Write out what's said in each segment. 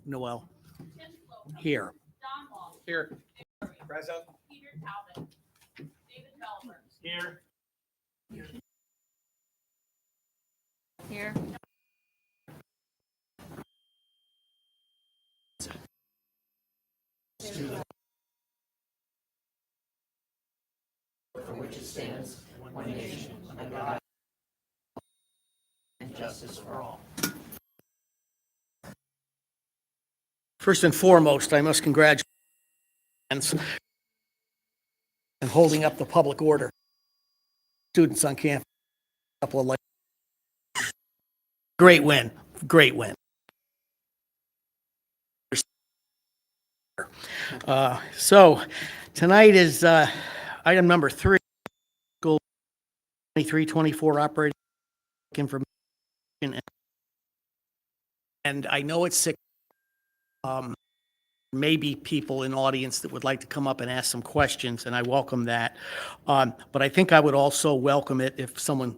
Noel. Here. Here. Present. Peter Talbot. David Belver. Here. Here. For which it stands, one nation, under God, and justice for all. First and foremost, I must congratulate and holding up the public order. Students on campus. Great win. Great win. So tonight is item number 3, school 23-24 operating information. And I know it's sick. Maybe people in the audience that would like to come up and ask some questions, and I welcome that. But I think I would also welcome it if someone,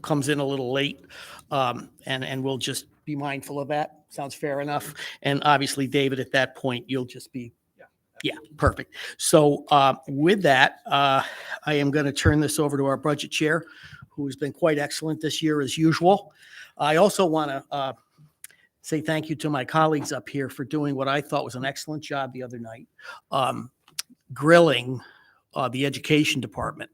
comes in a little late, and we'll just be mindful of that. Sounds fair enough. And obviously, David, at that point, you'll just be, yeah, perfect. So with that, I am going to turn this over to our budget chair, who has been quite excellent this year as usual. I also want to say thank you to my colleagues up here for doing what I thought was an excellent job the other night, grilling the education department.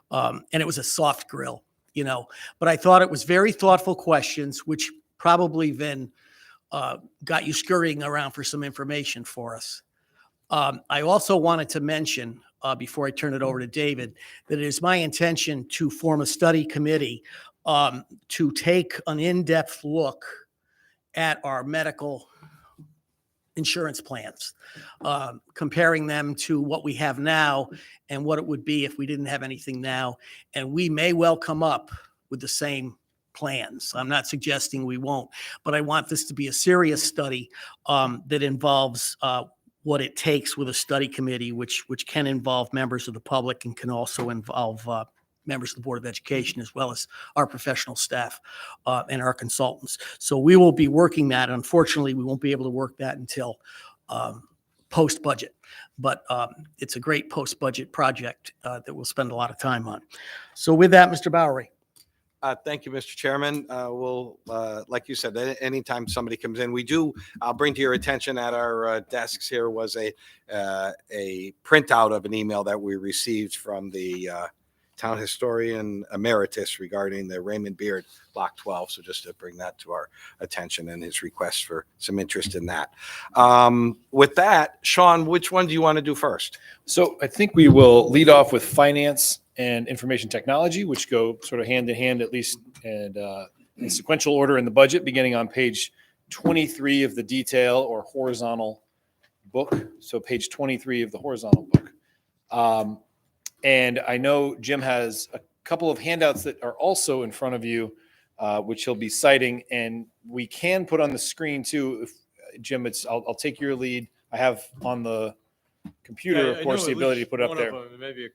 And it was a soft grill, but I thought it was very thoughtful questions, which probably then got you scurrying around for some information for us. I also wanted to mention, before I turn it over to David, that it is my intention to form a study committee to take an in-depth look at our medical insurance plans, comparing them to what we have now and what it would be if we didn't have anything now. And we may well come up with the same plans. I'm not suggesting we won't, but I want this to be a serious study that involves what it takes with a study committee, which can involve members of the public and can also involve members of the Board of Education, as well as our professional staff and our consultants. So we will be working that. Unfortunately, we won't be able to work that until post-budget, but it's a great post-budget project that we'll spend a lot of time on. So with that, Mr. Bowery. Thank you, Mr. Chairman. We'll, like you said, anytime somebody comes in, I'll bring to your attention at our desks here was a printout of an email that we received from the town historian emeritus regarding the Raymond Beard Block 12. So just to bring that to our attention and his request for some interest in that. With that, Sean, which one do you want to do first? So I think we will lead off with finance and information technology, which go sort of hand in hand, at least in sequential order in the budget, beginning on page 23 of the detail or horizontal book. So page 23 of the horizontal book. And I know Jim has a couple of handouts that are also in front of you, which he'll be citing, and we can put on the screen too. If, Jim, I'll take your lead. I have on the computer, of course, the ability to put it up there. Maybe a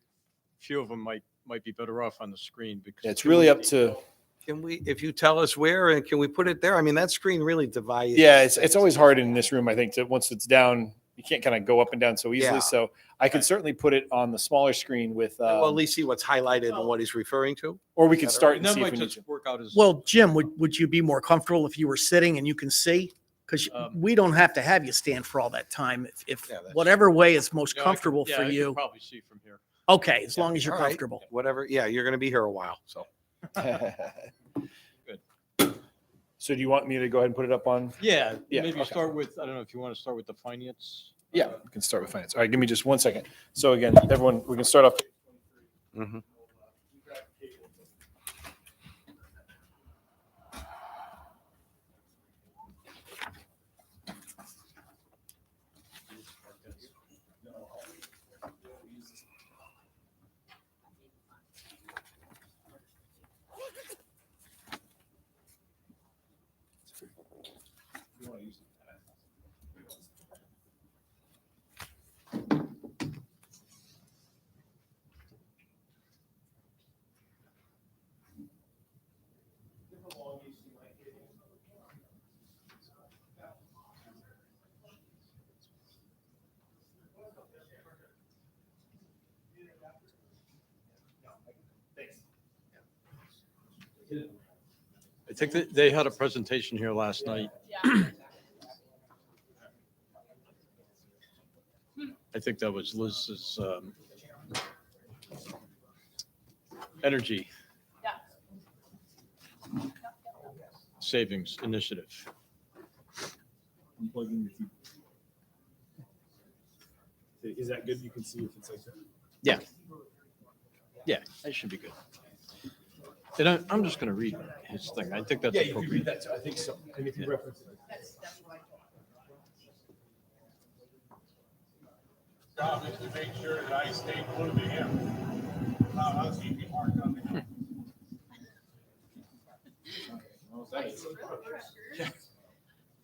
few of them might be better off on the screen because Yeah, it's really up to. Can we, if you tell us where, and can we put it there? I mean, that screen really divides. Yeah, it's always hard in this room, I think, to once it's down, you can't kind of go up and down so easily. Yeah. So I can certainly put it on the smaller screen with. We'll at least see what's highlighted and what he's referring to. Or we could start and that see if might we need just to. work out as Well, Jim, would you be more comfortable if you were sitting and you can see? Because we don't have to have you stand for all that time. If Yeah, that's whatever way is most Yeah, I comfortable can- for I can you. probably see from here. Okay, as long as you're All right. comfortable. Whatever. Yeah, you're going to be here a while. So So do you want me to go ahead and put it up on? Yeah, Yeah, maybe okay. start with, I don't know if you want to start with the finance. Yeah, we can start with finance. All right, give me just 1 second. So again, everyone, we can start off. Mhm. think that they had a presentation here last night. Yeah. I think that was Liz's energy Yeah. savings initiative. Is that good? You can see if it's like that. Yeah, that should be good. And I'm just going to read his thing. I think that's appropriate. that too. I think so. And if you reference it. Job is to make sure that I stay glued to him. I'll keep you marked on the.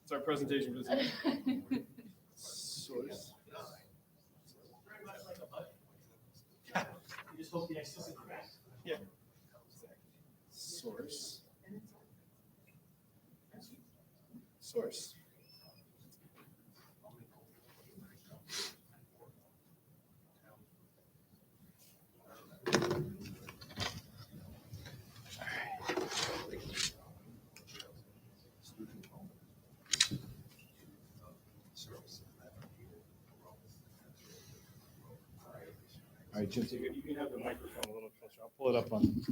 It's our presentation for this. Source. Yeah. Source. Source. All right, Jim, you can have the microphone a little closer. I'll pull it up on.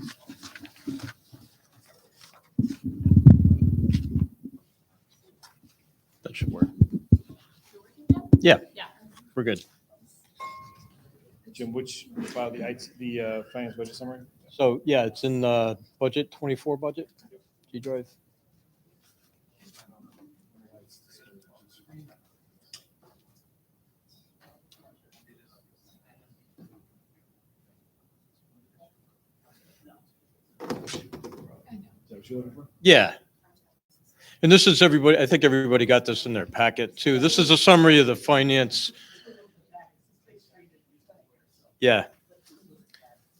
That should work. Yeah, Yeah. we're good. Jim, which file, the finance budget summary? So, yeah, it's in budget, 24 budget, G Drive. Is that what you're looking for? Yeah. And this is everybody, I think everybody got this in their packet too. This is a summary of the finance. Yeah.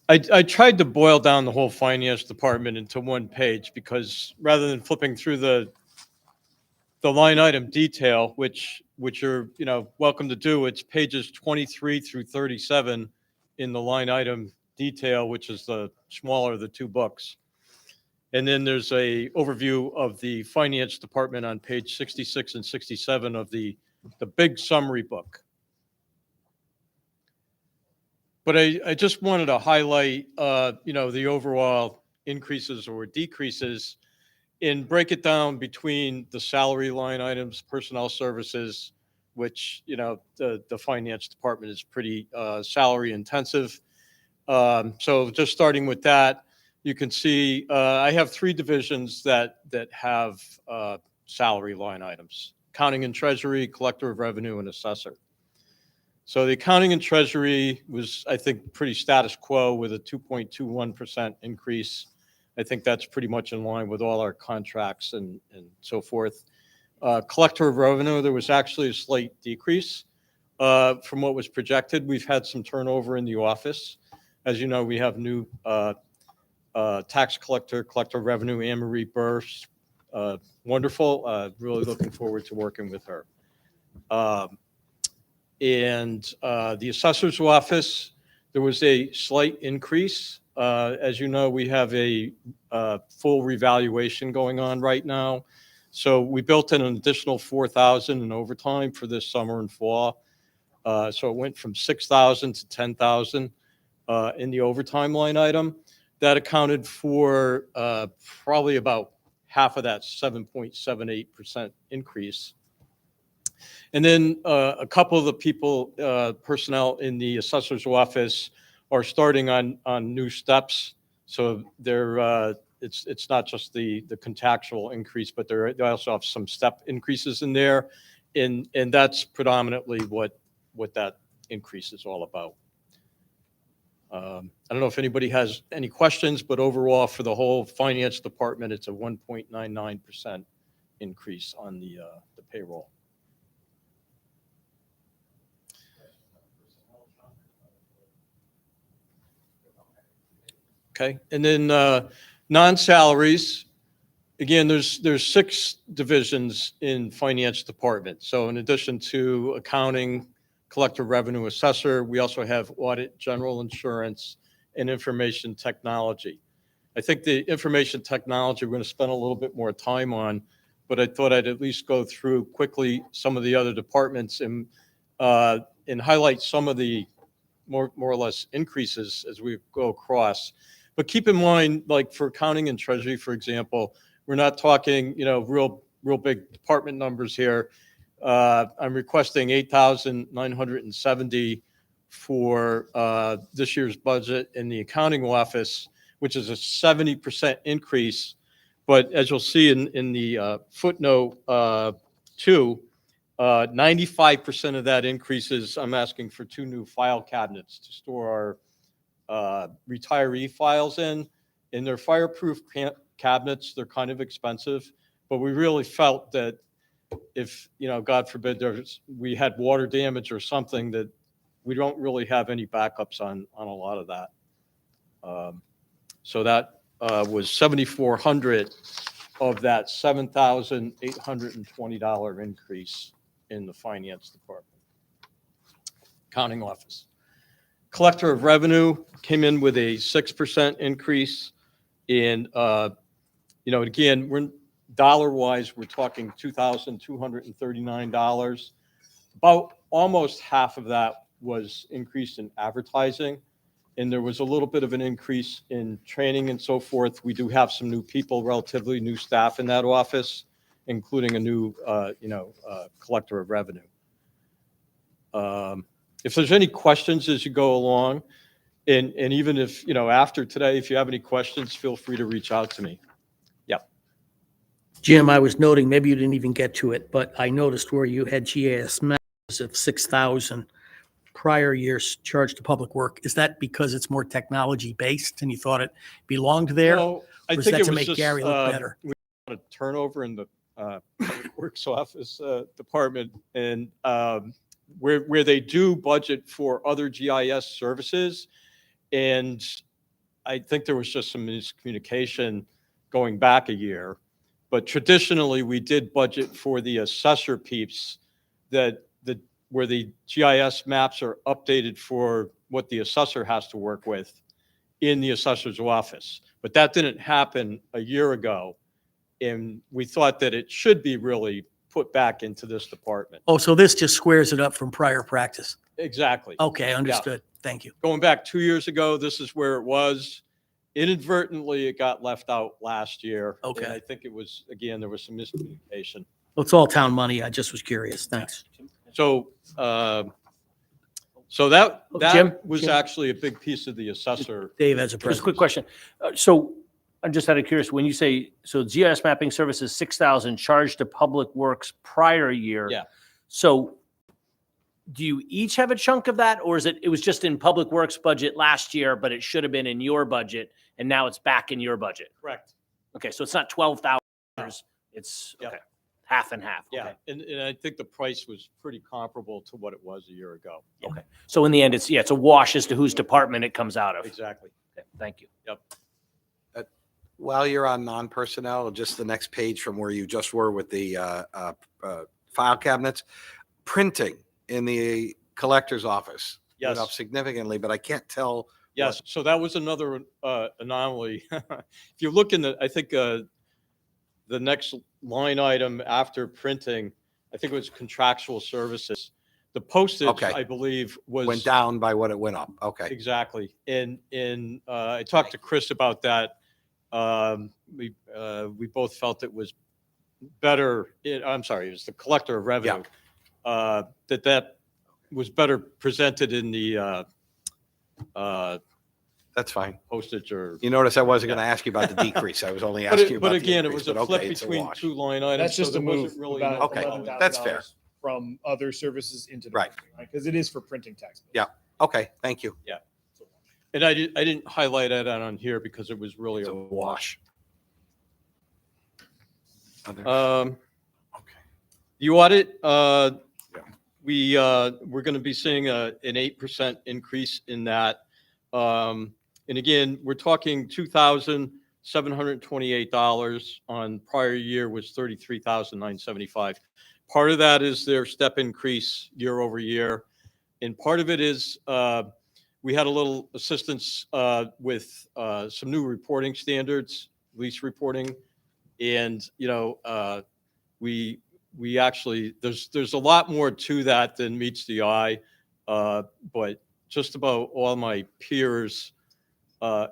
I tried to boil down the whole finance department into one page because rather than flipping through the line item detail, which you're, welcome to do, it's pages 23 through 37 in the line item detail, which is the smaller of the two books. And then there's a overview of the finance department on page 66 and 67 of the big summary book. But I just wanted to highlight, the overall increases or decreases and break it down between the salary line items, personnel services, which, the finance department is pretty salary intensive. So just starting with that, you can see I have three divisions that have salary line items: accounting and treasury, collector of revenue, and assessor. So the accounting and treasury was, I think, pretty status quo with a 2.21% increase. I think that's pretty much in line with all our contracts and so forth. Collector of revenue, there was actually a slight decrease from what was projected. We've had some turnover in the office. As you know, we have new tax collector of revenue, Anne Marie Burst. Wonderful. Really looking forward to working with her. And the assessor's office, there was a slight increase. As you know, we have a full revaluation going on right now. So we built in an additional $4,000 in overtime for this summer and fall. So it went from $6,000 to $10,000 in the overtime line item. That accounted for probably about half of that 7.78% increase. And then a couple of the people, personnel in the assessor's office are starting on new steps. So they're it's not just the contractual increase, but they also have some step increases in there. And that's predominantly what that increase is all about. I don't know if anybody has any questions, but overall for the whole finance department, it's a 1.99% increase on the payroll. Okay, and then non-salaries. Again, there's 6 divisions in finance department. So in addition to accounting, collector revenue, assessor, we also have audit, general insurance, and information technology. I think the information technology, we're going to spend a little bit more time on, but I thought I'd at least go through quickly some of the other departments and highlight some of the more or less increases as we go across. But keep in mind, like for accounting and treasury, for example, we're not talking, real big department numbers here. I'm requesting 8,970 for this year's budget in the accounting office, which is a 70% increase. But as you'll see in the footnote 2, 95% of that increase is I'm asking for 2 new file cabinets to store our retiree files in. And they're fireproof cabinets. They're kind of expensive, but we really felt that if, God forbid, we had water damage or something, that we don't really have any backups on a lot of that. So that was $7,400 of that $7,820 increase in the finance department. Accounting office. Collector of revenue came in with a 6% increase. And, again, dollar-wise, we're talking $2,239. About almost half of that was increased in advertising. And there was a little bit of an increase in training and so forth. We do have some new people, relatively new staff in that office, including a new, collector of revenue. If there's any questions as you go along, and even if, after today, if you have any questions, feel free to reach out to me. Jim, I was noting, maybe you didn't even get to it, but I noticed where you had GIS maps of 6,000 prior years charged to public work. Is that because it's more technology based and you thought it belonged there? No, I Or is think that it to was make just, Gary look better? We had a turnover in the public works office department, and where they do budget for other GIS services, and I think there was just some miscommunication going back a year. But traditionally, we did budget for the assessor peeps where the GIS maps are updated for what the assessor has to work with in the assessor's office. But that didn't happen a year ago. And we thought that it should be really put back into this department. Oh, so this just squares it up from prior practice. Exactly. Okay, understood. Thank you. Going back 2 years ago, this is where it was. Inadvertently, it got left out last year. Okay. And I think it was, again, there was some miscommunication. Well, it's all town money. I just was curious. Thanks. So, that Jim? was Jim? actually a big piece of the assessor. Dave has a Just a present. quick question. So I'm just out of curiosity, when you say, so GIS mapping services, 6,000 charged to Public Works prior year. Yeah. So do you each have a chunk of that, or is it was just in Public Works budget last year, but it should have been in your budget and now it's back in your budget? Correct. Okay. So it's not $12,000. It's Yep. okay. Half and half. Yeah. Okay. And I think the price was pretty comparable to what it was a year ago. Okay. So in the end, it's a wash as to whose department it comes out of. Exactly. Okay, thank you. While you're on non-personnel, just the next page from where you just were with the file cabinets, printing in the collector's office went up Yes. significantly, but I can't tell. Yes. So that was another anomaly. If you look in I think the next line item after printing, I think it was contractual services. The postage, Okay. I believe, was Went down by what it went up. Okay. exactly. And I talked to Chris about that. We both felt it was better. I'm sorry, it was the collector of revenue. That was better presented in the That's fine. postage or. You notice I wasn't going to ask you about the decrease. I was only But, asking you about but again, the it increase, was a but flip okay, it's between wash. 2 line items. That's just so a there move wasn't really about enough Okay, problem. that's fair. $11,000 from other services into the Right. Because it is for printing tax. Yeah. Okay, thank you. And I didn't highlight that on here because it was really It's a a wash. Other- Um, Okay. The audit, Yeah. we're going to be seeing an 8% increase in that. And again, we're talking $2,728 on prior year was $33,975. Part of that is their step increase year over year. And part of it is we had a little assistance with some new reporting standards, lease reporting. And, we actually, there's a lot more to that than meets the eye. But just about all my peers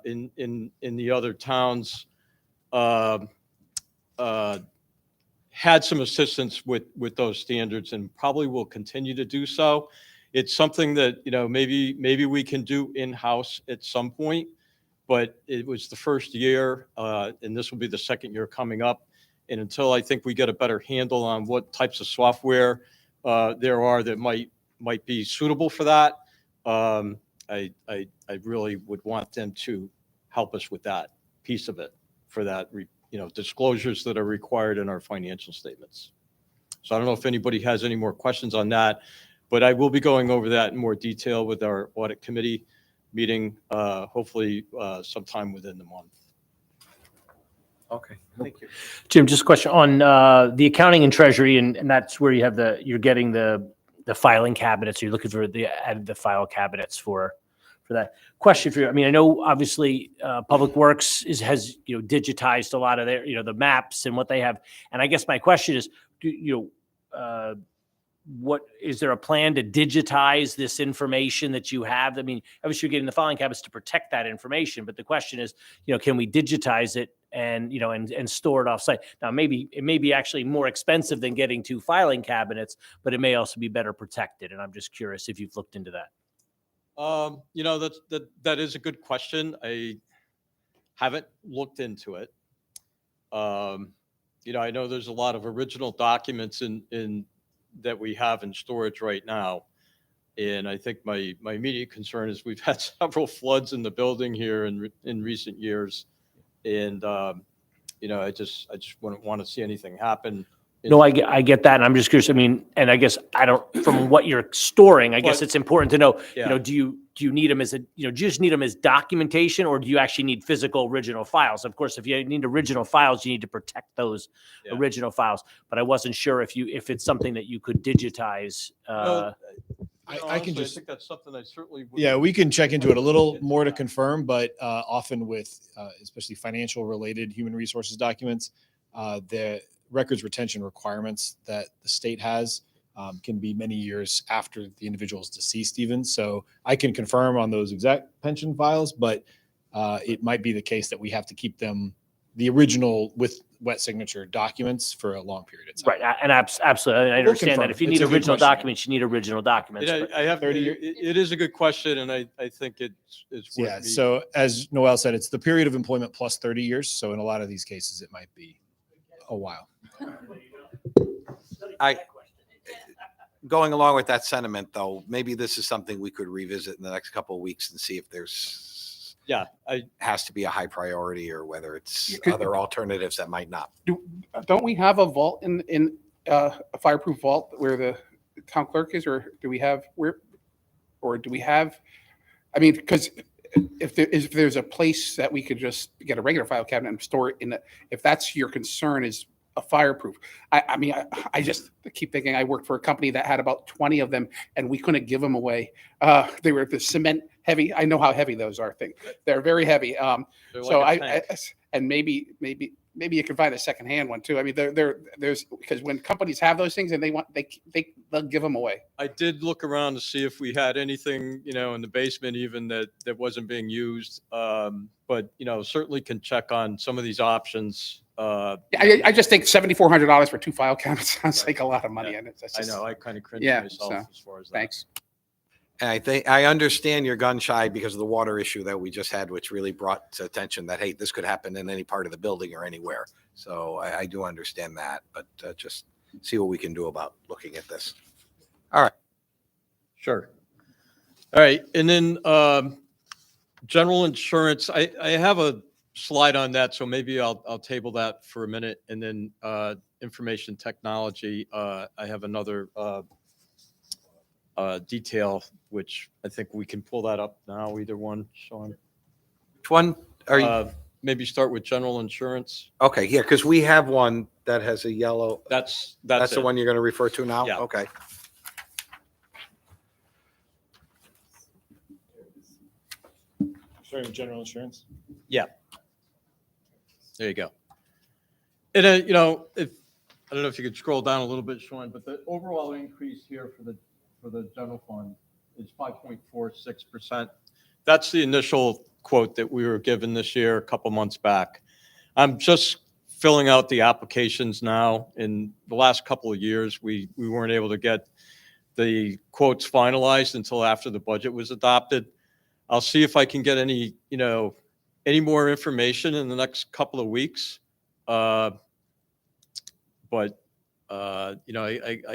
in the other towns had some assistance with those standards and probably will continue to do so. It's something that, maybe we can do in-house at some point, but it was the first year, and this will be the second year coming up. And until I think we get a better handle on what types of software there are that might be suitable for that, I really would want them to help us with that piece of it for that, disclosures that are required in our financial statements. So I don't know if anybody has any more questions on that, but I will be going over that in more detail with our audit committee meeting, hopefully sometime within the month. Okay, thank you. Jim, just a question on the accounting and treasury, and that's where you have you're getting the filing cabinets. You're looking for the file cabinets for that. Question for you. I mean, I know obviously Public Works has digitized a lot of their the maps and what they have. And I guess my question is, what is there a plan to digitize this information that you have? I mean, obviously you're getting the filing cabinets to protect that information, but the question is, can we digitize it and and store it offsite? Now, maybe it may be actually more expensive than getting 2 filing cabinets, but it may also be better protected. And I'm just curious if you've looked into that. That is a good question. I haven't looked into it. I know there's a lot of original documents in that we have in storage right now. And I think my immediate concern is we've had several floods in the building here in recent years. And, I just wouldn't want to see anything happen. No, I get that. And I'm just curious. I mean, and I guess from what you're storing, I guess But- it's important to know, Yeah. do you need them as do you just need them as documentation, or do you actually need physical original files? Of course, if you need original files, you need to protect those Yeah. original files. But I wasn't sure if it's something that you could digitize. No, I can honestly, just- I think that's something I certainly would. Yeah, we can check into it a little more to confirm, but often with especially financial related human resources documents, the records retention requirements that the state has can be many years after the individual is deceased even. So I can confirm on those exact pension files, but it might be the case that we have to keep them, the original with wet signature documents, for a long period of time. Right. And absolutely. I understand confirm that. it. If you It's need a good original question. documents, you need original documents. And but- I have 30 year- it is a good question, and I think it's worth Yeah. me- So as Noel said, it's the period of employment plus 30 years. So in a lot of these cases, it might be a while. Going along with that sentiment, though, maybe this is something we could revisit in the next couple of weeks and see if there's Yeah, has to be a high priority or whether it's You could- other alternatives that might not. Don't we have a vault in a fireproof vault where the town clerk is, or do we have I mean, because if there's a place that we could just get a regular file cabinet and store it in if that's your concern is a fireproof. I mean, I just keep thinking I worked for a company that had about 20 of them and we couldn't give them away. They were the cement heavy. I know how heavy those are. They're very heavy. they're So like a I tank. and maybe you can find a secondhand one too. I mean, there's because when companies have those things and they'll give them away. I did look around to see if we had anything, in the basement even that wasn't being used. But, certainly can check on some of these options. Yeah, I just think $7,400 for 2 file cabinets sounds like a lot of money. Yeah. And it's I just, know, I kind of cringe Yeah, myself so, as far as that. Thanks. And I think I understand you're gun shy because of the water issue that we just had, which really brought to attention that, hey, this could happen in any part of the building or anywhere. So I do understand that, but just see what we can do about looking at this. Sure. All right. And then general insurance, I have a slide on that, so maybe I'll table that for a minute. And then information technology, I have another detail, which I think we can pull that up now, either one, Sean. Which one are you? Maybe start with general insurance. Okay, yeah, because we have one that has a yellow. That's That's the it. one you're going to refer to now? Yeah. Okay. Which one are you? General insurance. Okay. Starting with general insurance. There you go. And, if, I don't know if you could scroll down a little bit, Sean, but the overall increase here for the general fund is 5.46%. That's the initial quote that we were given this year, a couple months back. I'm just filling out the applications now. In the last couple of years, we weren't able to get the quotes finalized until after the budget was adopted. I'll see if I can get any more information in the next couple of weeks. But I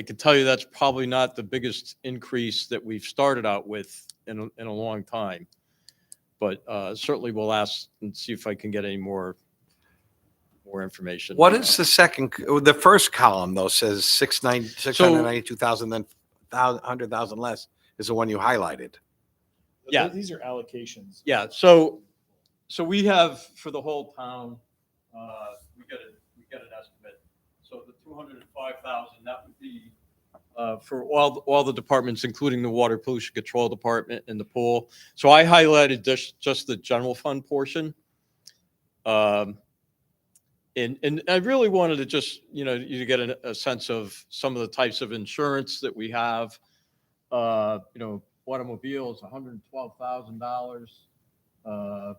can tell you that's probably not the biggest increase that we've started out with in a long time. But certainly we'll ask and see if I can get any more information. What is the first column though says 692,000, then 100,000 less is the one you highlighted. Yeah. These are allocations. Yeah, so we have for the whole town, we get an estimate. So the 205,000, that would be for all the departments, including the water pollution control department and the pool. So I highlighted just the general fund portion. And I really wanted to just, you to get a sense of some of the types of insurance that we have. Automobiles, $112,000.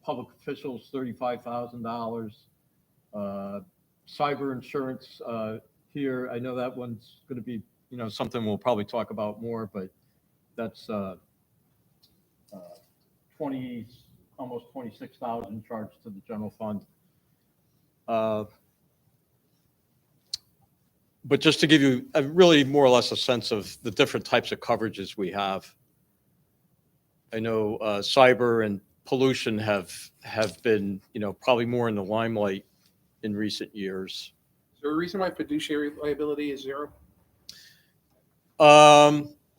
Public officials, $35,000. Cyber insurance here, I know that one's going to be, something we'll probably talk about more, but that's 20, almost 26,000 charged to the general fund. But just to give you really more or less a sense of the different types of coverages we have. I know cyber and pollution have been, probably more in the limelight in recent years. Is there a reason why fiduciary liability is 0?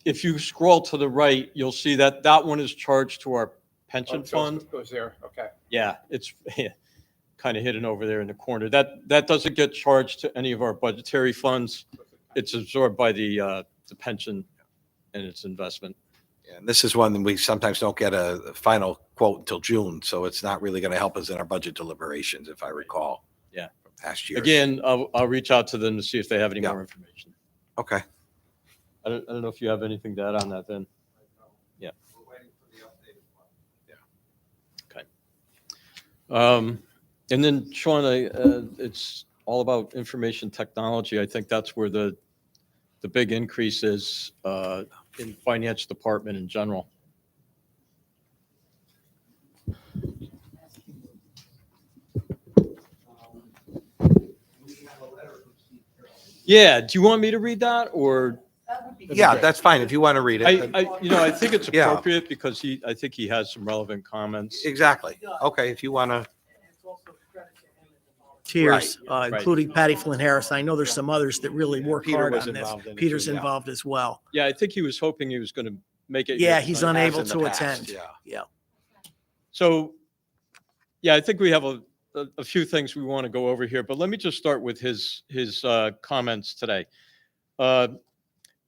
If you scroll to the right, you'll see that one is charged to our pension fund. It goes there. Okay. Yeah, it's kind of hidden over there in the corner. That doesn't get charged to any of our budgetary funds. It's absorbed by the pension and its investment. Yeah, and this is one that we sometimes don't get a final quote until June, so it's not really going to help us in our budget deliberations, if I recall. Yeah. From past years. Again, I'll reach out to them to see if they have any Yeah. more information. Okay. I don't know if you have anything to add on that, then. Yeah. Okay. And then Sean, it's all about information technology. I think that's where the big increase is in finance department in general. Yeah, do you want me to read that or? Yeah, that's fine if you want to read it. I think it's Yeah. appropriate because I think he has some relevant comments. Exactly. Okay, if you want to. Tiers, Right. including Patty Flynn Harris. I know there's some others that really work Peter hard was on this. involved in it Peter's too, yeah. involved as well. Yeah, I think he was hoping he was going to make it. Yeah, here he's tonight. unable As in to the past, attend. Yeah. Yeah. So, yeah, I think we have a few things we want to go over here, but let me just start with his comments today.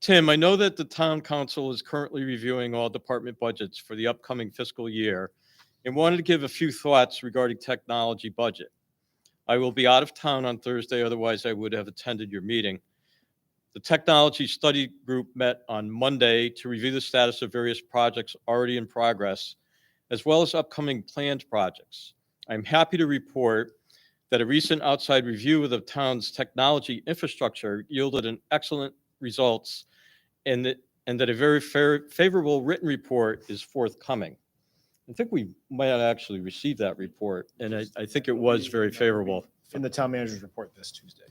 Tim, I know that the town council is currently reviewing all department budgets for the upcoming fiscal year and wanted to give a few thoughts regarding technology budget. I will be out of town on Thursday, otherwise I would have attended your meeting. The technology study group met on Monday to review the status of various projects already in progress, as well as upcoming planned projects. I'm happy to report that a recent outside review of the town's technology infrastructure yielded an excellent results and that a very favorable written report is forthcoming. I think we might have actually received that report, and I think it was very favorable. In the town manager's report this Tuesday.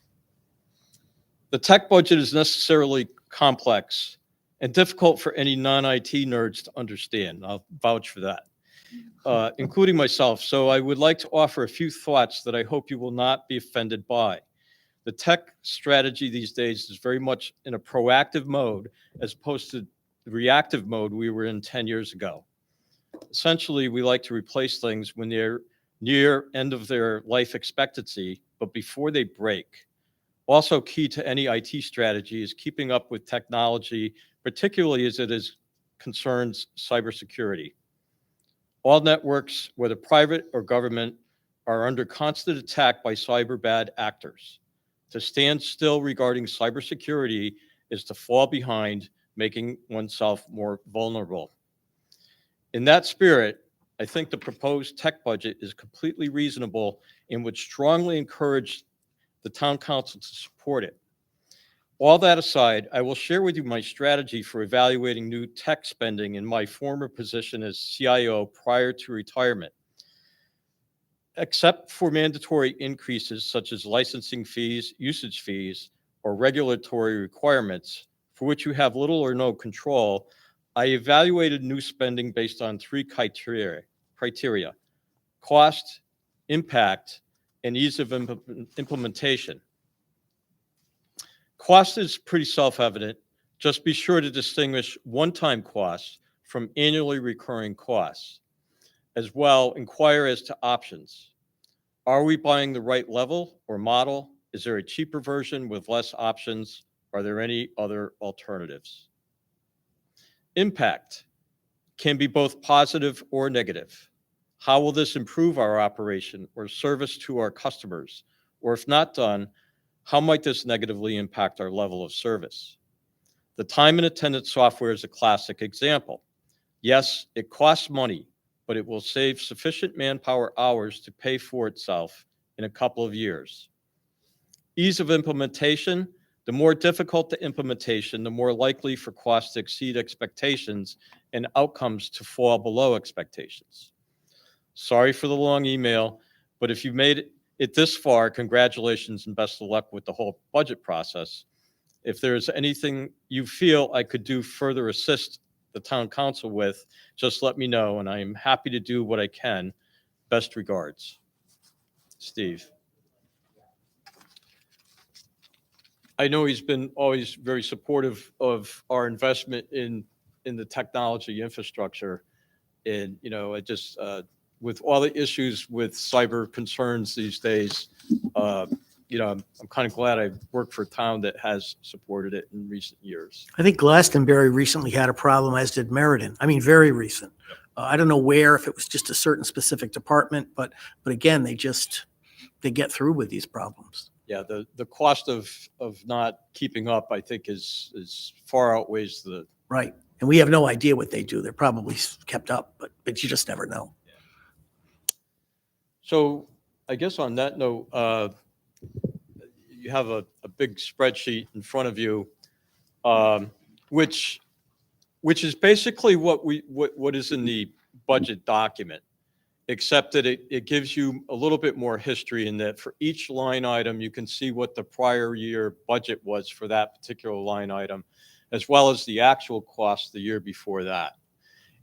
The tech budget is necessarily complex and difficult for any non-IT nerds to understand. I'll vouch for that, including myself. So I would like to offer a few thoughts that I hope you will not be offended by. The tech strategy these days is very much in a proactive mode as opposed to the reactive mode we were in 10 years ago. Essentially, we like to replace things when they're near end of their life expectancy, but before they break. Also key to any IT strategy is keeping up with technology, particularly as it concerns cybersecurity. All networks, whether private or government, are under constant attack by cyber bad actors. To stand still regarding cybersecurity is to fall behind, making oneself more vulnerable. In that spirit, I think the proposed tech budget is completely reasonable and would strongly encourage the town council to support it. All that aside, I will share with you my strategy for evaluating new tech spending in my former position as CIO prior to retirement. Except for mandatory increases such as licensing fees, usage fees, or regulatory requirements for which you have little or no control, I evaluated new spending based on three criteria: cost, impact, and ease of implementation. Cost is pretty self-evident. Just be sure to distinguish one-time costs from annually recurring costs. As well, inquire as to options. Are we buying the right level or model? Is there a cheaper version with less options? Are there any other alternatives? Impact can be both positive or negative. How will this improve our operation or service to our customers? Or if not done, how might this negatively impact our level of service? The time and attendance software is a classic example. Yes, it costs money, but it will save sufficient manpower hours to pay for itself in a couple of years. Ease of implementation: the more difficult the implementation, the more likely for costs to exceed expectations and outcomes to fall below expectations. Sorry for the long email, but if you've made it this far, congratulations and best of luck with the whole budget process. If there's anything you feel I could do further assist the town council with, just let me know, and I am happy to do what I can. Best regards, Steve. I know he's been always very supportive of our investment in the technology infrastructure. And, you know, it just, with all the issues with cyber concerns these days, you know, I'm kind of glad I worked for a town that has supported it in recent years. I think Glastonbury recently had a problem, as did Meriden. I mean, very recent. I don't know where, if it was just a certain specific department, but again, they get through with these problems. Yeah, the cost of not keeping up, I think, is far outweighs the. Right. And we have no idea what they do. They're probably kept up, but you just never know. So I guess on that note, you have a big spreadsheet in front of you, which is basically what is in the budget document, except that it gives you a little bit more history in that for each line item, you can see what the prior year budget was for that particular line item, as well as the actual cost the year before that.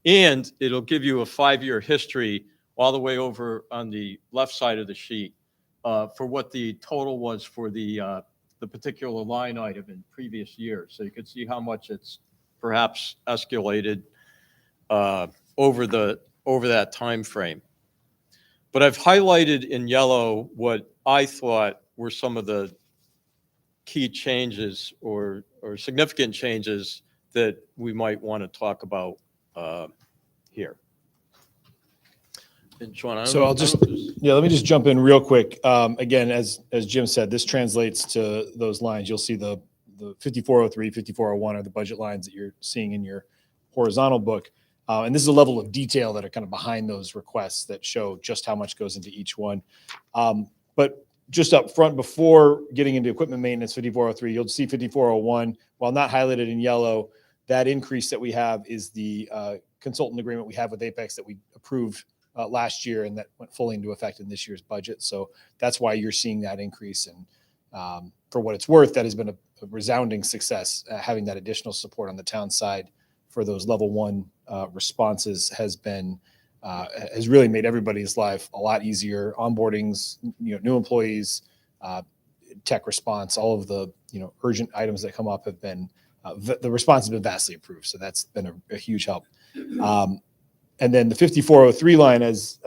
And it'll give you a 5-year history all the way over on the left side of the sheet for what the total was for the particular line item in previous years. So you can see how much it's perhaps escalated over that time frame. But I've highlighted in yellow what I thought were some of the key changes or significant changes that we might want to talk about here. And Sean, I don't So know- I'll just, let me just jump in real quick. Again, as Jim said, this translates to those lines. You'll see the 5403, 5401 are the budget lines that you're seeing in your horizontal book. And this is a level of detail that are kind of behind those requests that show just how much goes into each one. But just up front, before getting into equipment maintenance, 5403, you'll see 5401, while not highlighted in yellow, that increase that we have is the consultant agreement we have with Apex that we approved last year, and that went fully into effect in this year's budget. So that's why you're seeing that increase. And for what it's worth, that has been a resounding success. Having that additional support on the town side for those level 1 responses has really made everybody's life a lot easier. Onboardings, new employees, tech response, all of the urgent items that come up have been the response has been vastly improved. So that's been a huge help. And then the 5403 line, as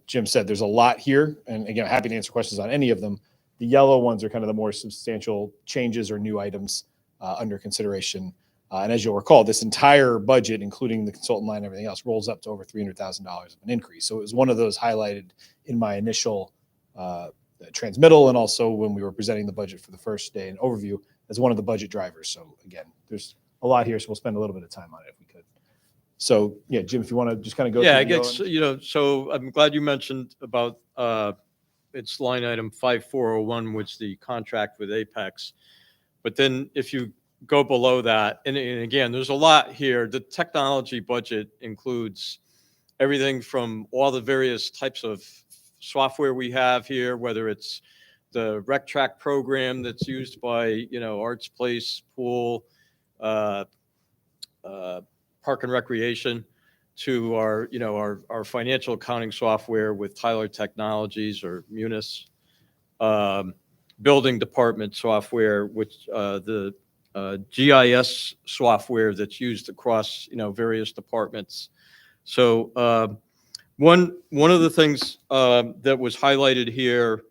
Jim said, there's a lot here. And again, happy to answer questions on any of them. The yellow ones are kind of the more substantial changes or new items under consideration. And as you'll recall, this entire budget, including the consultant line and everything else, rolls up to over $300,000 of an increase. So it was one of those highlighted in my initial transmittal, and also when we were presenting the budget for the first day in overview as one of the budget drivers. So again, there's a lot here, so we'll spend a little bit of time on it if we could. So yeah, Jim, if you want to just kind of go Yeah, I through guess, so I'm glad you mentioned about it's line item 5401, which the contract with Apex. But then if you go below that, and again, there's a lot here. The technology budget includes everything from all the various types of software we have here, whether it's the Rec Track program that's used by, Arts Place, Pool, Park and Recreation, to our, our financial accounting software with Tyler Technologies or Munis, building department software, which the GIS software that's used across, various departments. So one of the things that was highlighted here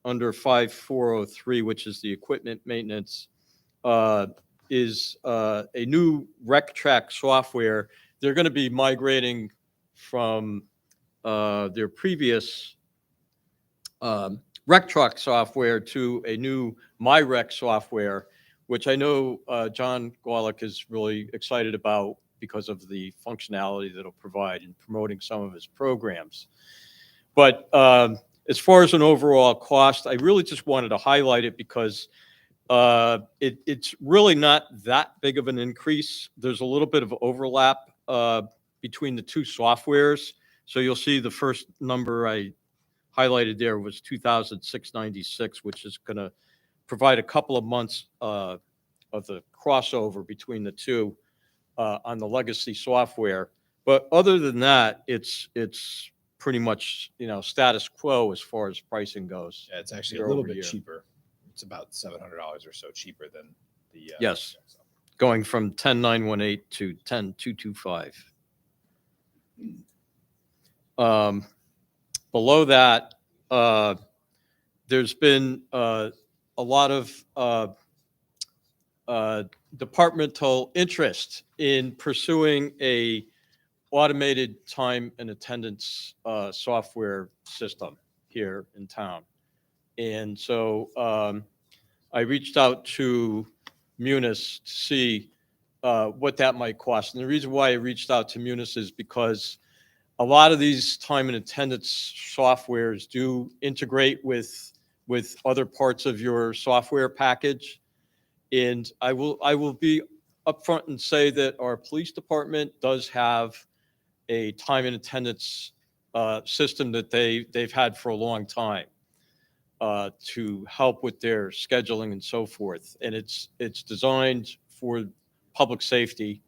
under 5403, which is the equipment maintenance, is a new Rec Track software. They're going to be migrating from their previous Rec Track software to a new MyRec software, which I know John Gawlik is really excited about because of the functionality that it'll provide in promoting some of his programs. But as far as an overall cost, I really just wanted to highlight it because it's really not that big of an increase. There's a little bit of overlap between the two softwares. So you'll see the first number I highlighted there was 2,696, which is going to provide a couple of months of the crossover between the two on the legacy software. But other than that, it's pretty much, status quo as far as pricing goes. Yeah, it's actually year a little over bit year. cheaper. It's about $700 or so cheaper than the Yes. Going from 10,918 to 10,225. Below that, there's been a lot of departmental interest in pursuing a automated time and attendance software system here in town. And so I reached out to Munis to see what that might cost. And the reason why I reached out to Munis is because a lot of these time and attendance softwares do integrate with other parts of your software package. And I will be upfront and say that our police department does have a time and attendance system that they've had for a long time to help with their scheduling and so forth. And it's designed for public safety.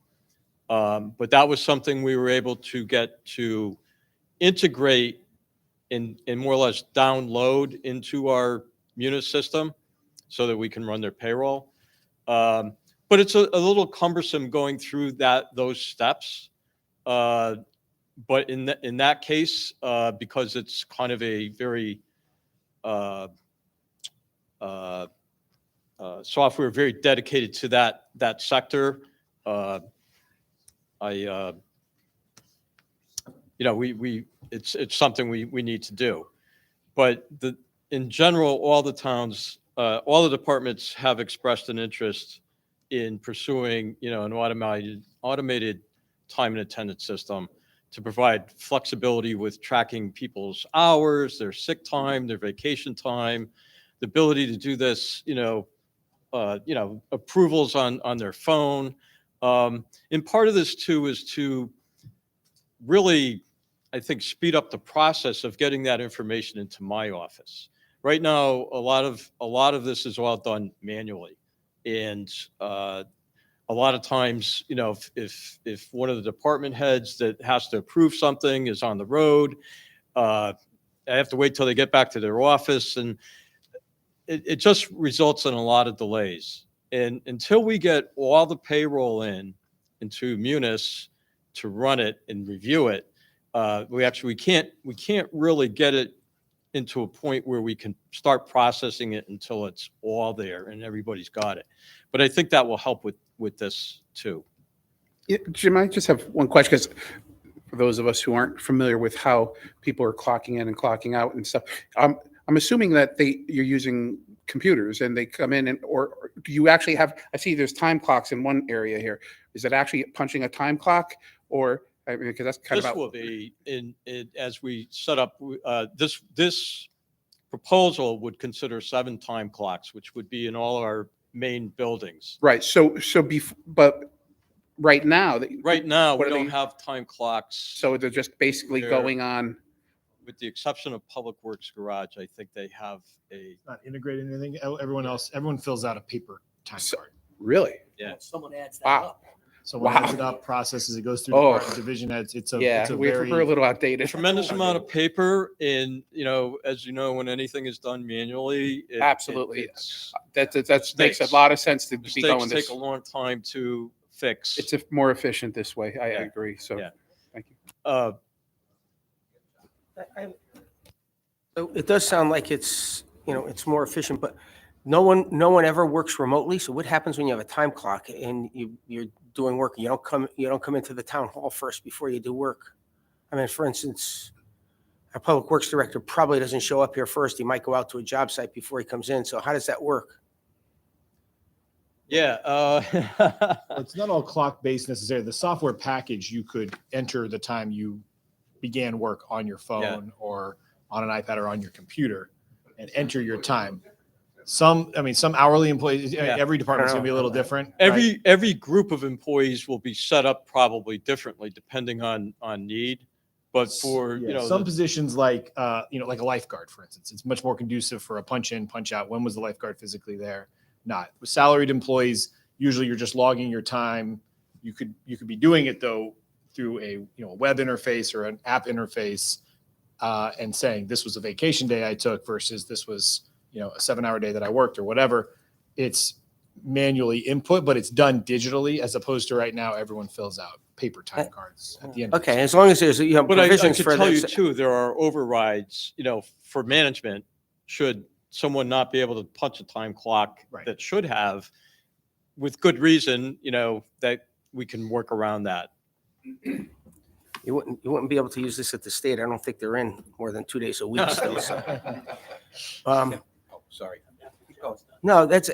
But that was something we were able to get to integrate and more or less download into our Munis system so that we can run their payroll. But it's a little cumbersome going through those steps. But in that case, because it's kind of a very software very dedicated to that sector, it's something we need to do. But in general, all the towns, all the departments have expressed an interest in pursuing, an automated time and attendance system to provide flexibility with tracking people's hours, their sick time, their vacation time, the ability to do this, approvals on their phone. And part of this too is to really, I think, speed up the process of getting that information into my office. Right now, a lot of this is all done manually, and a lot of times, if one of the department heads that has to approve something is on the road, I have to wait till they get back to their office, and it just results in a lot of delays. And until we get all the payroll into Munis to run it and review it, we can't really get it into a point where we can start processing it until it's all there and everybody's got it. But I think that will help with this too. Yeah, Jim, I just have one question, because for those of us who aren't familiar with how people are clocking in and clocking out and stuff, I'm assuming that you're using computers and they come in, and or do you actually have, I see there's time clocks in one area here. Is it actually punching a time clock, or, I mean, because that's kind This of will be as we set up, this proposal would consider 7 time clocks, which would be in all our main buildings. right. But right now, Right now, What we are don't they- have time clocks. so they're just basically They're- going on. With the exception of Public Works Garage, I think they have a, Not integrated in anything. Everyone fills out a paper time So- card. Really? Someone adds that Wow. up. Someone Wow. adds it up, processes it, goes through Oh. department division heads. It's a Yeah, we're a very little outdated. tremendous amount of paper in, as you know, when anything is done manually. Absolutely. it's- That makes a Mistakes. lot of sense to be Mistakes going take this. a long time to fix. It's more efficient this way. I Yeah. agree. So, Yeah. thank you. So it does sound like it's, it's more efficient, but no one ever works remotely. So what happens when you have a time clock and you're doing work? You don't come into the town hall first before you do work. I mean, for instance, our public works director probably doesn't show up here first. He might go out to a job site before he comes in. So how does that work? Yeah. It's not all clock based necessarily. The software package, you could enter the time you began work on your phone or on an iPad or on your computer and enter your time. Some hourly employees, Yeah. every department's gonna be a little different. right? Every group of employees will be set up probably differently depending on need. But for, Yeah, some positions like like a lifeguard, for instance, it's much more conducive for a punch in, punch out. When was the lifeguard physically there? Not with salaried employees. Usually, you're just logging your time. You could be doing it though through a web interface or an app interface, and saying this was a vacation day I took versus this was a 7-hour day that I worked or whatever. It's manually input, but it's done digitally as opposed to right now everyone fills out paper time cards at the end. of the Okay, as long as there's But I provisions could for tell you this. too, there are overrides, for management, should someone not be able to punch a time clock Right. that should have, with good reason, that we can work around that. You wouldn't be able to use this at the state. I don't think they're in more than 2 days a week still. So. Sorry. No, that's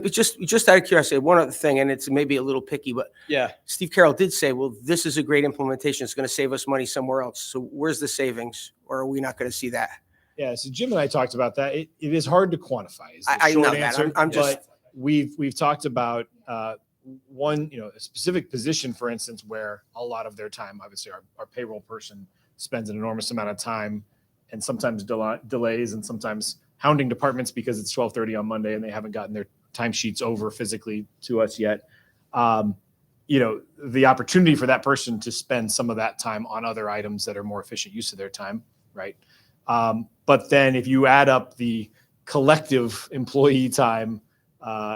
just out of curiosity. One other thing, and it's maybe a little picky, but Yeah. Steve Carroll did say, well, this is a great implementation. It's going to save us money somewhere else. So where's the savings? Or are we not going to see that? Yeah, so Jim and I talked about that. It is hard to quantify. Is the I know short that. answer, I'm just- but we've talked about one, a specific position, for instance, where a lot of their time, obviously, our payroll person spends an enormous amount of time, and sometimes delays, and sometimes hounding departments because it's 12:30 on Monday and they haven't gotten their timesheets over physically to us yet. The opportunity for that person to spend some of that time on other items that are more efficient use of their time, right? But then if you add up the collective employee time,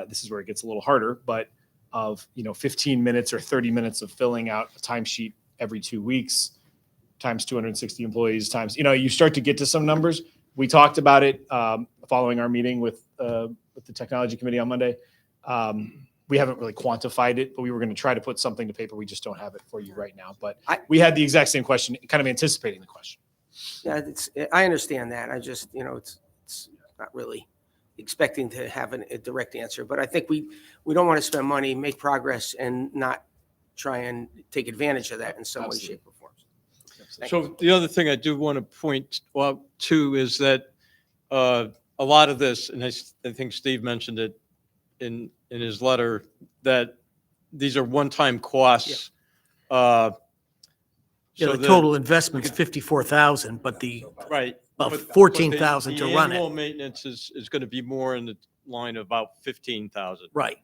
this is where it gets a little harder, but of 15 minutes or 30 minutes of filling out a timesheet every 2 weeks times 260 employees times, you start to get to some numbers. We talked about it following our meeting with the technology committee on Monday. We haven't really quantified it, but we were going to try to put something to paper. We just don't have it for you right now. But we had the exact same question, kind of anticipating the question. Yeah, I understand that. I just, it's not really expecting to have a direct answer. But I think we don't want to spend money, make progress, and not try and take advantage of that in some way, shape, or form. Thank you. So the other thing I do want to point out to is that a lot of this, and I think Steve mentioned it in his letter, that these are one-time costs. Yeah, so the that- total investment's 54,000, but Right. about but 14,000 to the run Annual it. maintenance is going to be more in the line of about 15,000. Right.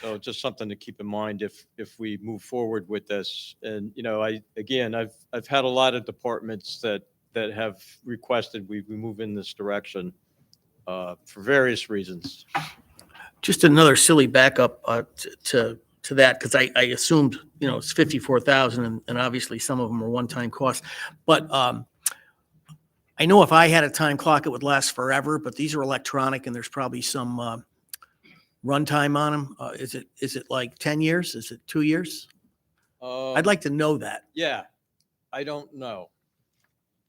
So just something to keep in mind if we move forward with this. And, I've had a lot of departments that have requested we move in this direction for various reasons. Just another silly backup to that, because I assumed, it's 54,000 and obviously some of them are one-time costs. But I know if I had a time clock, it would last forever, but these are electronic and there's probably some runtime on them? Is it like 10 years? Is it 2 years? I'd Um, like to know that. Yeah, I don't know.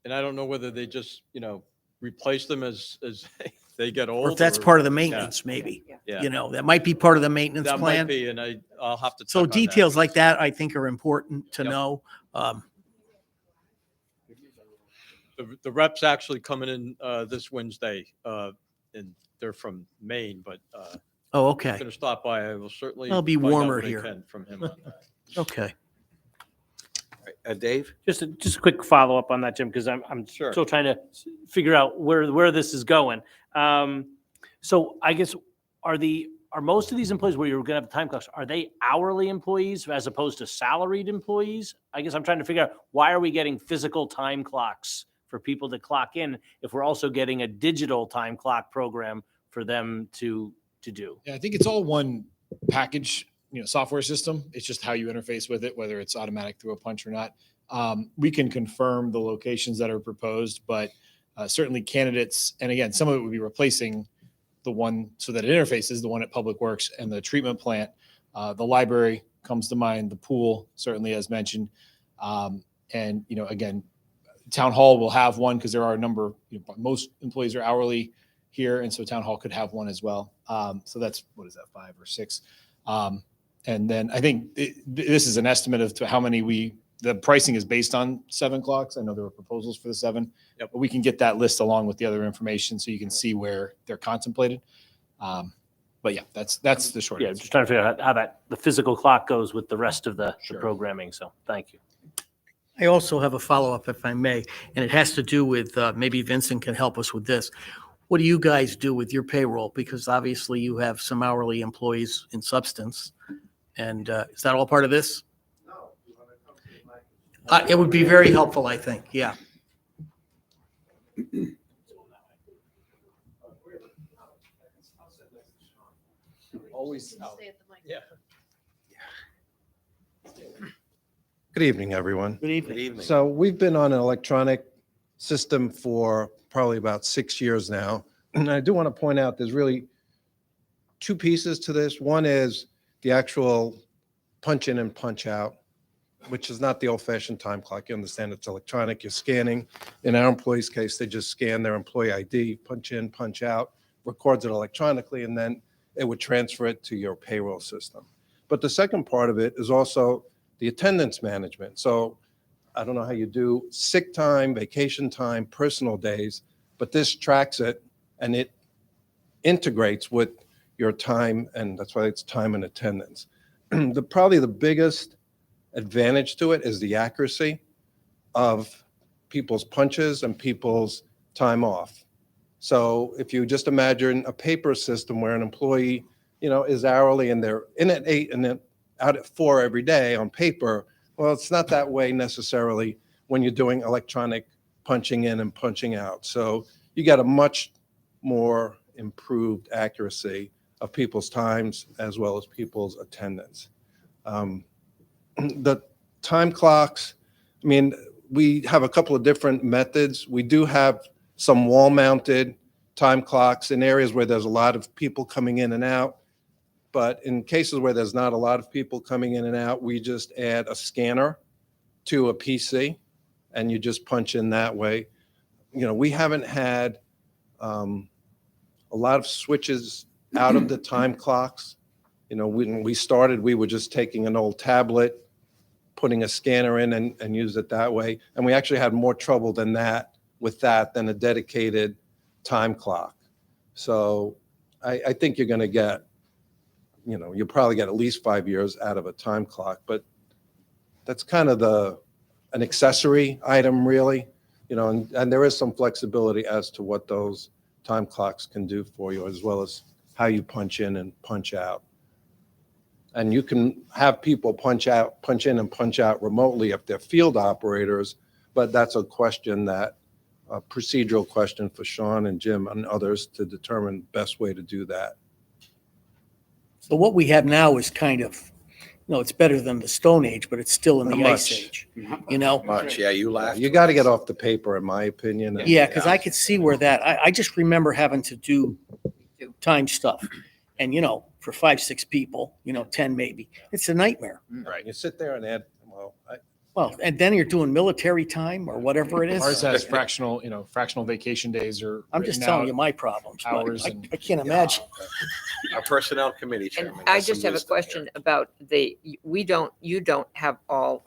And I don't know whether they just, replace them as they get old. Or if that's or- part of the maintenance, maybe. Yeah, You know, that might be part of the maintenance that might plan. be, and I'll have to. So check on that. details like that, I think, are important to Yep. know. The rep's actually coming in this Wednesday, and they're from Maine, but Oh, I'm okay, going to stop by. I will certainly. It'll be find out warmer what I here. can from him on that. okay. Dave? Just a quick follow-up on that, Jim, because I'm Sure. still trying to figure out where this is going. So I guess, are most of these employees where you're gonna have time clocks, are they hourly employees as opposed to salaried employees? I guess I'm trying to figure out, why are we getting physical time clocks for people to clock in if we're also getting a digital time clock program for them to do? Yeah, I think it's all one package, software system. It's just how you interface with it, whether it's automatic through a punch or not. We can confirm the locations that are proposed, but certainly candidates, and again, some of it would be replacing the one so that it interfaces, the one at Public Works and the treatment plant. The library comes to mind, the pool, certainly as mentioned. And, again, town hall will have one because there are a number, most employees are hourly here. And so town hall could have one as well. So that's, what is that, 5 or 6? And then I think this is an estimate of to how many the pricing is based on 7 clocks. I know there were proposals for the 7, Yep. but we can get that list along with the other information so you can see where they're contemplated. But yeah, that's the short Yeah, answer. just trying to figure out how the physical clock goes with the rest of the Sure. programming. So thank you. I also have a follow-up, if I may, and it has to do with, maybe Vincent can help us with this. What do you guys do with your payroll? Because obviously you have some hourly employees in substance. And is that all part of this? It would be very helpful, I think, yeah. Always. Stay at the mic. Yeah. Good evening, everyone. Good evening. Good evening. So we've been on an electronic system for probably about 6 years now. And I do want to point out there's really 2 pieces to this. One is the actual punch in and punch out, which is not the old-fashioned time clock. You understand it's electronic, you're scanning. In our employees' case, they just scan their employee ID, punch in, punch out, records it electronically, and then it would transfer it to your payroll system. But the second part of it is also the attendance management. So I don't know how you do sick time, vacation time, personal days, but this tracks it and it integrates with your time, and that's why it's time and attendance. Probably the biggest advantage to it is the accuracy of people's punches and people's time off. So if you just imagine a paper system where an employee, is hourly and they're in at 8 and then out at 4 every day on paper, well, it's not that way necessarily when you're doing electronic punching in and punching out. So you got a much more improved accuracy of people's times as well as people's attendance. The time clocks, we have a couple of different methods. We do have some wall-mounted time clocks in areas where there's a lot of people coming in and out. But in cases where there's not a lot of people coming in and out, we just add a scanner to a PC and you just punch in that way. We haven't had a lot of switches out of the time clocks. When we started, we were just taking an old tablet, putting a scanner in and use it that way. And we actually had more trouble than that than a dedicated time clock. So I think you're going to get, you'll probably get at least 5 years out of a time clock, but that's kind of an accessory item really, and there is some flexibility as to what those time clocks can do for you, as well as how you punch in and punch out. And you can have people punch in and punch out remotely if they're field operators, but that's a procedural question for Sean and Jim and others to determine best way to do that. So what we have now is kind of, it's better than the Stone Age, but it's still in the Ice Much. Age, Much, yeah, you laughed. You got to get off the paper, in my opinion. Yeah, because I could see where I just remember having to do time stuff. And, for 5, 6 people, 10 maybe. It's a nightmare. Right. You sit there and add, well, Well, and then you're doing military time or whatever it Ours is. has fractional vacation days or. I'm just written telling out you my problems. but hours I and- I can't imagine. Our Personnel Committee And Chairman. I has some just have a wisdom here. question about you don't have all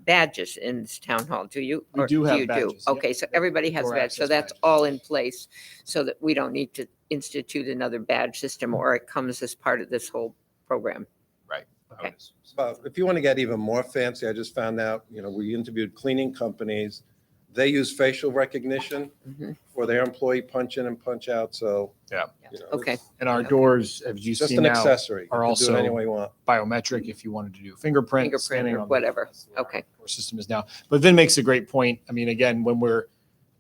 badges in this town hall, do you? We Or do have you badges, yep. Okay, so everybody has Door badges, so access that's badges. all in place so that we don't need to institute another badge system or it comes as part of this whole program. Okay. Well, if you want to get even more fancy, I just found out, we interviewed cleaning companies. They use facial recognition Mhm. for their employee punch in and punch out. So, Yeah. Okay, And our Okay. doors, as you just see an now, accessory. You are can do it also any way you want. biometric if you wanted to do fingerprint. Fingerprint scanning or on the- whatever. that's the way our Okay. core system is now. But Vin makes a great point. I mean, again,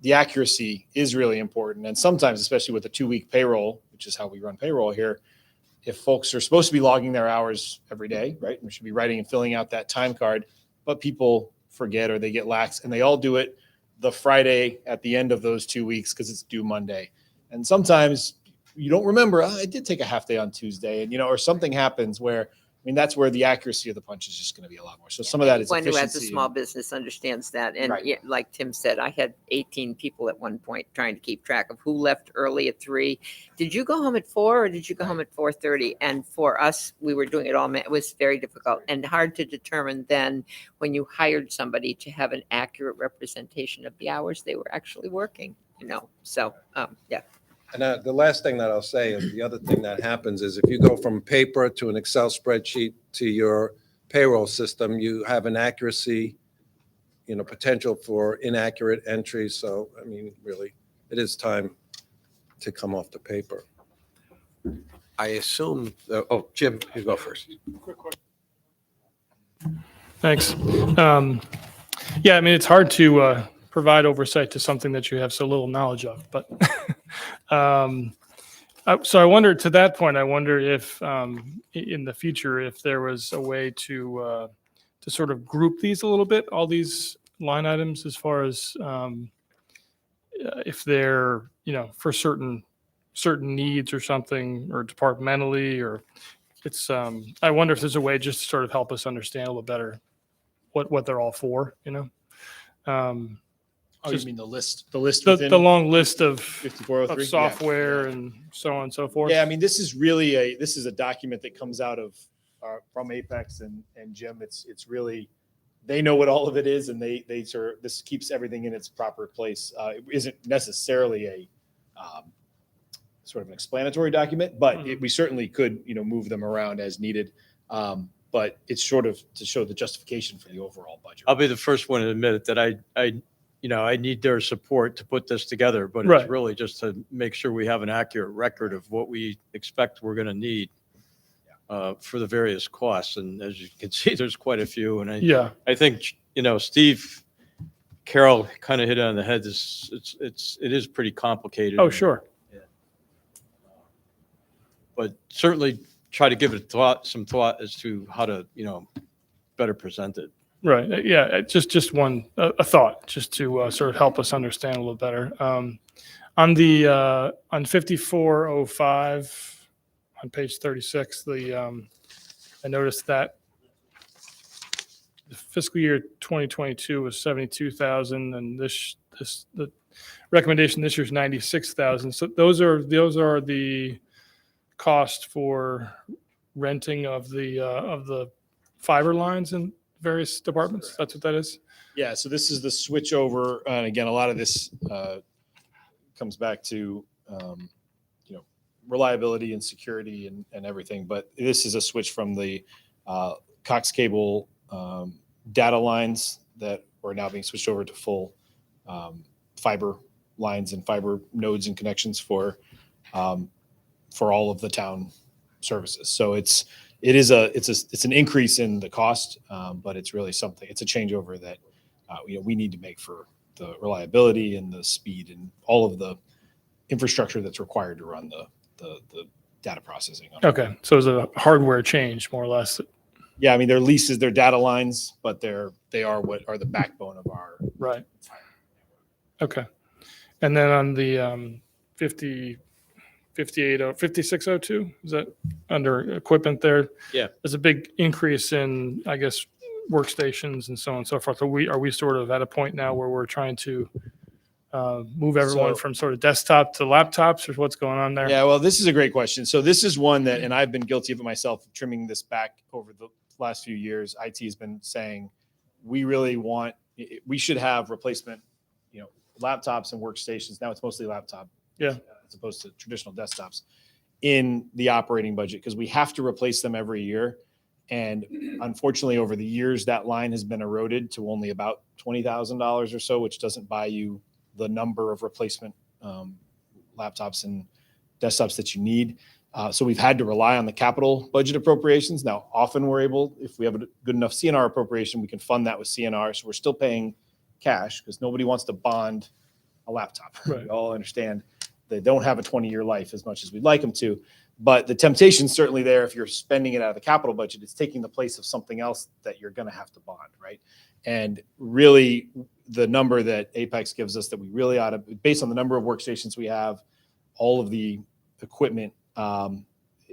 the accuracy is really important. And sometimes, especially with a 2-week payroll, which is how we run payroll here, if folks are supposed to be logging their hours every day, right? We should be writing and filling out that time card, but people forget or they get lax and they all do it the Friday at the end of those 2 weeks because it's due Monday. And sometimes you don't remember, I did take a half day on Tuesday and, or something happens where, that's where the accuracy of the punch is just going to be a lot more. So some of that is Anyone who has a efficiency. small business understands that. And Right. yeah, like Tim said, I had 18 people at one point trying to keep track of who left early at 3. Did you go home at 4 or did you go home at 4:30? And for us, we were doing it all. It was very difficult and hard to determine then when you hired somebody to have an accurate representation of the hours they were actually working, So, yeah. And the last thing that I'll say is the other thing that happens is if you go from paper to an Excel spreadsheet to your payroll system, you have an accuracy, potential for inaccurate entries. So, really, it is time to come off the paper. I assume, Jim, you go first. Thanks. Yeah, it's hard to provide oversight to something that you have so little knowledge of, but so I wonder, to that point, I wonder if in the future, if there was a way to sort of group these a little bit, all these line items, as far as if they're, for certain needs or something, or departmentally, or it's, I wonder if there's a way just to sort of help us understand a little better what they're all for, Oh, just- you mean the list within the long list of 5403? software Yeah. and so on and so forth. Yeah, this is really a document that comes out of from Apex and Jim. It's really, they know what all of it is, and they sort of, this keeps everything in its proper place. It isn't necessarily a sort of an explanatory document, but we certainly could move them around as needed. But it's sort of to show the justification for the overall budget. I'll be the first one to admit it, that I need their support to put this together, but Right. it's really just to make sure we have an accurate record of what we expect we're going to need for the various costs. And as you can see, there's quite a few. And Yeah. I think, Steve Carroll kind of hit it on the head. It is pretty complicated. Oh, sure. But certainly try to give it some thought as to how to, better present it. Right. Yeah. Just one a thought, just to sort of help us understand a little better. On 5405 on page 36, I noticed that the fiscal year 2022 was 72,000, and the recommendation this year is 96,000. So those are the cost for renting of the fiber lines in various departments. That's what that is. Yeah, so this is the switch over, and again, a lot of this comes back to reliability and security and everything. But this is a switch from the Cox Cable data lines that are now being switched over to full fiber lines and fiber nodes and connections for all of the town services. So it's an increase in the cost, but it's really something. It's a changeover that we need to make for the reliability and the speed and all of the infrastructure that's required to run the data processing. Okay, so it's a hardware change, more or less. Yeah, their leases, their data lines, but they are what are the backbone of our. Right. Okay. And then on the 50 5602, is that under equipment there? Yeah. There's a big increase in, I guess, workstations and so on and so forth. Are we sort of at a point now where we're trying to move everyone So- from sort of desktop to laptops, or what's going on there? Yeah, well, this is a great question. So this is one that, and I've been guilty of it myself, trimming this back over the last few years. IT has been saying, we should have replacement, laptops and workstations. Now it's mostly laptop. Yeah. As opposed to traditional desktops in the operating budget, because we have to replace them every year. And unfortunately, over the years, that line has been eroded to only about $20,000 or so, which doesn't buy you the number of replacement laptops and desktops that you need. So we've had to rely on the capital budget appropriations. Now, often we're able, if we have a good enough CNR appropriation, we can fund that with CNR. So we're still paying cash because nobody wants to bond a laptop. Right. We all understand they don't have a 20-year life as much as we'd like them to. But the temptation's certainly there. If you're spending it out of the capital budget, it's taking the place of something else that you're going to have to bond, right? And really, the number that Apex gives us that we really ought to, based on the number of workstations we have, all of the equipment,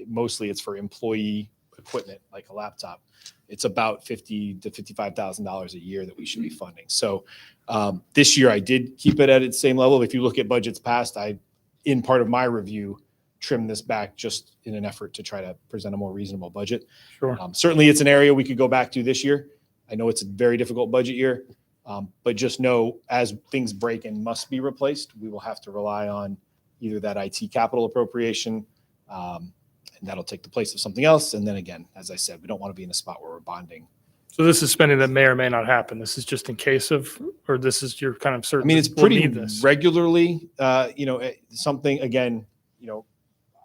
mostly it's for employee equipment like a laptop. It's about $50,000 to $55,000 a year that we should be funding. So this year I did keep it at its same level. If you look at budgets past, in part of my review, trim this back just in an effort to try to present a more reasonable budget. Sure. Certainly it's an area we could go back to this year. I know it's a very difficult budget year, but just know as things break and must be replaced, we will have to rely on either that IT capital appropriation, and that'll take the place of something else. And then again, as I said, we don't want to be in a spot where we're bonding. So this is spending that may or may not happen. This is just in case of, or this is your kind of I certain. mean, it's we'll pretty need this. regularly, something, again,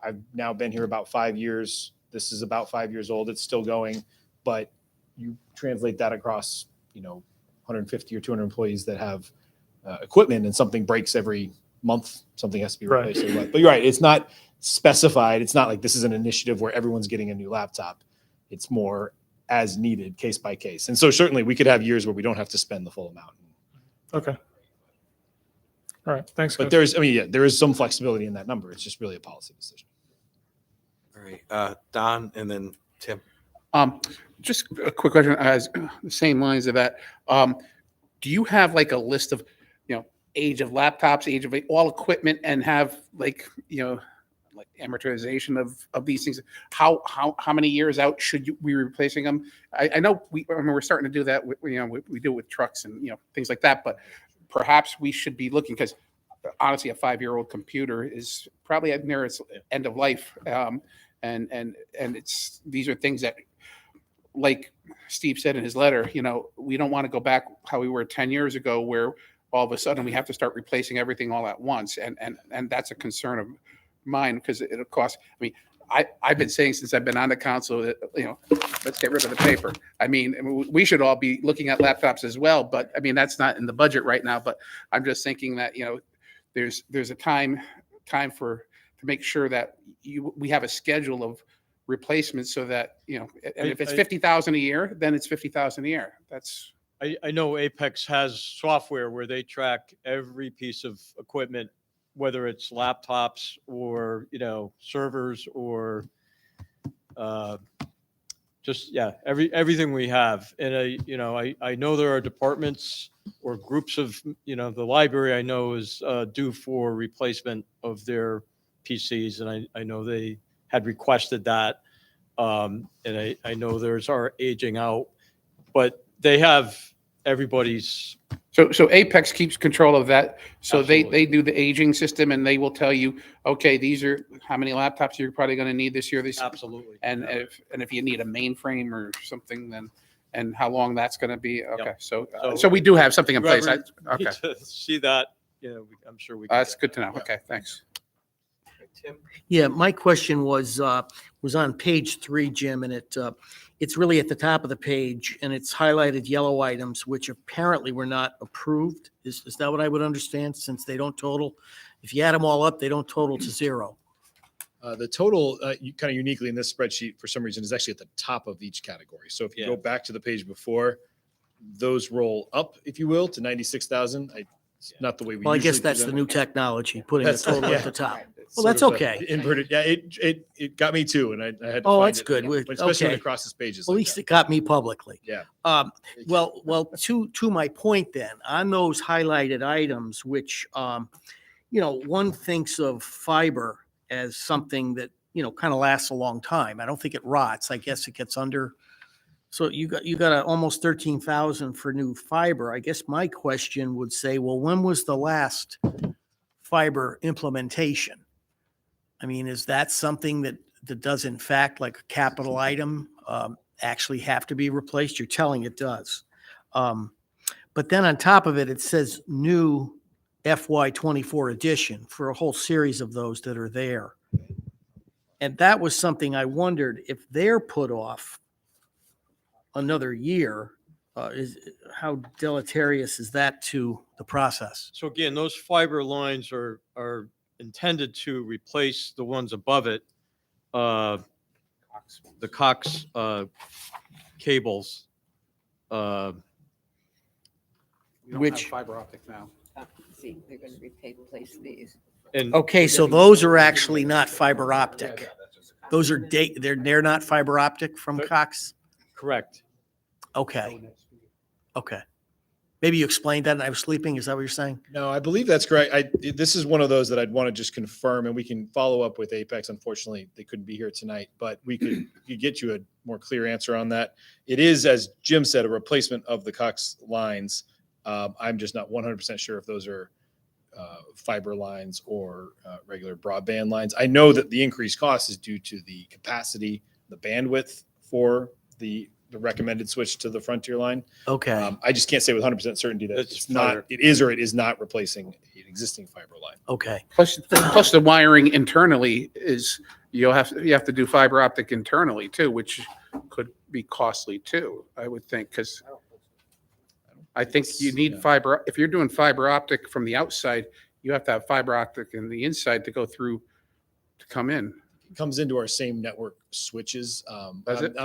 I've now been here about 5 years. This is about 5 years old. It's still going, but you translate that across, 150 or 200 employees that have equipment, and something breaks every month, something has to be Right. replaced. every month. But you're right. It's not specified. It's not like this is an initiative where everyone's getting a new laptop. It's more as needed, case by case. And so certainly we could have years where we don't have to spend the full amount. Okay. All right. Thanks. But guys. there is some flexibility in that number. It's just really a policy decision. All right, Don and then Tim. Just a quick question, as the same lines of that. Do you have like a list of, age of laptops, age of all equipment, and have like amortization of these things? How many years out should you be replacing them? I know we're starting to do that. We do it with trucks and things like that. But perhaps we should be looking, because honestly, a 5-year-old computer is probably near its end of life, and these are things that, like Steve said in his letter, we don't want to go back how we were 10 years ago, where all of a sudden we have to start replacing everything all at once. And that's a concern of mine, because it'll cost. I mean, I've been saying since I've been on the council that, let's get rid of the paper. I mean, we should all be looking at laptops as well, but I mean, that's not in the budget right now. But I'm just thinking that, there's a time to make sure that we have a schedule of replacements, so that, and if it's 50,000 a year, then it's 50,000 a year. That's. I know Apex has software where they track every piece of equipment, whether it's laptops or, servers or everything we have. And I know there are departments or groups of, the library I know is due for replacement of their PCs. And I know they had requested that. And I know theirs are aging out, but they have everybody's. So Apex keeps control of that. So Absolutely. they do the aging system, and they will tell you, okay, these are how many laptops you're probably going to need this year. Absolutely. And if you need a mainframe or something, then, and how long that's going to be. Okay. Yep. So we do have something in place. Whoever Okay. needs to see that, I'm sure we can. That's get good to that. know. Okay. Thanks. Tim. Yeah, my question was on page 3, Jim, and it's really at the top of the page, and it's highlighted yellow items, which apparently were not approved. Is that what I would understand, since they don't total? If you add them all up, they don't total to 0. The total, kind of uniquely in this spreadsheet, for some reason, is actually at the top of each category. So if you go back to the page before, those roll up, if you will, to 96,000. It's not the way we Well, I guess usually that's the present new it. technology, putting the That's- total yeah. at the top. It's Well, that's sort of a okay. Inverted, yeah, it got me too, and I had to Oh, find that's it, good. especially when Okay. it crosses pages At like least that. it got me publicly. Yeah. Well, to my point then, on those highlighted items, which, one thinks of fiber as something that, kind of lasts a long time. I don't think it rots. I guess it gets under. So you got almost 13,000 for new fiber. I guess my question would say, well, when was the last fiber implementation? I mean, is that something that does in fact, like a capital item, actually have to be replaced? You're telling it does. But then on top of it, it says new FY24 edition for a whole series of those that are there. And that was something I wondered if they're put off another year, how deleterious is that to the process? So again, those fiber lines are intended to replace the ones above it, the Cox cables. We don't have Which- fiber optic now. See, they're going to replace these. And Okay, so those are actually not fiber optic. Those are they're not fiber optic from Cox? correct. Okay, okay. Maybe you explained that and I was sleeping. Is that what you're saying? No, I believe that's correct. This is one of those that I'd want to just confirm, and we can follow up with Apex. Unfortunately, they couldn't be here tonight, but we could get you a more clear answer on that. It is, as Jim said, a replacement of the Cox lines. I'm just not 100% sure if those are fiber lines or regular broadband lines. I know that the increased cost is due to the capacity, the bandwidth for the recommended switch to the Frontier line. Okay, I just can't say with 100% certainty that It's it's not, fiber. it is or it is not replacing an existing fiber line. okay. Plus the wiring internally is, you have to do fiber optic internally too, which could be costly too, I would think, because I think you need Yeah. fiber, if you're doing fiber optic from the outside, you have to have fiber optic in the inside to go through, to come in. It comes into our same network switches. Does it?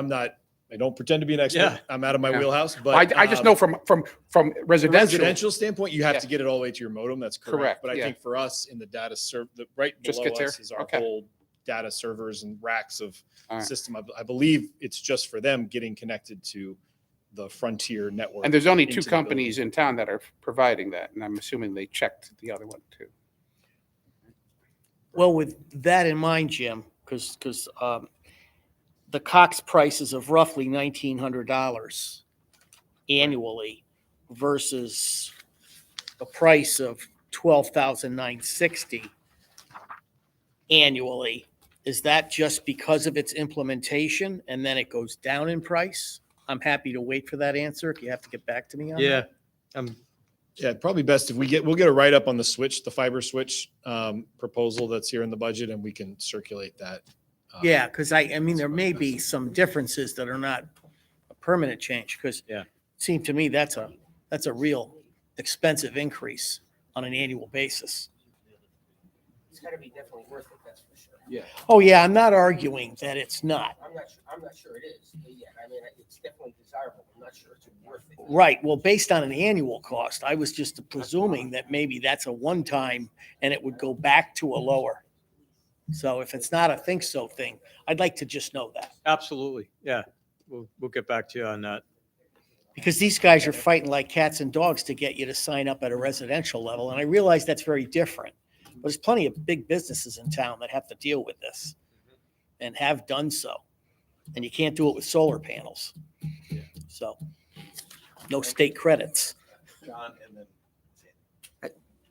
I don't pretend to be an expert. Yeah. I'm out of my Yeah. wheelhouse, but I just know from from a residential. residential standpoint, you have Yeah. to get it all the way to your modem. That's correct. Correct, But I yeah. think for us in the data right Just below gets there? us is our Okay. whole data servers and racks of All right. system. I believe it's just for them getting connected to the Frontier network. And there's only into two the building. companies in town that are providing that, and I'm assuming they checked the other one too. Well, with that in mind, Jim, because the Cox prices of roughly $1,900 annually versus a price of $12,960 annually, is that just because of its implementation and then it goes down in price? I'm happy to wait for that answer if you have to get back to me on Yeah, that. Yeah, probably best if we'll get a write-up on the switch, the fiber switch proposal that's here in the budget, and we can circulate that. Yeah, because I mean, there may be some differences that are not a permanent change, because Yeah. it seemed to me that's a real expensive increase on an annual basis. It's gotta be definitely worth it, that's for sure. Oh, yeah, I'm not arguing that it's not. I'm not sure it is yet. I mean, it's definitely desirable. I'm not sure it's worth it. Right, well, based on an annual cost, I was just presuming that maybe that's a one-time and it would go back to a lower. So if it's not a think so thing, I'd like to just know that. absolutely. Yeah, we'll get back to you on that. Because these guys are fighting like cats and dogs to get you to sign up at a residential level. And I realize that's very different. But there's plenty of big businesses in town that have to deal with this and have done so. And you can't do it with solar panels. So no state credits.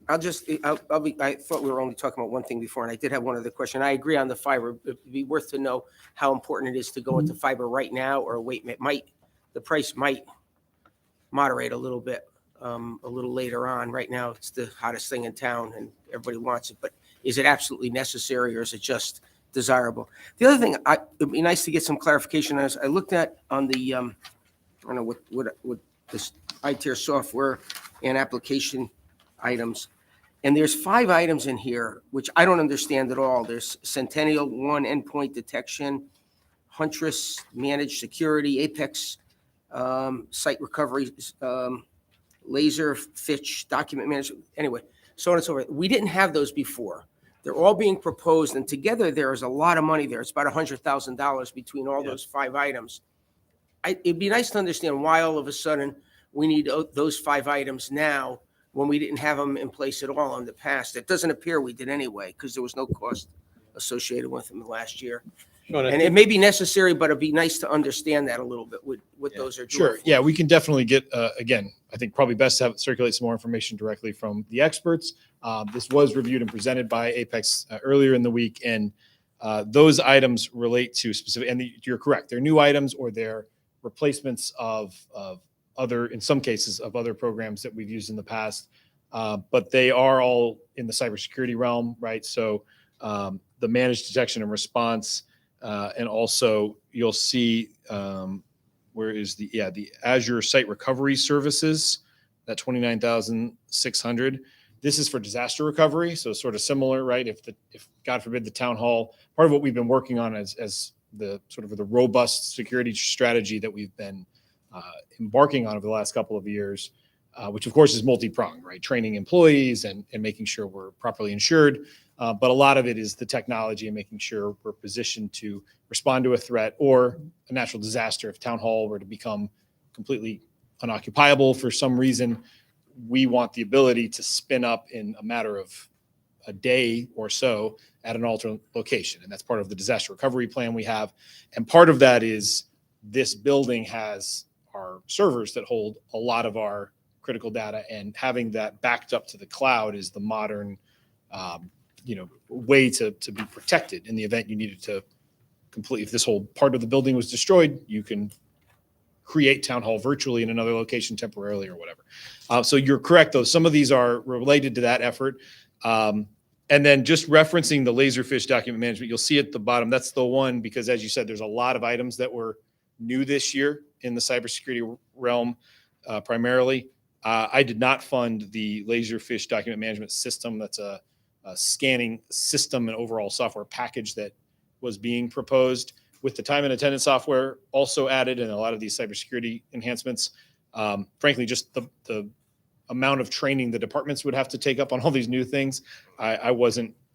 I thought we were only talking about one thing before, and I did have one other question. I agree on the fiber. It'd be worth to know how important it is to go into fiber right now, or wait, the price might moderate a little bit, a little later on. Right now, it's the hottest thing in town and everybody wants it, but is it absolutely necessary or is it just desirable? The other thing, it'd be nice to get some clarification on is I looked at on the, I don't know what this ITIR software and application items. And there's 5 items in here, which I don't understand at all. There's Centennial One endpoint detection, Huntress managed security, Apex site recovery, Laserfish document management, anyway, so on and so forth. We didn't have those before. They're all being proposed, and together there is a lot of money there. It's about $100,000 between all those 5 items. It'd be nice to understand why all of a sudden we need those 5 items now when we didn't have them in place at all in the past. It doesn't appear we did anyway, because there was no cost associated with them last year. Sean, I And it think- may be necessary, but it'd be nice to understand that a little bit, what those are doing. Sure. for Yeah, us. we can definitely get, again, I think probably best to circulate some more information directly from the experts. This was reviewed and presented by Apex earlier in the week, and those items relate to specific, and you're correct, they're new items or they're replacements of other, in some cases, of other programs that we've used in the past. But they are all in the cybersecurity realm, right? So the managed detection and response, and also you'll see where is the Azure Site Recovery Services, that 29,600. This is for disaster recovery, so sort of similar, right? If God forbid the town hall, part of what we've been working on as the sort of the robust security strategy that we've been embarking on over the last couple of years, which of course is multi-pronged, right? Training employees and making sure we're properly insured. But a lot of it is the technology and making sure we're positioned to respond to a threat or a natural disaster. If town hall were to become completely unoccupiable for some reason, we want the ability to spin up in a matter of a day or so at an alternate location. And that's part of the disaster recovery plan we have. And part of that is this building has our servers that hold a lot of our critical data, and having that backed up to the cloud is the modern way to be protected in the event you needed to complete. If this whole part of the building was destroyed, you can create town hall virtually in another location temporarily or whatever. So you're correct, though. Some of these are related to that effort. And then just referencing the Laserfish document management, you'll see at the bottom, that's the one, because as you said, there's a lot of items that were new this year in the cybersecurity realm, primarily. I did not fund the Laserfish document management system. That's a scanning system and overall software package that was being proposed with the time and attendance software also added, and a lot of these cybersecurity enhancements. Frankly, just the amount of training the departments would have to take up on all these new things, I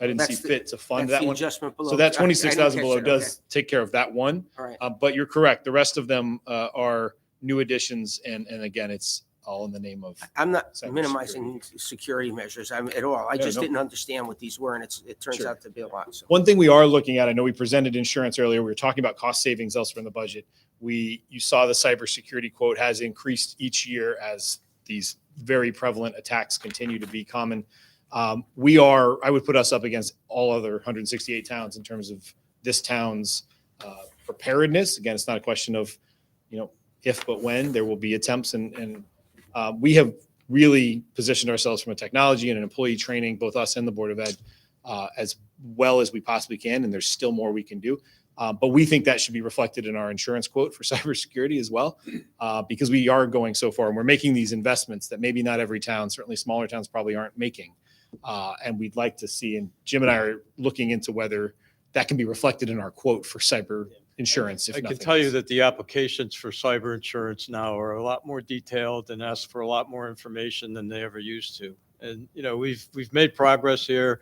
didn't see fit to fund That's that the one. adjustment below. So that I 26,000 didn't below catch that. Okay. does take care of that one. All right. But you're correct. The rest of them are new additions, and again, it's all in the name of. I'm not cybersecurity. minimizing security measures at all. I Yeah, just no. didn't understand what these were, and it turns Sure. out to be a lot. So. One thing we are looking at, I know we presented insurance earlier. We were talking about cost savings elsewhere in the budget. You saw the cybersecurity quote has increased each year as these very prevalent attacks continue to be common. I would put us up against all other 168 towns in terms of this town's preparedness. Again, it's not a question of, if, but when. There will be attempts, and we have really positioned ourselves from a technology and an employee training, both us and the Board of Ed, as well as we possibly can, and there's still more we can do. But we think that should be reflected in our insurance quote for cybersecurity as well, because we are going so far and we're making these investments that maybe not every town, certainly smaller towns, probably aren't making. And we'd like to see, and Jim and I are looking into whether that can be reflected in our quote for cyber insurance. If I can nothing tell you else. that the applications for cyber insurance now are a lot more detailed and ask for a lot more information than they ever used to. And, we've made progress here.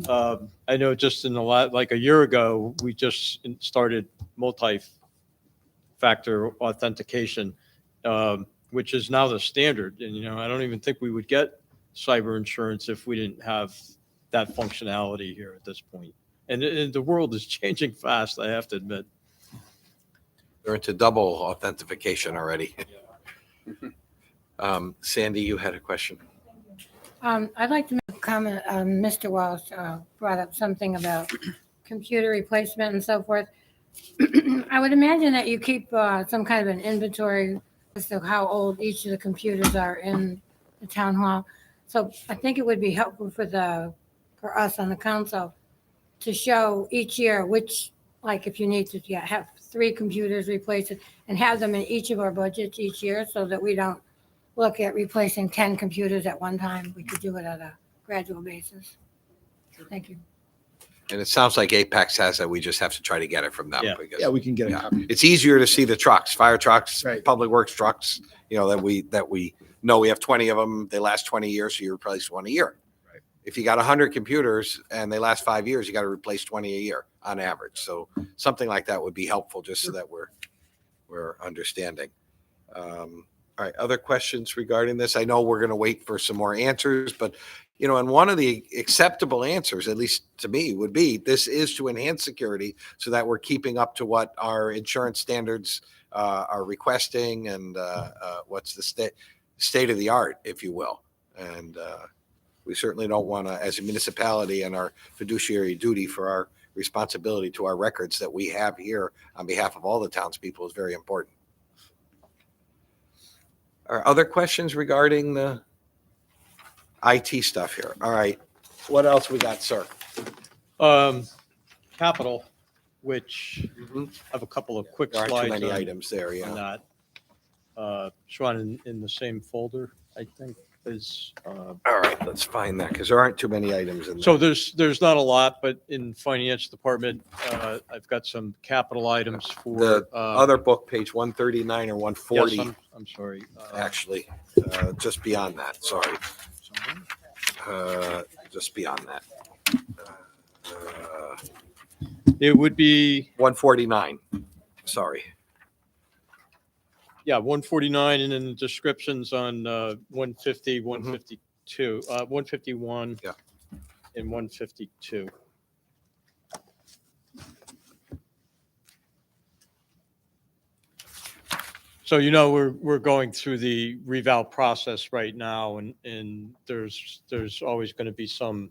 I know just in like a year ago, we just started multi-factor authentication, which is now the standard. And, I don't even think we would get cyber insurance if we didn't have that functionality here at this point. And the world is changing fast, I have to admit. They're into double authentication already. Sandy, you had a question. I'd like to make a comment. Mr. Walsh brought up something about computer replacement and so forth. I would imagine that you keep some kind of an inventory as to how old each of the computers are in the town hall. So I think it would be helpful for us on the council to show each year which, like if you need to have 3 computers replaced and have them in each of our budgets each year, so that we don't look at replacing 10 computers at one time. We could do it at a gradual basis. Thank you. And it sounds like Apex has that. We just have to try to get it from them. Yeah. because- Yeah, we can get a Yeah. copy. It's easier to see the trucks, fire trucks, Right. public works trucks, that we know we have 20 of them. They last 20 years, so you replace one a year. Right. If you got 100 computers and they last 5 years, you got to replace 20 a year on average. So something like that would be helpful, just so that we're understanding. All right, other questions regarding this? I know we're going to wait for some more answers, but and one of the acceptable answers, at least to me, would be this is to enhance security so that we're keeping up to what our insurance standards are requesting and what's the state of the art, if you will. And we certainly don't want to, as a municipality, and our fiduciary duty for our responsibility to our records that we have here on behalf of all the townspeople is very important. Are other questions regarding the IT stuff here? All right. What else we got, sir? Capital, which I have a couple of quick There aren't slides too many on items there, on yeah. that. Sean, in the same folder, I think, is, All right, let's find that, because there aren't too many items in there. so there's not a lot, but in finance department, I've got some capital items for. The other book, page 139 or Yes, 140, I'm sorry. actually, just beyond that, sorry. Just beyond that. It would be, 149, sorry. yeah, 149, and then descriptions on 150, 152, 151. Yeah. And 152. So, we're going through the reval process right now, and there's always going to be some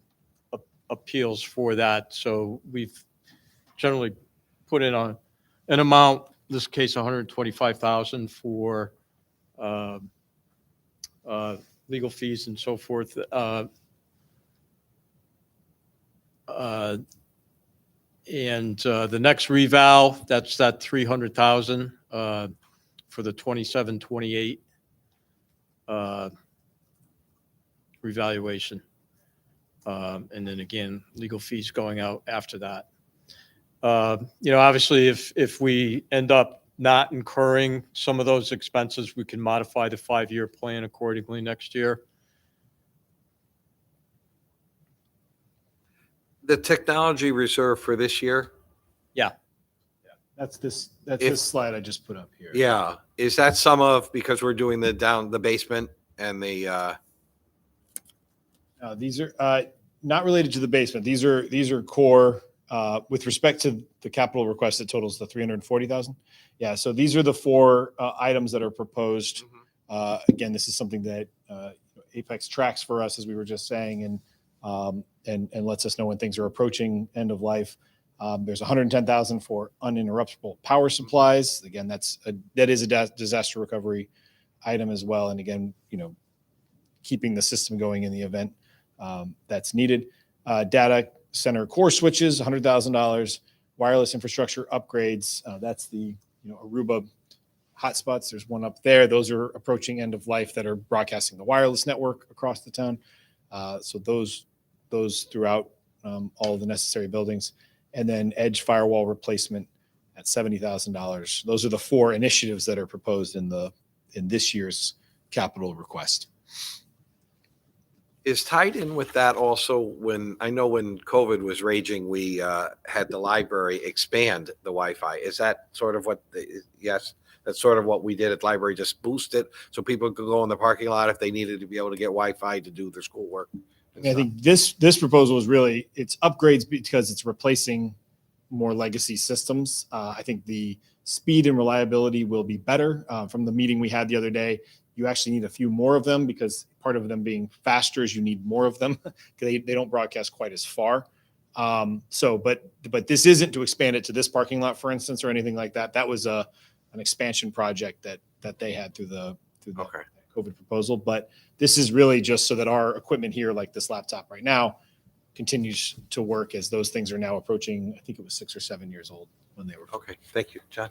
appeals for that. So we've generally put in an amount, in this case, 125,000 for legal fees and so forth. And the next reval, that's that 300,000 for the 27, 28 revaluation. And then again, legal fees going out after that. Obviously, if we end up not incurring some of those expenses, we can modify the 5-year plan accordingly next year. The technology reserve for this year, That's this If- slide I just put up here. yeah, is that some of, because we're doing the basement and the, These are not related to the basement. These are core with respect to the capital request. It totals the 340,000. Yeah. So these are the 4 items that are proposed. Again, this is something that Apex tracks for us, as we were just saying, and lets us know when things are approaching end of life. There's 110,000 for uninterruptible power supplies. Again, that is a disaster recovery item as well. And again, keeping the system going in the event that's needed. Data center core switches, $100,000. Wireless infrastructure upgrades. That's the Aruba hotspots. There's one up there. Those are approaching end of life that are broadcasting the wireless network across the town. So those throughout all of the necessary buildings. And then edge firewall replacement at $70,000. Those are the 4 initiatives that are proposed in this year's capital request. is tied in with that also when COVID was raging, we had the library expand the Wi-Fi. Is that sort of what, yes, that's sort of what we did at the library, just boost it so people could go in the parking lot if they needed to be able to get Wi-Fi to do their schoolwork. and I stuff. think this proposal is really, it's upgrades because it's replacing more legacy systems. I think the speed and reliability will be better. From the meeting we had the other day, you actually need a few more of them because part of them being faster is you need more of them. They don't broadcast quite as far. But this isn't to expand it to this parking lot, for instance, or anything like that. That was an expansion project that they had through the Okay. COVID proposal. But this is really just so that our equipment here, like this laptop right now, continues to work as those things are now approaching, I think it was 6 or 7 years old when they were. Okay, thank you, John.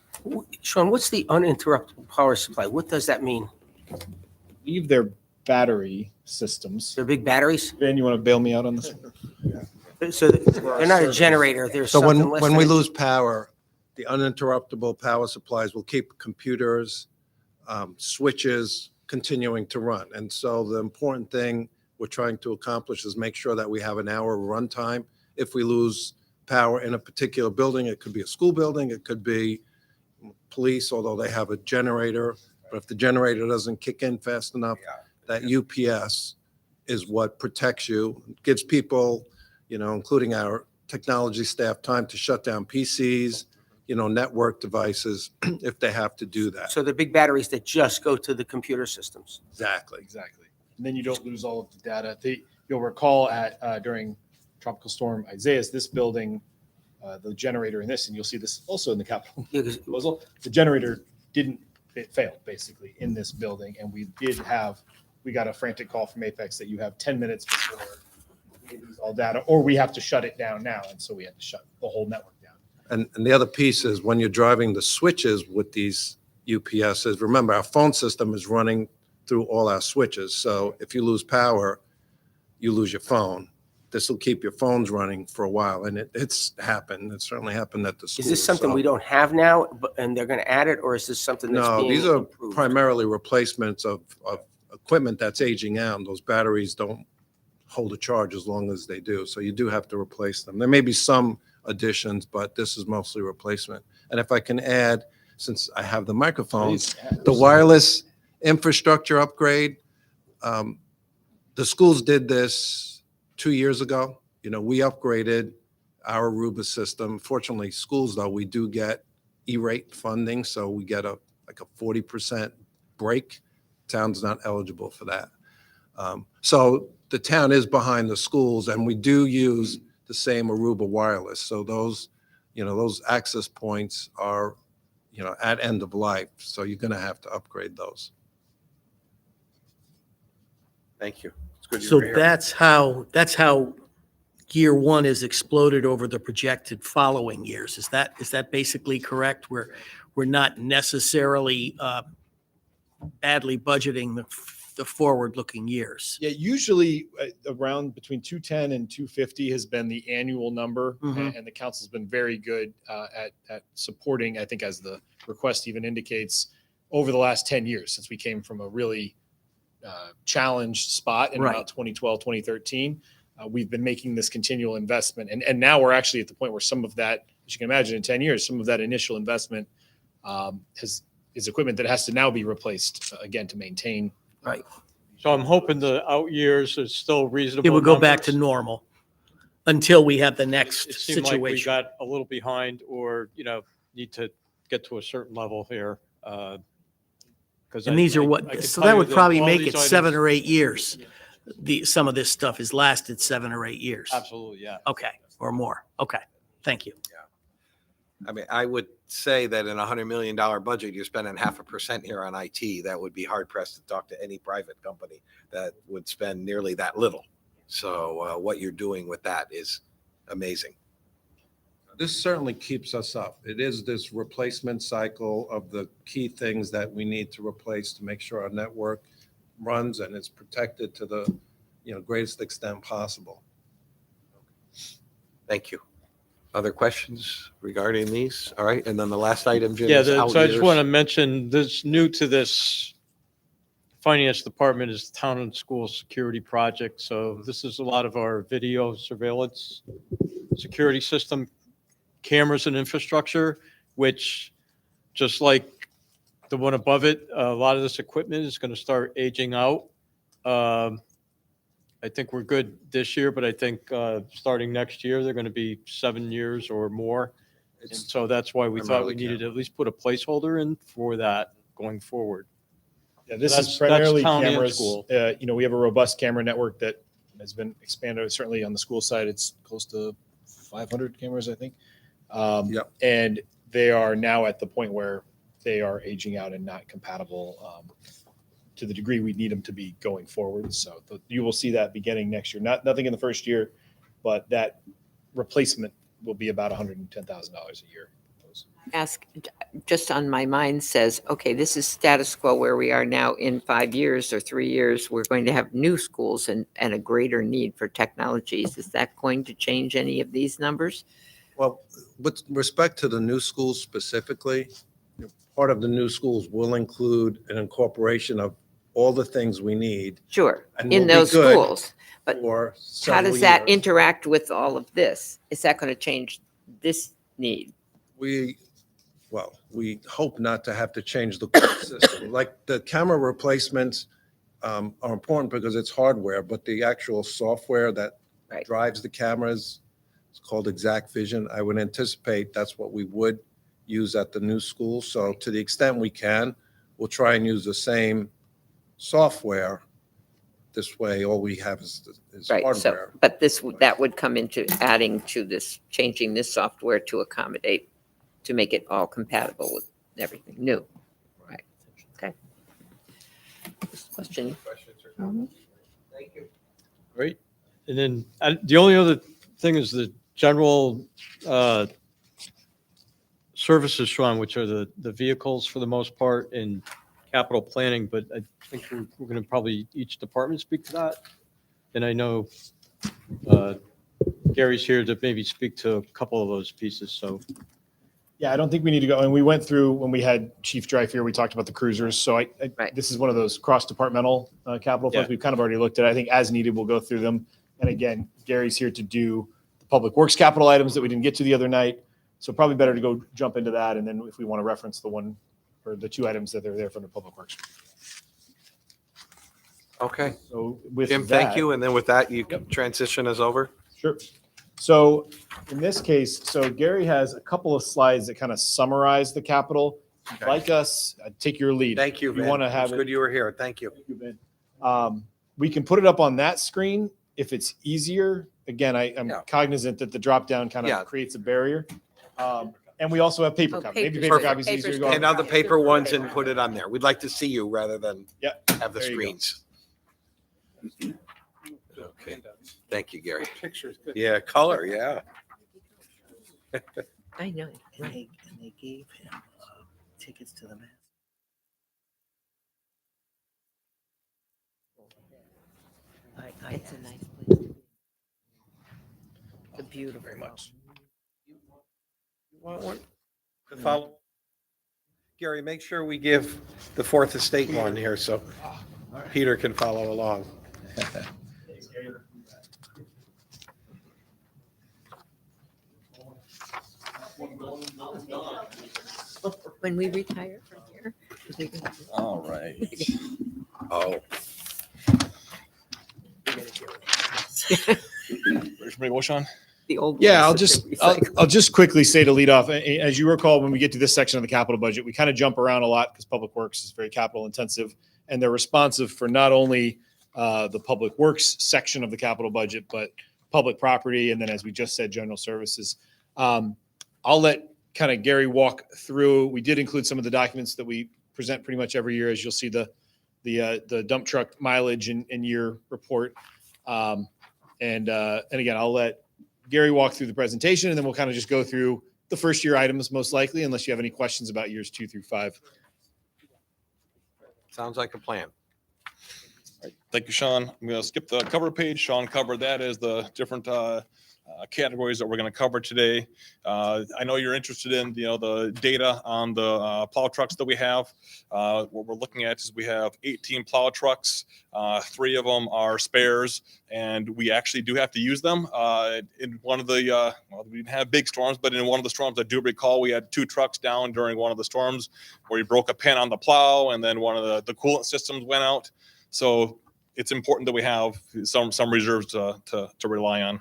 Sean, what's the uninterruptible power supply? What does that mean? Leave their battery systems. They're big batteries? Ben, you want to bail me out on this? So they're not a generator, there's So something less when than we a- lose power, the uninterruptible power supplies will keep computers, switches continuing to run. And so the important thing we're trying to accomplish is make sure that we have an hour runtime. If we lose power in a particular building, it could be a school building, it could be police, although they have a generator. But if the generator doesn't kick in fast enough, that UPS is what protects you, gives people, including our technology staff, time to shut down PCs, network devices, if they have to do that. So the big batteries that just go to the computer systems. Exactly. Exactly. And then you don't lose all of the data. You'll recall during Tropical Storm Isaias, this building, the generator in this, and you'll see this also in the capital Yeah, 'cause- proposal, the generator it failed basically in this building. And we got a frantic call from Apex that you have 10 minutes before we lose all data, or we have to shut it down now. And so we had to shut the whole network down. And the other piece is when you're driving the switches with these UPSs, remember our phone system is running through all our switches. So if you lose power, you lose your phone. This will keep your phones running for a while. And it's happened. It certainly happened at the school. Is this something we don't have now, and they're going to add it, or is this something that's No, being these are improved? primarily replacements of equipment that's aging out. Those batteries don't hold a charge as long as they do. So you do have to replace them. There may be some additions, but this is mostly replacement. And if I can add, since I have the microphone, the wireless infrastructure upgrade, the schools did this 2 years ago. We upgraded our Aruba system. Fortunately, schools, though, we do get E-rate funding, so we get a 40% break. Town's not eligible for that. So the town is behind the schools, and we do use the same Aruba wireless. So those access points are, at end of life. So you're going to have to upgrade those. Thank you. It's good So you're here. that's how year one is exploded over the projected following years. Is that basically correct? We're not necessarily badly budgeting the forward-looking years. Yeah, usually around between 210 and 250 has been the annual number, Mhm. and the council's been very good at supporting. I think, as the request even indicates, over the last 10 years since we came from a really challenged spot in Right. about 2012, 2013, we've been making this continual investment, and now we're actually at the point where some of that, as you can imagine, in 10 years, some of that initial investment is equipment that has to now be replaced again to maintain. Right. So I'm hoping the out years is still reasonable. It would go back to numbers. normal until we have the next It seemed like we situation. got a little behind, or, need to get to a certain level here. Because And these are what, so that would probably make it 7 or 8 years. Some of this stuff has lasted 7 or 8 years. Absolutely, yeah. Okay, or more. Okay, thank you. I mean, I would say that in $100 million budget, you're spending 0.5% here on IT. That would be hard pressed to talk to any private company that would spend nearly that little. So what you're doing with that is amazing. This certainly keeps us up. It is this replacement cycle of the key things that we need to replace to make sure our network runs and is protected to the greatest extent possible. Thank you. Other questions regarding these? All right, and then the last item, Jim. Yeah, is so out I just years. want to mention, this new to this finance department is town and school security project. So this is a lot of our video surveillance security system, cameras and infrastructure, which, just like the one above it, a lot of this equipment is going to start aging out. I think we're good this year, but I think starting next year, they're going to be 7 years or more. And so that's why we thought we primarily needed to at least put a placeholder in for that going forward. Yeah, this That's- is primarily that's town and cameras. school. We have a robust camera network that has been expanded. Certainly on the school side, it's close to 500 cameras, I think. Yep. And they are now at the point where they are aging out and not compatible to the degree we need them to be going forward. So you will see that beginning next year. Nothing in the first year, but that replacement will be about $110,000 a year. ask, just on my mind says, okay, this is status quo where we are now. In 5 years or 3 years, we're going to have new schools and a greater need for technologies. Is that going to change any of these numbers? Well, with respect to the new schools specifically, part of the new schools will include an incorporation of all the things we need Sure, And in will be those good schools. But for how several does that years. interact with all of this? Is that going to change this need? We hope not to have to change the core system. Like the camera replacements are important because it's hardware, but the actual software that Right. drives the cameras, it's called Exact Vision. I would anticipate that's what we would use at the new school. So to the extent we can, we'll try and use the same software. This way, all we have is Right, so, hardware. but that would come into adding to this, changing this software to accommodate, to make it all compatible with everything new. Right, okay. Question? Thank you. Great. And then the only other thing is the general services, Sean, which are the vehicles for the most part in capital planning, but I think we're going to probably each department speak to that. And I know Gary's here to maybe speak to a couple of those pieces, so. Yeah, I don't think we need to go. And we went through, when we had Chief Drive here, we talked about the cruisers. So Right. this is one of those cross-departmental capital funds. Yeah. We've kind of already looked at it. I think as needed, we'll go through them. And again, Gary's here to do the public works capital items that we didn't get to the other night. So probably better to go jump into that. And then if we want to reference the one or the two items that are there from the public works. Okay, So with Jim, thank that- you. And then with that, you can transition us over. Sure. So in this case, so Gary has a couple of slides that kind of summarize the capital. If you'd like us, take your lead. Thank you, If you Vin. want to It's have good it. you were here. Thank you. We can put it up on that screen if it's easier. Again, I'm Yeah. cognizant that the drop down kind Yeah. of creates a barrier. And we also have paper Oh, copy. Maybe papers. paper copies Papers easier to good. go. And now the paper ones and put it on there. We'd like to see you rather than Yep. have the There you go. screens. Okay, thank you, Gary. Pictures, good. Yeah, color, yeah. I know, right. And they gave him tickets to the match. It's a nice place to be. It's a beautiful. Very much. You want one to follow? Gary, make sure we give the Fourth Estate one here so Peter can follow along. When we retire from here. we can- All right. Oh, Ready for me, Sean? The old. Yeah, ones that they recycle. I'll just quickly say to lead off, as you recall, when we get to this section of the capital budget, we kind of jump around a lot because Public Works is very capital intensive and they're responsive for not only the Public Works section of the capital budget, but public property. And then, as we just said, general services. I'll let kind of Gary walk through. We did include some of the documents that we present pretty much every year, as you'll see the dump truck mileage and year report. And again, I'll let Gary walk through the presentation, and then we'll kind of just go through the first year items most likely, unless you have any questions about years 2 through 5. sounds like a plan. Thank you, Sean. I'm going to skip the cover page. Sean covered that as the different categories that we're going to cover today. I know you're interested in, the data on the plow trucks that we have. What we're looking at is we have 18 plow trucks. 3 of them are spares, and we actually do have to use them. In one of the, we didn't have big storms, but in one of the storms, I do recall we had 2 trucks down during one of the storms where we broke a pin on the plow, and then one of the coolant systems went out. So it's important that we have some reserves to rely on.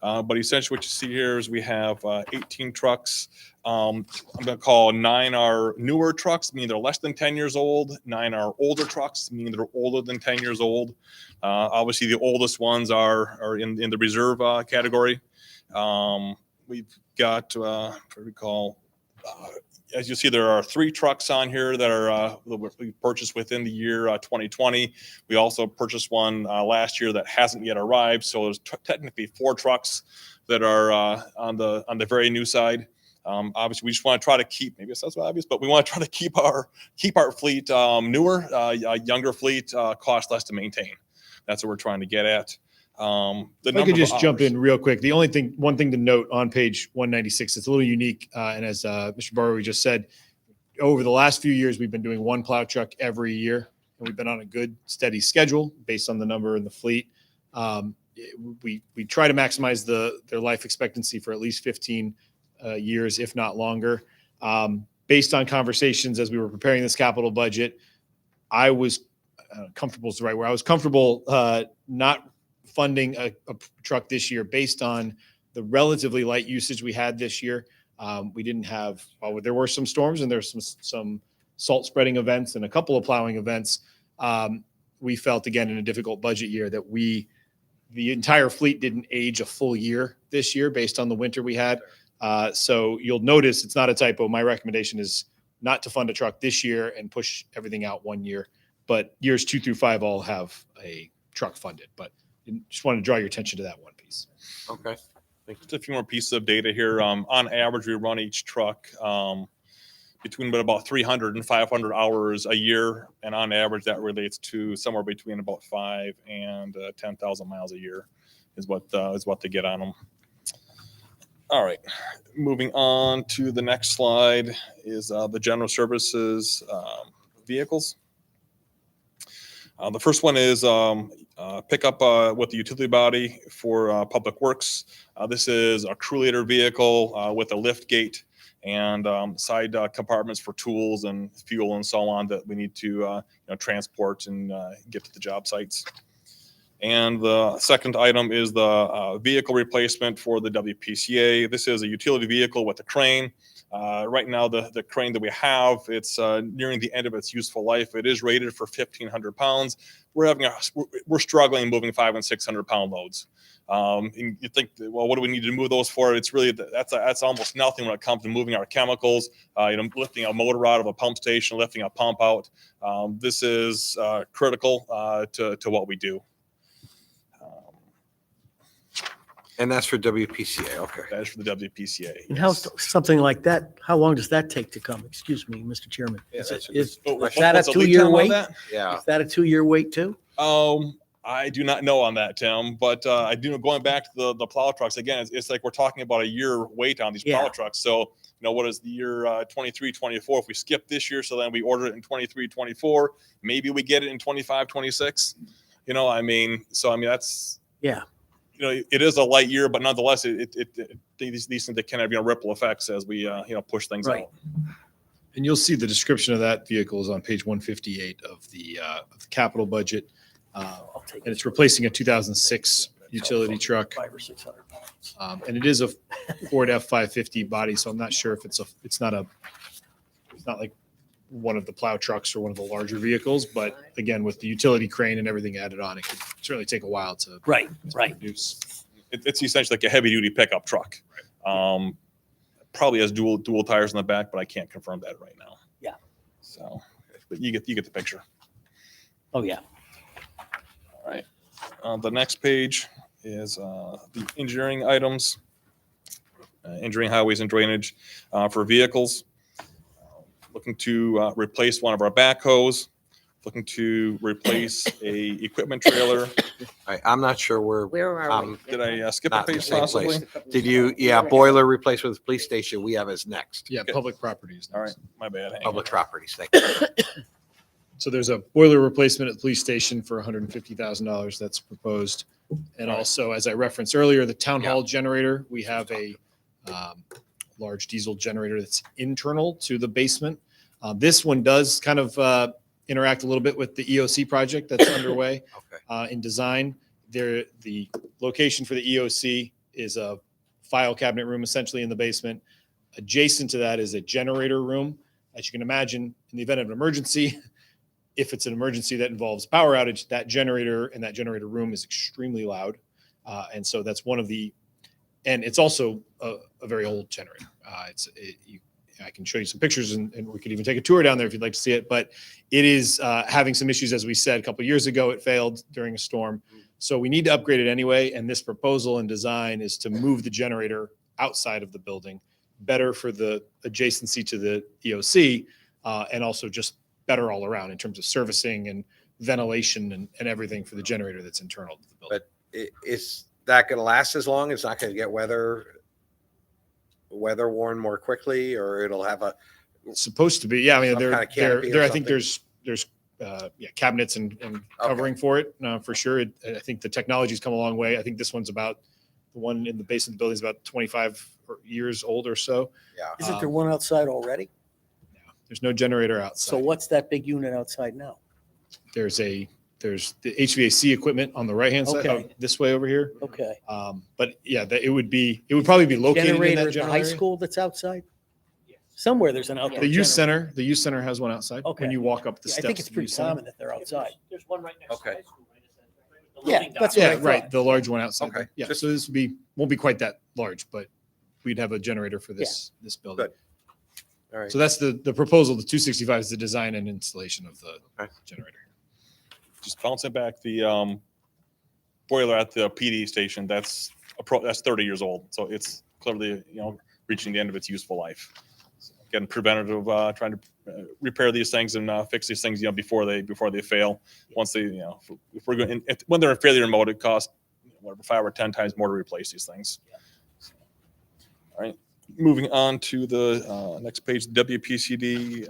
But essentially what you see here is we have 18 trucks. I'm going to call 9 are newer trucks, meaning they're less than 10 years old. 9 are older trucks, meaning they're older than 10 years old. Obviously, the oldest ones are in the reserve category. We've got, what do we call, as you see, there are 3 trucks on here that we purchased within the year 2020. We also purchased one last year that hasn't yet arrived. So there's technically 4 trucks that are on the very new side. Obviously, we just want to try to keep, maybe it sounds obvious, but we want to try to keep our fleet newer, younger fleet, cost less to maintain. That's what we're trying to get at. If I could just jump in real quick. One thing to note on page 196, it's a little unique. And as Mr. Barrow just said, over the last few years, we've been doing one plow truck every year. And we've been on a good, steady schedule based on the number in the fleet. We try to maximize their life expectancy for at least 15 years, if not longer. Based on conversations as we were preparing this capital budget, I was comfortable is the right word. I was comfortable not funding a truck this year based on the relatively light usage we had this year. We didn't have, well, there were some storms and there's some salt spreading events and a couple of plowing events. We felt, again, in a difficult budget year that the entire fleet didn't age a full year this year based on the winter we had. So you'll notice it's not a typo. My recommendation is not to fund a truck this year and push everything out 1 year, but years 2 through 5 all have a truck funded. But just want to draw your attention to that one piece. Okay. Just a few more pieces of data here. On average, we run each truck between about 300 and 500 hours a year. And on average, that relates to somewhere between about 5 and 10,000 miles a year is what they get on them. All right. Moving on to the next slide is the general services vehicles. The first one is pickup with the utility body for Public Works. This is a crew leader vehicle with a lift gate and side compartments for tools and fuel and so on that we need to transport and get to the job sites. And the second item is the vehicle replacement for the WPCA. This is a utility vehicle with a crane. Right now, the crane that we have, it's nearing the end of its useful life. It is rated for 1,500 pounds. We're struggling moving 500 and 600 pound loads. And you think, well, what do we need to move those for? It's really that's almost nothing when it comes to moving our chemicals. Lifting a motor out of a pump station, lifting a pump out. This is critical to what we do. And that's for WPCA. Okay. That is for the WPCA. And how something like that, how long does that take to come? Excuse me, Mr. Chairman. Yeah, that's a Is good question. that a What's the lead 2-year time on wait? that? Yeah. Is that a 2-year wait too? I do not know on that, Tim, but I do know, going back to the plow trucks again, it's like we're talking about a year wait on these plow Yeah. trucks. So, what is the year 23, 24? If we skip this year, so then we order it in 23, 24, maybe we get it in 25, 26. That's, Yeah. it is a light year, but nonetheless, these things that can have ripple effects as we push things Right. out. And you'll see the description of that vehicle is on page 158 of the capital budget. I'll take And it's replacing a 2006 utility truck. 500 or 600 pounds. And it is a Ford F-550 body, so I'm not sure if it's not like one of the plow trucks or one of the larger vehicles, but again, with the utility crane and everything added on, it could certainly take a while to Right. produce. It's essentially like a heavy duty pickup truck. Probably has dual tires in the back, but I can't confirm that right now. Yeah. So, but you get the picture. Oh, yeah. All right. The next page is the engineering items, engineering highways and drainage for vehicles. Looking to replace one of our backhoes. Looking to replace a equipment trailer. I'm not sure where. Where are we? Did I skip a Not in the page same possibly? place. Did you? Yeah, boiler replacement with police station. We have as next. Yeah, public properties. All right, my bad. Hang on. Public properties. Thank you. So there's a boiler replacement at the police station for $150,000 that's proposed. And also, as I referenced earlier, the town hall generator, we have a large diesel generator that's internal to the basement. This one does kind of interact a little bit with the EOC project that's underway in design. The location for the EOC is a file cabinet room essentially in the basement. Adjacent to that is a generator room. As you can imagine, in the event of an emergency, if it's an emergency that involves power outage, that generator and that generator room is extremely loud. And so that's one of the, and it's also a very old generator. I can show you some pictures and we could even take a tour down there if you'd like to see it, but it is having some issues. As we said, a couple of years ago, it failed during a storm. So we need to upgrade it anyway. And this proposal and design is to move the generator outside of the building, better for the adjacency to the EOC, and also just better all around in terms of servicing and ventilation and everything for the generator that's internal to the building. But is that going to last as long? It's not going to get weather worn more quickly, or it'll have a It's supposed to be, yeah. I mean, Some there, kind of there, canopy or there. I think something? there's cabinets and covering for it for sure. I think the technology's come a long way. I think this one's about the one in the base of the building is about 25 years old or so. yeah. Isn't there one outside already? There's no generator outside. So what's that big unit outside now? There's the HVAC equipment on the right hand side, Okay. this way over here. Okay. But yeah, it would probably be located in Generator that at the general high area. school that's outside? Somewhere there's an outdoor. The youth generator. center, has one outside. Okay. When you walk up the Yeah, steps. I think it's of the pretty youth center. common that they're outside. There's one right next to Okay. high school, right? Yeah, loading dock. that's what I Yeah, right. thought. The large one outside. Okay, Yeah. just- So this won't be quite that large, but we'd have a generator for this building. Good. All right. So that's the proposal. The 265 is the design and installation of the Okay. generator. Just bouncing back the boiler at the PD station, that's 30 years old. So it's clearly, reaching the end of its useful life. So again, preventative, trying to repair these things and fix these things, before they fail. Once they, if we're going, when they're in failure mode, it costs whatever 5 or 10 times more to replace these things. All right, moving on to the next page, WPCD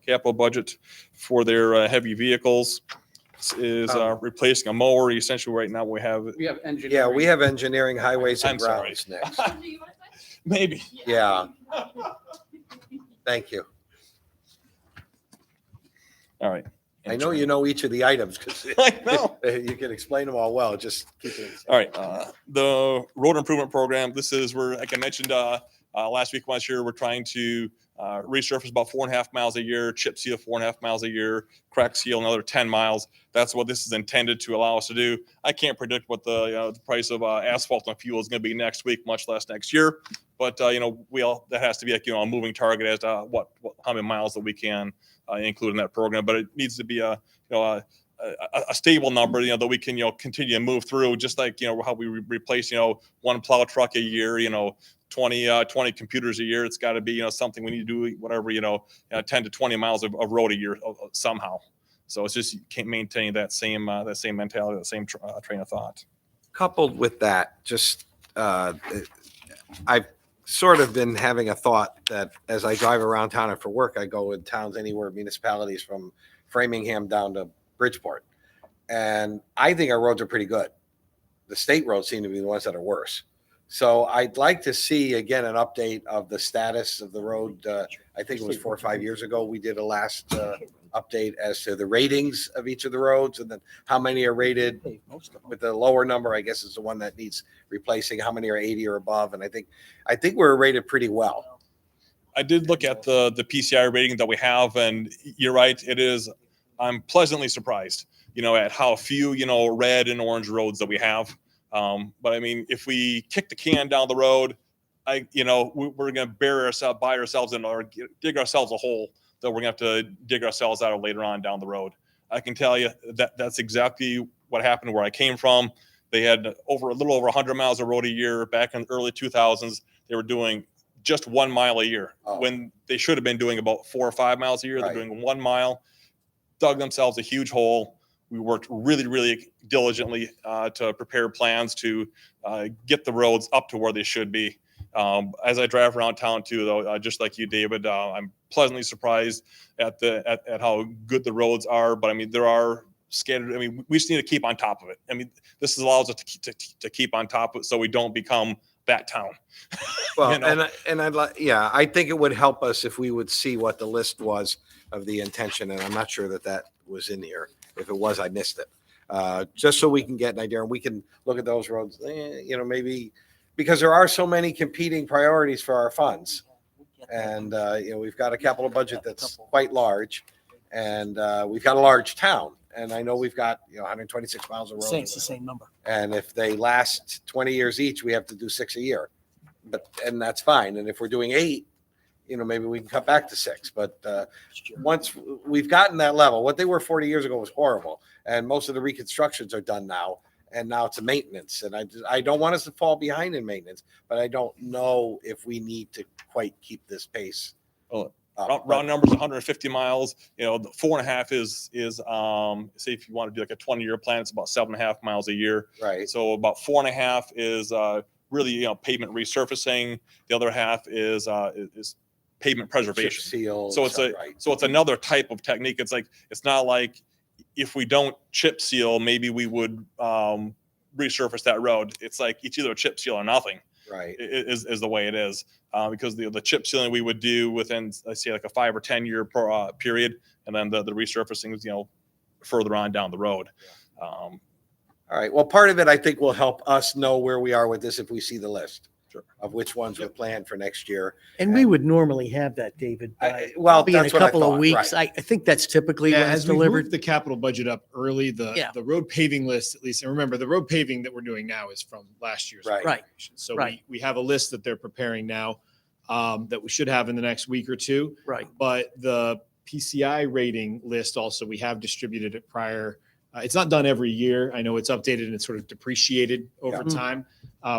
capital budget for their heavy vehicles. This is replacing a mower. Essentially, right now we have We have engineering. Yeah, we have engineering, highways, and I'm sorry. grounds next. maybe. Yeah. Thank you. All right. I know you know each of the items because I know. you can explain them all well. Just keep it. All right, the road improvement program, this is where, like I mentioned, last week, last year, we're trying to resurface about 4.5 miles a year, chip seal 4.5 miles a year, crack seal another 10 miles. That's what this is intended to allow us to do. I can't predict what the price of asphalt and fuel is going to be next week, much less next year. But that has to be like, a moving target as to how many miles that we can include in that program. But it needs to be a stable number, that we can, continue to move through, just like, how we replace, one plow truck a year, 20 computers a year. It's got to be, something we need to do, whatever, 10 to 20 miles of road a year somehow. So it's just, you can't maintain that same mentality, that same train of thought. Coupled with that, just I've sort of been having a thought that as I drive around town and for work, I go in towns anywhere, municipalities from Framingham down to Bridgeport. And I think our roads are pretty good. The state roads seem to be the ones that are worse. So I'd like to see, again, an update of the status of the road. I think it was 4 or 5 years ago, we did a last update as to the ratings of each of the roads and then how many are rated with the lower number, I guess is the one that needs replacing, how many are 80 or above. And I think we're rated pretty well. I did look at the PCI rating that we have, and you're right. It is. I'm pleasantly surprised, at how few, red and orange roads that we have. But I mean, if we kick the can down the road, we're going to buy ourselves in or dig ourselves a hole that we're going to have to dig ourselves out of later on down the road. I can tell you that's exactly what happened where I came from. They had a little over 100 miles of road a year back in the early 2000s. They were doing just 1 mile a year when they should have been doing about 4 or 5 miles a year. Right. They're doing 1 mile, dug themselves a huge hole. We worked really, really diligently to prepare plans to get the roads up to where they should be. As I drive around town too, though, just like you, David, I'm pleasantly surprised at how good the roads are. But I mean, there are scattered. I mean, we just need to keep on top of it. I mean, this allows us to keep on top of it so we don't become that town. Well, You know? and I'd like, yeah, I think it would help us if we would see what the list was of the intention. And I'm not sure that was in here. If it was, I missed it. Just so we can get an idea and we can look at those roads, maybe because there are so many competing priorities for our funds. And, we've got a capital budget that's quite large and we've got a large town. And I know we've got, 126 miles of road. It's the same number. And if they last 20 years each, we have to do 6 a year. And that's fine. And if we're doing 8, maybe we can cut back to 6. But once we've gotten that level, what they were 40 years ago was horrible. And most of the reconstructions are done now. and now it's a maintenance. And I don't want us to fall behind in maintenance, but I don't know if we need to quite keep this pace. Well, up. round numbers, 150 miles. You know, the 4.5 is say if you want to do like a 20-year plan, it's about 7.5 miles a year. Right. So about 4.5 is really pavement resurfacing. The other half is pavement Chip preservation. seal. So it's another type of technique. It's not like if we don't chip seal, maybe we would resurface that road. It's like it's either a chip seal or nothing. Right. Is the way it is, because the chip sealing we would do within, let's say, like a 5 or 10 year period, and then the resurfacing is further on down the road. All right. Well, part of it, I think, will help us know where we are with this if we see the list of which ones we're planned for next year. And we would normally have that, David, Well, probably in a that's what I couple of thought, weeks. right. I think that's typically Yeah, when it's as we delivered. moved the capital budget up early, Yeah. the road paving list, at least, and remember, the road paving that we're doing now is from last year's. Right. Right. appropriation. So Right. we have a list that they're preparing now that we should have in the next week or two. Right. But the PCI rating list also, we have distributed it prior. It's not done every year. I know it's updated and it's sort of depreciated over Yeah. time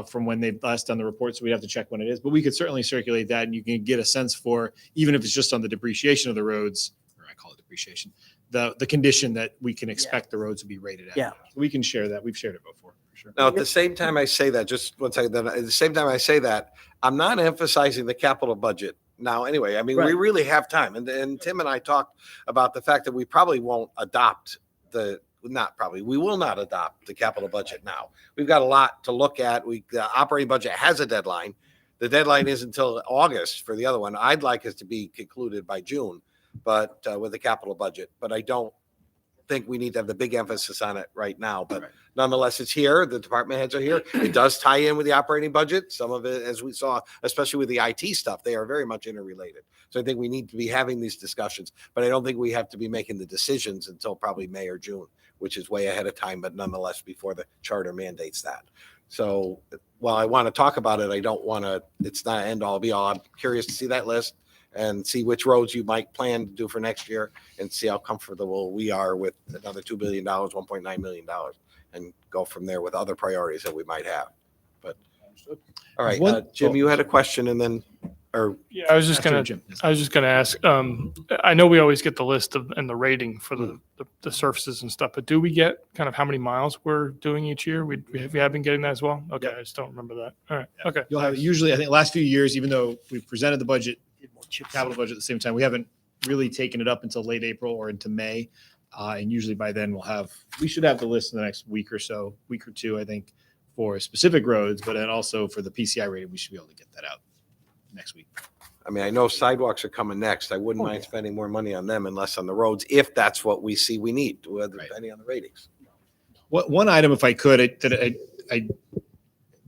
from when they've last done the report. So we have to check when it is, but we could certainly circulate that and you can get a sense for, even if it's just on the depreciation of the roads, or I call it depreciation, the condition that we can expect the roads to be rated at. Yeah. We can share that. We've shared it before, for sure. Now, at the same time I say that, just one second, then at the same time I say that, I'm not emphasizing the capital budget now anyway. I mean, we Right. really have time. And Tim and I talked about the fact that we probably won't adopt we will not adopt the capital budget now. We've got a lot to look at. The operating budget has a deadline. The deadline is until August for the other one. I'd like us to be concluded by June, but with the capital budget, but I don't think we need to have the big emphasis on it right now, but nonetheless, it's here. The department heads are here. It does tie in with the operating budget. Some of it, as we saw, especially with the IT stuff, they are very much interrelated. So I think we need to be having these discussions, but I don't think we have to be making the decisions until probably May or June, which is way ahead of time, but nonetheless, before the charter mandates that. So while I want to talk about it, I don't want to, it's not end all be all. I'm curious to see that list and see which roads you might plan to do for next year and see how comfortable we are with another $2 billion, $1.9 million, and go from there with other priorities that we might have. But, all right, Jim, you had a question and then, or Yeah, I was just After gonna, Jim. I was just gonna ask, I know we always get the list and the rating for the surfaces and stuff, but do we get kind of how many miles we're doing each year? We have been getting that as well? Okay, I just don't remember that. All right, okay. You'll have, usually, I think, last few years, even though we've presented the budget, capital budget at the same time, we haven't really taken it up until late April or into May. And usually by then we should have the list in the next week or two, I think, for specific roads, but then also for the PCI rating, we should be able to get that out next week. I mean, I know sidewalks are coming next. I wouldn't mind spending more money on them and less on the roads if that's what we see we need, depending on the ratings. One item, if I could,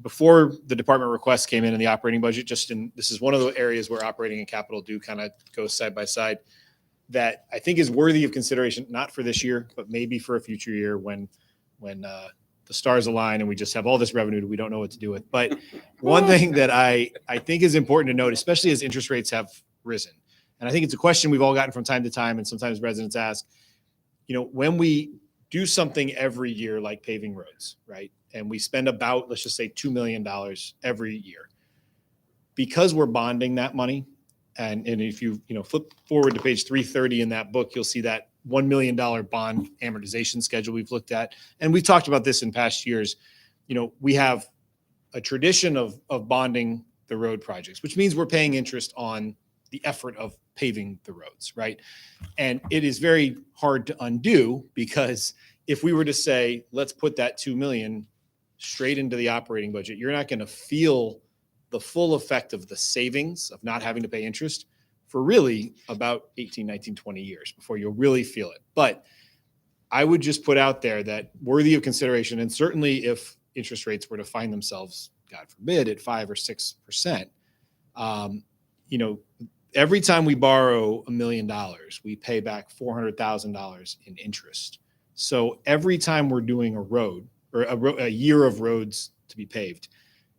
before the department requests came in the operating budget, this is one of the areas where operating and capital do kind of go side by side, that I think is worthy of consideration, not for this year, but maybe for a future year when the stars align and we just have all this revenue that we don't know what to do with. But one thing that I think is important to note, especially as interest rates have risen, and I think it's a question we've all gotten from time to time, and sometimes residents ask, when we do something every year like paving roads, right? And we spend about, let's just say, $2 million every year. Because we're bonding that money, and if you flip forward to page 330 in that book, you'll see that $1 million bond amortization schedule we've looked at. And we've talked about this in past years. We have a tradition of bonding the road projects, which means we're paying interest on the effort of paving the roads, right? And it is very hard to undo, because if we were to say, let's put that 2 million straight into the operating budget, you're not going to feel the full effect of the savings of not having to pay interest for really about 18, 19, 20 years before you'll really feel it. But I would just put out there that worthy of consideration, and certainly if interest rates were to find themselves, God forbid, at 5 or 6%, every time we borrow $1 million, we pay back $400,000 in interest. So every time we're doing a road or a year of roads to be paved,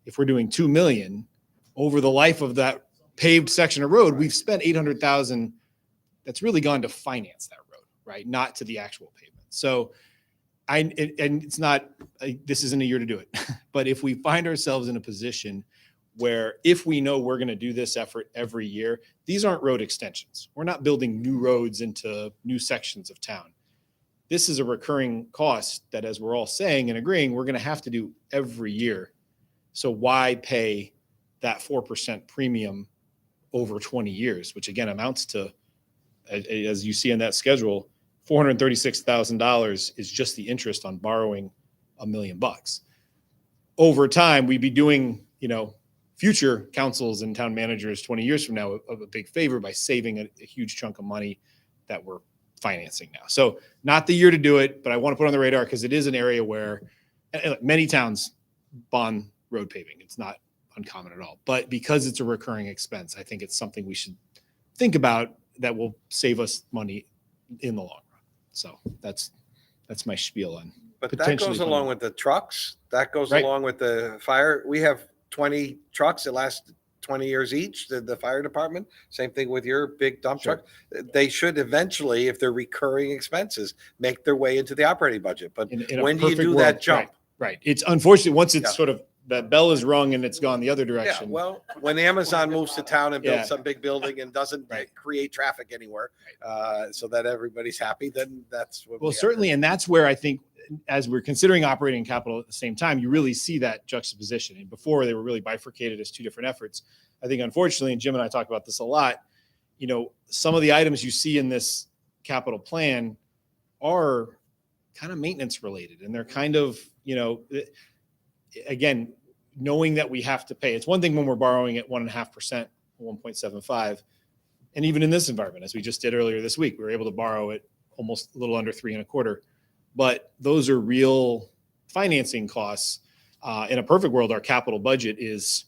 if we're doing 2 million over the life of that paved section of road, we've spent 800,000. That's really gone to finance that road, right? Not to the actual pavement. So and it's not, this isn't a year to do it. But if we find ourselves in a position where if we know we're going to do this effort every year, these aren't road extensions. We're not building new roads into new sections of town. This is a recurring cost that, as we're all saying and agreeing, we're going to have to do every year. So why pay that 4% premium over 20 years, which again amounts to, as you see in that schedule, $436,000 is just the interest on borrowing $1 million. Over time, we'd be doing, future councils and town managers 20 years from now a big favor by saving a huge chunk of money that we're financing now. So not the year to do it, but I want to put on the radar because it is an area where many towns bond road paving. It's not uncommon at all. But because it's a recurring expense, I think it's something we should think about that will save us money in the long run. So that's my spiel on. But that potentially goes putting- along with the trucks. That goes Right. along with the fire. We have 20 trucks that last 20 years each, the fire department. Same thing with your big dump Sure. truck. They should eventually, if they're recurring expenses, make their way into the operating budget. But in a when do you perfect do world, that jump? Right. It's unfortunate once it's Yeah. sort of that bell is rung and it's gone the other Yeah, direction. well, when Amazon moves to town and Yeah. builds some big building and doesn't Right. create traffic anywhere, so that everybody's happy, then that's what. Well, we have to certainly, and that's where I think, as we're considering operating capital at the same time, you really see that juxtaposition. And before they were really bifurcated as two different efforts. I think, unfortunately, and Jim and I talk about this a lot. Some of the items you see in this capital plan are kind of maintenance related, and they're kind of, again, knowing that we have to pay. It's one thing when we're borrowing at 1.5%, 1.75, and even in this environment, as we just did earlier this week, we were able to borrow at almost a little under 3.25. But those are real financing costs. In a perfect world, our capital budget is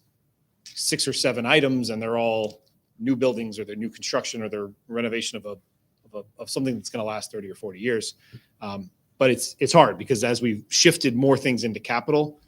6 or 7 items, and they're all new buildings, or they're new construction, or they're renovation of something that's going to last 30 or 40 years. But it's hard because as we've shifted more things into capital,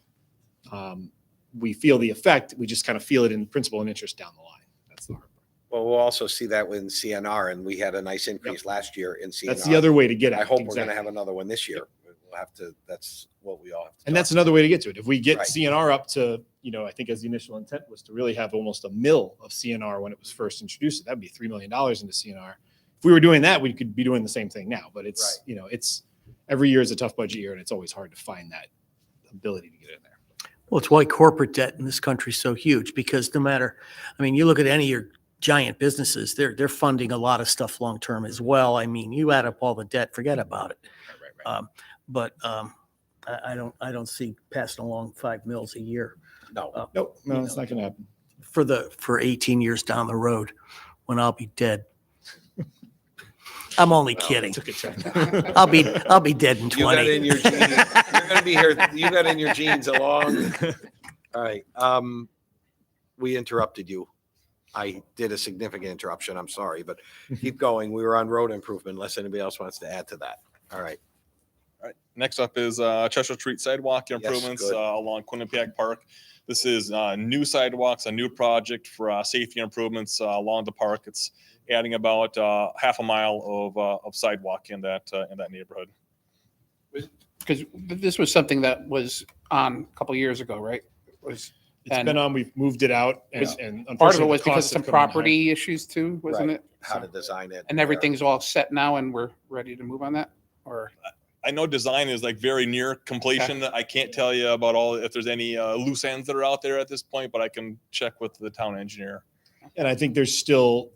we feel the effect. We just kind of feel it in principal and interest down the line. That's the hard part. Well, we'll also see that with CNR, and we had a nice increase last year in CNR. That's the other way to get at I it. hope we're going to Exactly. have another one this year. We'll have to. That's what we all have to. And talk that's another way to get to it. If we get Right. CNR up to, I think as the initial intent was to really have almost $1 million of CNR when it was first introduced, that'd be $3 million into CNR. If we were doing that, we could be doing the same thing now. But it's, it's every year is a tough budget year, and it's always hard to find that ability to get in there. Well, it's why corporate debt in this country is so huge, because no matter, you look at any of your giant businesses, they're funding a lot of stuff long-term as well. You add up all the debt, forget about it. Right. I don't see passing along $5 million a year No. Nope, no, it's not going to happen. for 18 years down the road when I'll be dead. I'm only kidding. Took a check. I'll be dead in 20. You got in your genes. You're going to be here. You got in your genes along. All right. We interrupted you. I did a significant interruption. I'm sorry, but keep going. We were on road improvement unless anybody else wants to add to that. All right. All right. Next up is Cheshire Street sidewalk improvements good. along Quinnipiac Park. This is new sidewalks, a new project for safety improvements along the park. It's adding about half a mile of sidewalk in that neighborhood. Because this was something that was on a couple of years ago, right? It's been on, we've moved it out. Was- And Part of it unfortunately, was the because costs of some have come in high. property issues too, wasn't Right. it? How to So- design it. And everything's all set now and we're ready to move on that? Or, I know design is like very near completion. I can't tell you about if there's any loose ends that are out there at this point, but I can check with the town engineer. And I think there's still,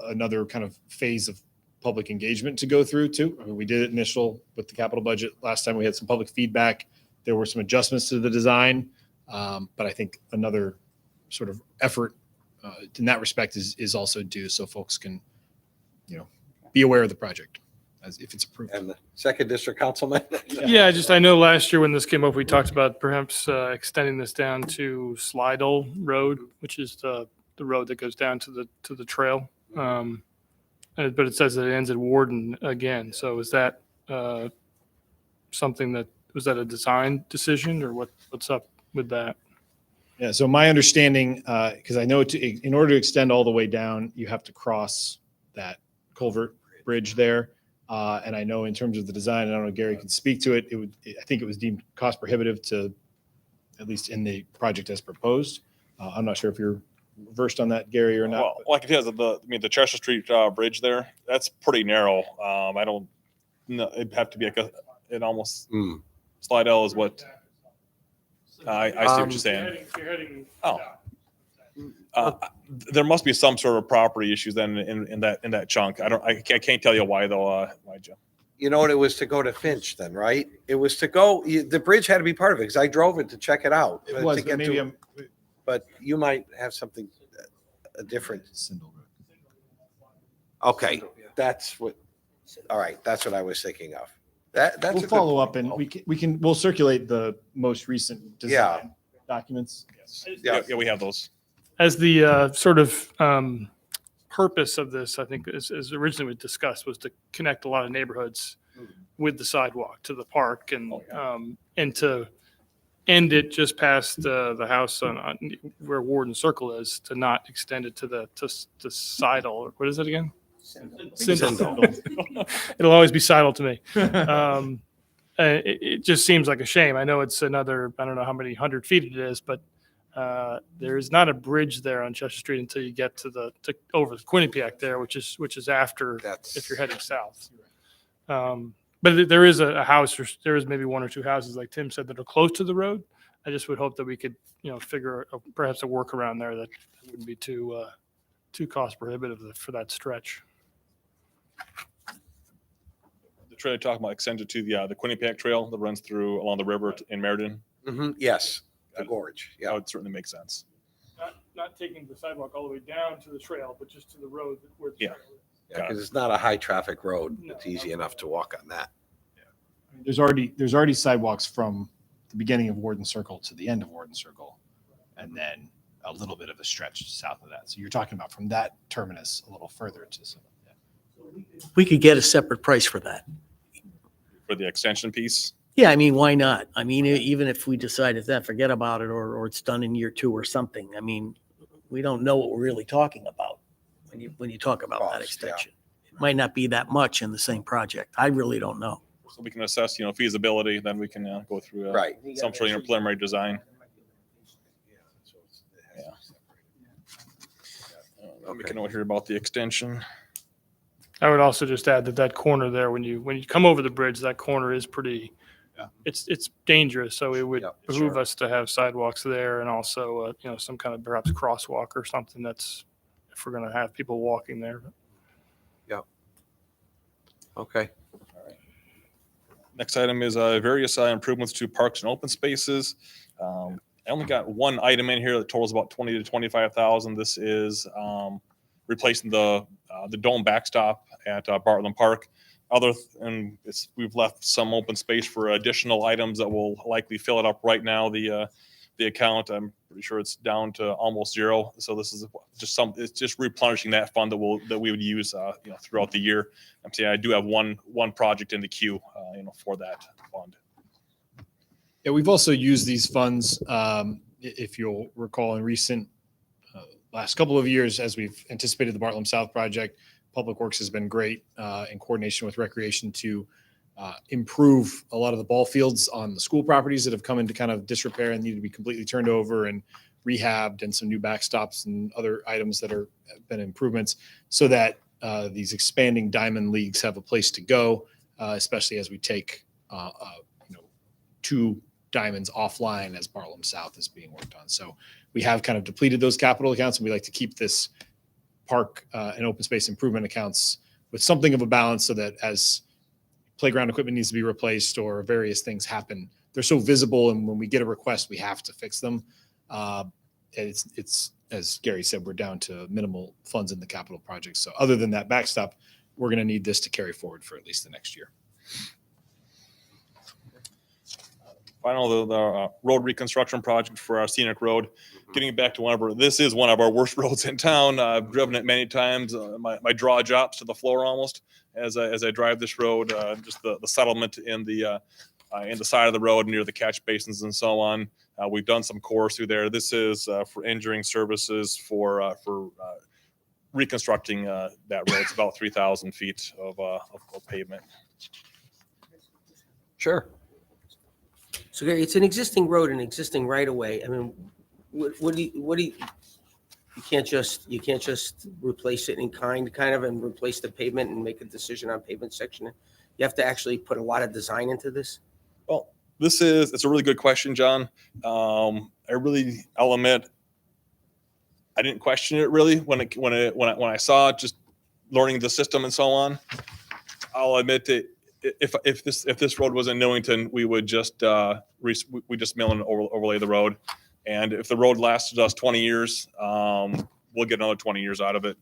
another kind of phase of public engagement to go through too. We did it initial with the capital budget. Last time we had some public feedback. There were some adjustments to the design. But I think another sort of effort in that respect is also due, so folks can, be aware of the project as if it's approved. And the second district councilman. Yeah, I know last year when this came up, we talked about perhaps extending this down to Slidell Road, which is the road that goes down to the trail. But it says that it ends at Warden again. So is that was that a design decision, or what's up with that? Yeah, so my understanding, because I know in order to extend all the way down, you have to cross that culvert bridge there. And I know in terms of the design, I don't know, Gary can speak to it. I think it was deemed cost prohibitive to, at least in the project as proposed. I'm not sure if you're versed on that, Gary, or not. Well, like it is, the Chester Street Bridge there, that's pretty narrow. I don't know, it'd have to be like it almost, Slidell is what, I see what you're saying. Oh. There must be some sort of property issues then in that chunk. I can't tell you why though, why, Jim. You know what? It was to go to Finch then, right? It was to go, the bridge had to be part of it because I drove it to check it out. It was, to but get maybe to- But you might have something, a different. Okay, that's what, all right, that's what I was thinking of. That's a We'll good follow point, up and though. we'll circulate the most recent design documents. Yeah. Yeah, we have those. As the sort of purpose of this, I think, as originally discussed, was to connect a lot of neighborhoods with the sidewalk to the park and to end it just past the house on where Warden Circle is, to not extend it to Seidel. What is it again? Sindel. It'll always be Seidel to me. It just seems like a shame. I know it's another, I don't know how many 100 feet it is, but there is not a bridge there on Chester Street until you get to over the Quinnipiac there, which is after, if you're heading south. But there is a house, or there is maybe one or two houses, like Tim said, that are close to the road. I just would hope that we could, figure perhaps a workaround there that wouldn't be too cost prohibitive for that stretch. The trail you're talking about extended to the Quinnipiac Trail that runs through along the river in Meriden. Yes, the gorge, That yeah. would certainly make sense. Not taking the sidewalk all the way down to the trail, but just to the road where the Yeah. trail is. Yeah, because it's not a high traffic road. It's easy enough to walk on that. There's already sidewalks from the beginning of Warden Circle to the end of Warden Circle, and then a little bit of a stretch south of that. So you're talking about from that terminus a little further to some. We could get a separate price for that. For the extension piece. Yeah, I mean, why not? I mean, even if we decided that, forget about it, or it's done in year 2 or something. I mean, we don't know what we're really talking about when you talk about that Cost, yeah. extension. It might not be that much in the same project. I really don't know. So we can assess, feasibility, then we can go through Right. some sort of preliminary design. We can hear about the extension. I would also just add that corner there, when you come over the bridge, that corner is pretty, it's dangerous. So it would Yeah, behoove sure. us to have sidewalks there, and also, some kind of perhaps crosswalk or something that's, if we're going to have people walking there. Okay. Next item is various improvements to parks and open spaces. I only got one item in here that totals about 20 to 25,000. This is replacing the dome backstop at Bartland Park. We've left some open space for additional items that will likely fill it up right now. The account, I'm pretty sure it's down to almost zero. So this is it's just replenishing that fund that we would use throughout the year. I'm saying I do have one project in the queue for that fund. Yeah, we've also used these funds, if you'll recall, in recent last couple of years, as we've anticipated the Bartlett South project. Public Works has been great in coordination with Recreation to improve a lot of the ball fields on the school properties that have come into kind of disrepair and need to be completely turned over and rehabbed, and some new backstops and other items that have been improvements, so that these expanding diamond leagues have a place to go, especially as we take 2 diamonds offline as Bartlett South is being worked on. So we have kind of depleted those capital accounts, and we like to keep this park and open space improvement accounts with something of a balance, so that as playground equipment needs to be replaced or various things happen, they're so visible, and when we get a request, we have to fix them. It's as Gary said, we're down to minimal funds in the capital project. So other than that backstop, we're going to need this to carry forward for at least the next year. Final, the road reconstruction project for our scenic road. Getting back to this is one of our worst roads in town. I've driven it many times. My jaw drops to the floor almost as I drive this road. Just the settlement in the side of the road near the catch basins and so on. We've done some cores through there. This is for engineering services for reconstructing that road. It's about 3,000 feet of pavement. Sure. So Gary, it's an existing road, an existing right of way. I mean, what do you, you can't just replace it in kind of and replace the pavement and make a decision on pavement section. You have to actually put a lot of design into this. Well, it's a really good question, John. I'll admit, I didn't question it really when I saw it, just learning the system and so on. I'll admit that if this road was in Newington, we would just we just mill and overlay the road, and if the road lasted us 20 years, we'll get another 20 years out of it.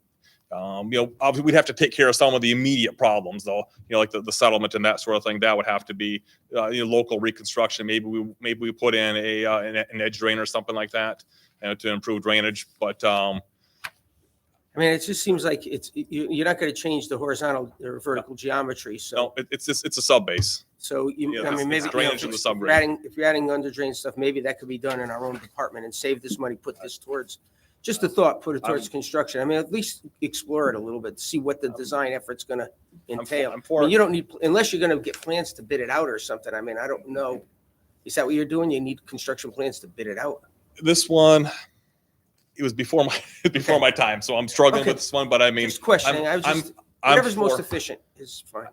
Obviously we'd have to take care of some of the immediate problems though, like the settlement and that sort of thing. That would have to be local reconstruction. Maybe we put in an edge drain or something like that to improve drainage. But I mean, it just seems like you're not going to change the horizontal or vertical geometry. So no, it's a sub base. So I mean, maybe drainage in the sub if you're adding under drain stuff, maybe that could be done in our own department and save this money. Put this towards. Just a thought, put it towards construction. I mean, at least explore it a little bit, see what the design effort's going to entail. I mean, you don't need, unless you're going to get plans to bid it out or something. I mean, I don't know. Is that what you're doing? You need construction plans to bid it out? This one, it was before my time, so I'm struggling Okay. with this one. But I mean, Just questioning. Whatever's most efficient is fine.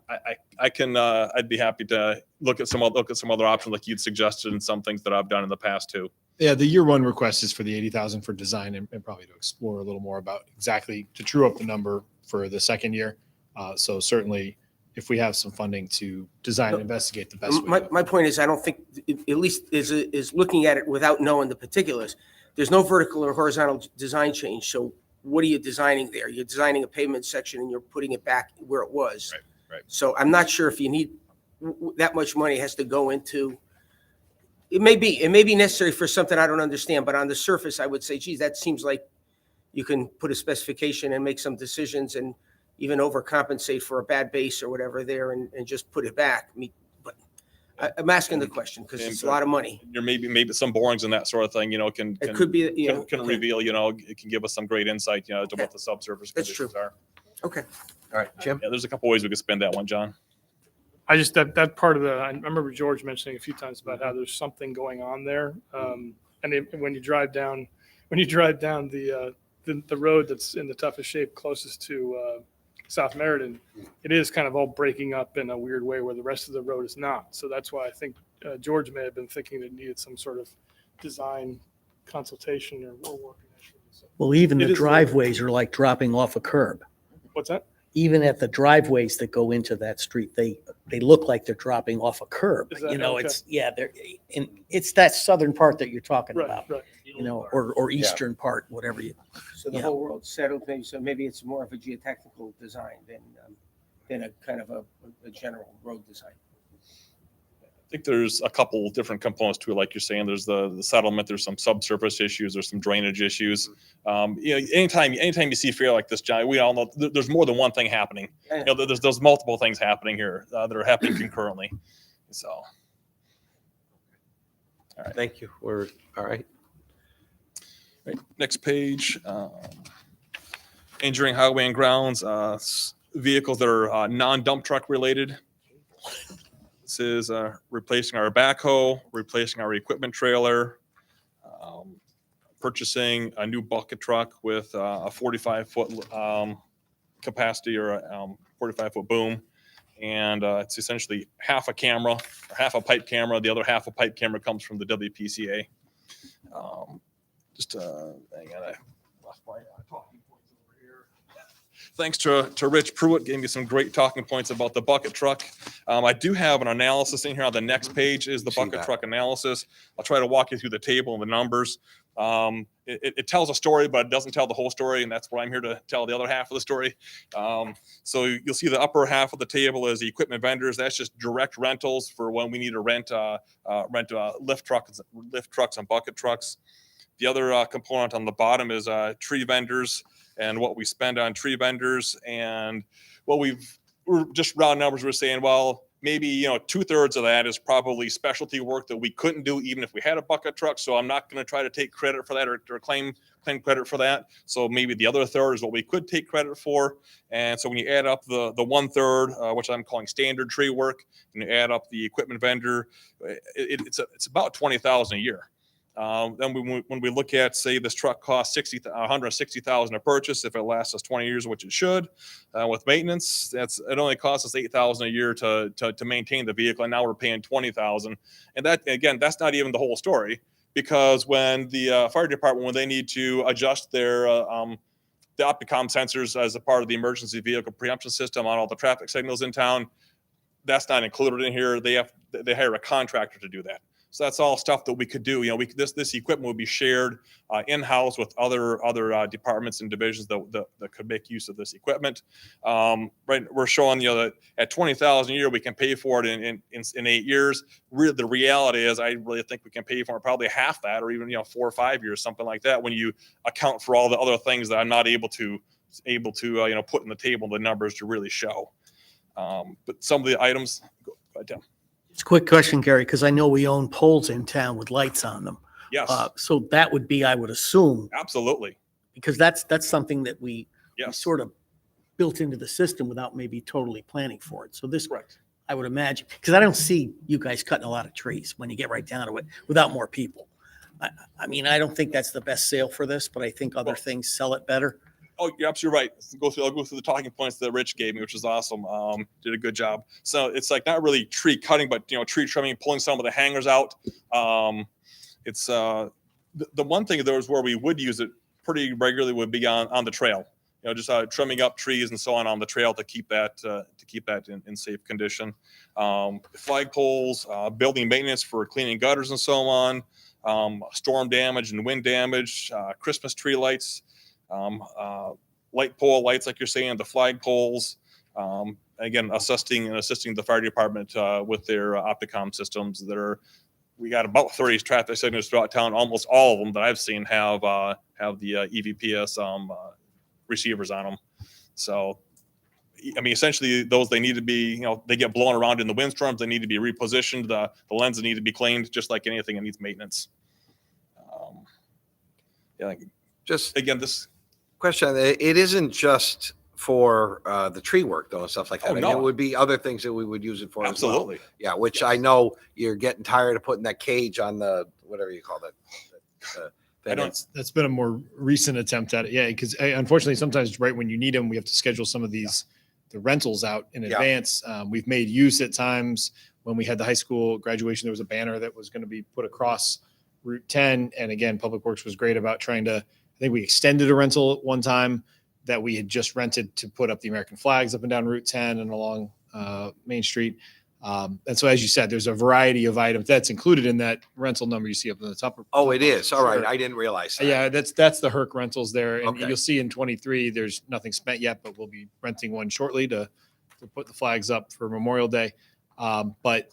I can. I'd be happy to look at some other options like you'd suggested and some things that I've done in the past too. Yeah, the year one request is for the 80,000 for design and probably to explore a little more about exactly to true up the number for the second year. So certainly if we have some funding to design and investigate the best way. My point is, I don't think, at least is looking at it without knowing the particulars. There's no vertical or horizontal design change. So what are you designing there? You're designing a pavement section and you're putting it back where it was. Right. So I'm not sure if you need that much money has to go into. It may be necessary for something I don't understand, but on the surface, I would say, geez, that seems like you can put a specification and make some decisions and even overcompensate for a bad base or whatever there and just put it back. But I'm asking the question because it's a lot of money. Maybe some borings and that sort of thing, can It could be, can reveal, it can give us some great insight, to what the subsurface That's conditions true. are. Okay. All right, Jim. Yeah, there's a couple ways we could spend that one, John. I just, that part of I remember George mentioning a few times about how there's something going on there. When you drive down the road that's in the toughest shape closest to South Meriden, it is kind of all breaking up in a weird way where the rest of the road is not. So that's why I think George may have been thinking it needed some sort of design consultation or working. Well, even It the is very- driveways are like dropping off a curb. What's that? Even at the driveways that go into that street, they look like they're dropping off a curb. Is that- okay. It's that southern part that you're talking about, Right. or eastern part, whatever you. So the Yeah. whole world settled, maybe, so maybe it's more of a geotechnical design than a kind of a general road design. I think there's a couple different components to it, like you're saying. There's the settlement. There's some subsurface issues. There's some drainage issues. Anytime you see fair like this, John, we all know there's more than one thing happening. There's multiple things happening here that are happening concurrently. So, all right. Thank you. We're all right. Right, next page. Engineering, highway and grounds, vehicles that are non-dump truck related. This is replacing our backhoe, replacing our equipment trailer, purchasing a new bucket truck with a 45-foot capacity or a 45-foot boom. And it's essentially half a camera, or half a pipe camera. The other half a pipe camera comes from the WPCA. Hang on, I lost my talking points over here. Thanks to Rich Pruitt, gave me some great talking points about the bucket truck. I do have an analysis in here. On the next page is the See bucket that. truck analysis. I'll try to walk you through the table and the numbers. It tells a story, but it doesn't tell the whole story, and that's what I'm here to tell the other half of the story. So you'll see the upper half of the table is the equipment vendors. That's just direct rentals for when we need to rent lift trucks and bucket trucks. The other component on the bottom is tree vendors and what we spend on tree vendors, and what we're just round numbers. We're saying, well, maybe, 2/3 of that is probably specialty work that we couldn't do even if we had a bucket truck. So I'm not going to try to take credit for that or claim credit for that. So maybe the other third is what we could take credit for. And so when you add up the 1/3, which I'm calling standard tree work, and you add up the equipment vendor, it's about $20,000 a year. Then when we look at, say, this truck costs $160,000 to purchase, if it lasts us 20 years, which it should, with maintenance, it only costs us $8,000 a year to maintain the vehicle, and now we're paying $20,000. And that, again, that's not even the whole story, because when the fire department, when they need to adjust their the Opticom sensors as a part of the emergency vehicle preemption system on all the traffic signals in town, that's not included in here. They hire a contractor to do that. So that's all stuff that we could do. This equipment would be shared in-house with other departments and divisions that could make use of this equipment. Right, we're showing that at $20,000 a year we can pay for it in 8 years. Really, the reality is, I really think we can pay for it probably half that, or even 4 or 5 years, something like that, when you account for all the other things that I'm not able to put in the table the numbers to really show. But some of the items, go ahead, Tim. It's a quick question, Gary, because I know we own poles in town with lights on them. Yes, So that would be, I would assume, absolutely. because that's something that we Yes, sort of built into the system without maybe totally planning for it. So this, correct. I would imagine, because I don't see you guys cutting a lot of trees when you get right down to it without more people. I mean, I don't think that's the best sale for this, but I think other things sell it better. Oh, you're absolutely right. I'll go through the talking points that Rich gave me, which is awesome. Did a good job. So it's like not really tree cutting, but tree trimming, pulling some of the hangers out. It's the one thing there was where we would use it pretty regularly would be on the trail. Just trimming up trees and so on the trail to keep that in safe condition. Flag poles, building maintenance for cleaning gutters and so on. Storm damage and wind damage. Christmas tree lights. Light pole lights, like you're saying, the flag poles. Again, assisting the fire department with their Opticom systems we got about 30 traffic signals throughout town. Almost all of them that I've seen have the EVPS receivers on them. So, I mean, essentially those, they need to be, they get blown around in the windstorms. They need to be repositioned. The lenses need to be cleaned, just like anything that needs maintenance. Just Again, this. question, it isn't just for the tree work though and stuff like that. Oh, I mean, no. it would be other things that we would use it for as well. Absolutely. Yeah, which I know you're getting tired of putting that cage on the, whatever you call that. I don't- That's been a more recent attempt at it. Yeah, because unfortunately, sometimes right when you need them, we have to schedule some of the rentals out in Yeah. advance. We've made use at times when we had the high school graduation. There was a banner that was going to be put across Route 10, and again, Public Works was great about trying to. I think we extended a rental at one time that we had just rented to put up the American flags up and down Route 10 and along Main Street. And so, as you said, there's a variety of items that's included in that rental number you see up in the top. Oh, it is. All right. Sure. I didn't realize that. Yeah, that's the Herc rentals there. And Okay. you'll see in 23, there's nothing spent yet, but we'll be renting one shortly to put the flags up for Memorial Day. But,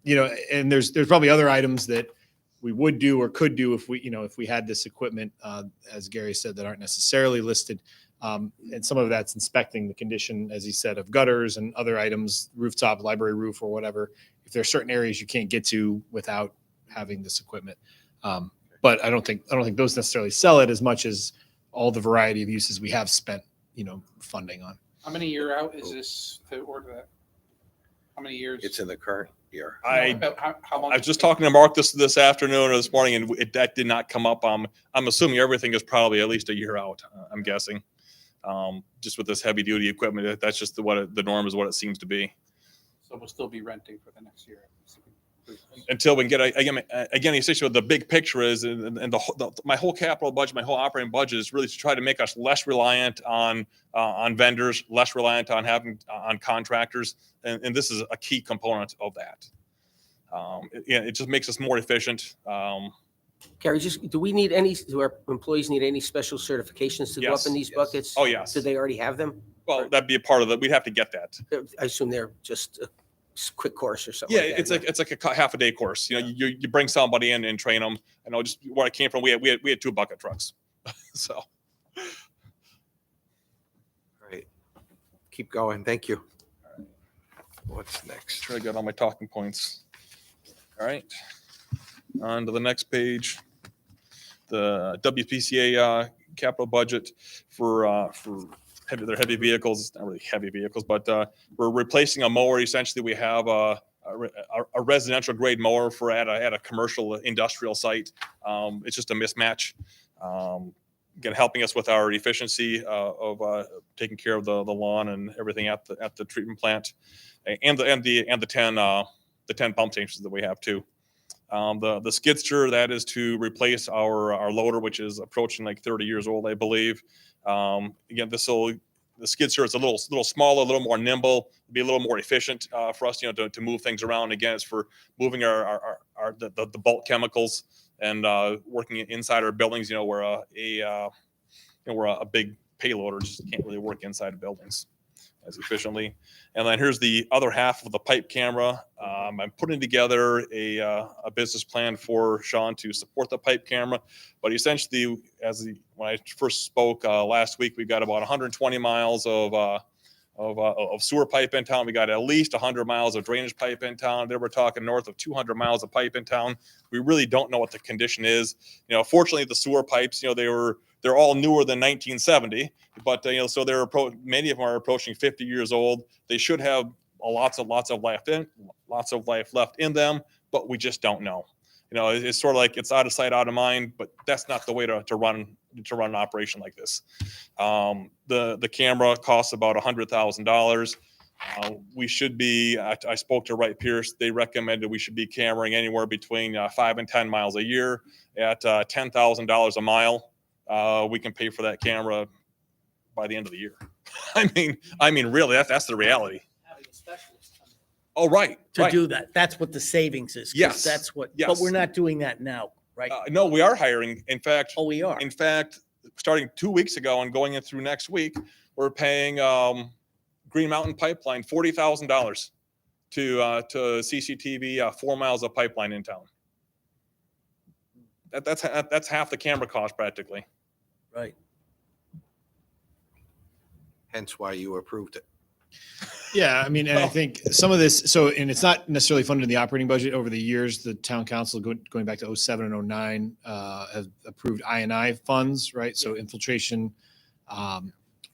and there's probably other items that we would do or could do if we had this equipment, as Gary said, that aren't necessarily listed. And some of that's inspecting the condition, as he said, of gutters and other items, rooftop, library roof, or whatever. If there are certain areas you can't get to without having this equipment. But I don't think those necessarily sell it as much as all the variety of uses we have spent, funding on. How many year out is this to order that? How many years? It's in the current year. How long? I was just talking to Mark this afternoon or this morning, and that did not come up. I'm assuming everything is probably at least a year out. I'm guessing, just with this heavy duty equipment, that's just the norm is what it seems to be. So we'll still be renting for the next year. Until we can get again, essentially the big picture is, and my whole capital budget, my whole operating budget is really to try to make us less reliant on vendors, less reliant on on contractors, and this is a key component of that. It just makes us more efficient. Gary, do our employees need any special certifications to go up Yes. in these buckets? Oh yes. Do they already have them? Well, that'd be a part of it. We'd have to get that. I assume they're just a quick course or something. Yeah, like that. it's like a half a day course. You bring somebody in and train them. I know just where I came from, we had 2 bucket trucks. So All right. Keep going. Thank you. What's next? Try to get all my talking points. All right. On to the next page. The WPCA capital budget for heavy vehicles, not really heavy vehicles, but we're replacing a mower. Essentially, we have a residential grade mower for at a commercial industrial site. It's just a mismatch. Again, helping us with our efficiency of taking care of the lawn and everything at the treatment plant, and the 10 pump stations that we have too. The skid steer, that is to replace our loader, which is approaching like 30 years old, I believe. Again, the skid steer is a little smaller, a little more nimble, be a little more efficient for us, to move things around. Again, it's for moving the bulk chemicals and working inside our buildings. Where a big payloader just can't really work inside of buildings as efficiently. And then here's the other half of the pipe camera. I'm putting together a business plan for Sean to support the pipe camera, but essentially, when I first spoke last week, we've got about 120 miles of sewer pipe in town. We got at least 100 miles of drainage pipe in town. Then we're talking north of 200 miles of pipe in town. We really don't know what the condition is. Fortunately, the sewer pipes, they're all newer than 1970, but so many of them are approaching 50 years old. They should have lots of life left in them, but we just don't know. It's sort of like it's out of sight, out of mind, but that's not the way to run an operation like this. The camera costs about $100,000. We should be, I spoke to Wright Pierce. They recommended we should be cameraing anywhere between 5 and 10 miles a year at $10,000 a mile. We can pay for that camera by the end of the year. I mean, really, that's the reality. Having a specialist come Oh, right. to do that. That's what the savings is. 'cause Yes, That's what, yes. but we're not doing that now, right? No, we are hiring. In fact, Oh, we are. Starting 2 weeks ago and going in through next week, we're paying Green Mountain Pipeline $40,000 to CCTV 4 miles of pipeline in town. That's half the camera cost practically. Right. Hence why you approved it. Yeah, and I think some of this, and it's not necessarily funded in the operating budget. Over the years, the town council going back to 07 and 09 have approved I&I funds, right? So infiltration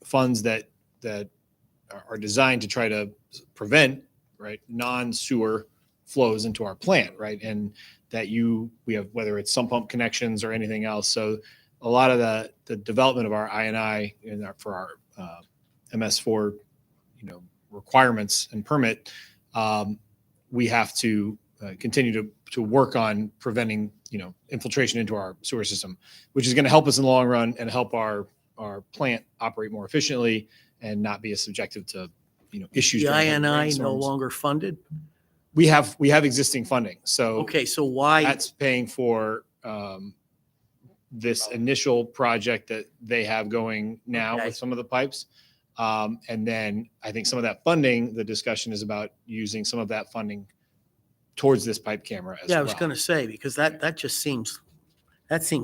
funds that are designed to try to prevent, right, non-sewer flows into our plant, right? And we have, whether it's sump pump connections or anything else. So a lot of the development of our I&I for our MS4, requirements and permit, we have to continue to work on preventing, infiltration into our sewer system, which is going to help us in the long run and help our plant operate more efficiently and not be as subjective to, issues. The during I&I no rainstorms. longer funded? We have existing funding. So Okay, so why? that's paying for this initial project that they have going now Okay. with some of the pipes. And then I think some of that funding, the discussion is about using some of that funding towards this pipe camera as well. Yeah, I was going to say, because that just seems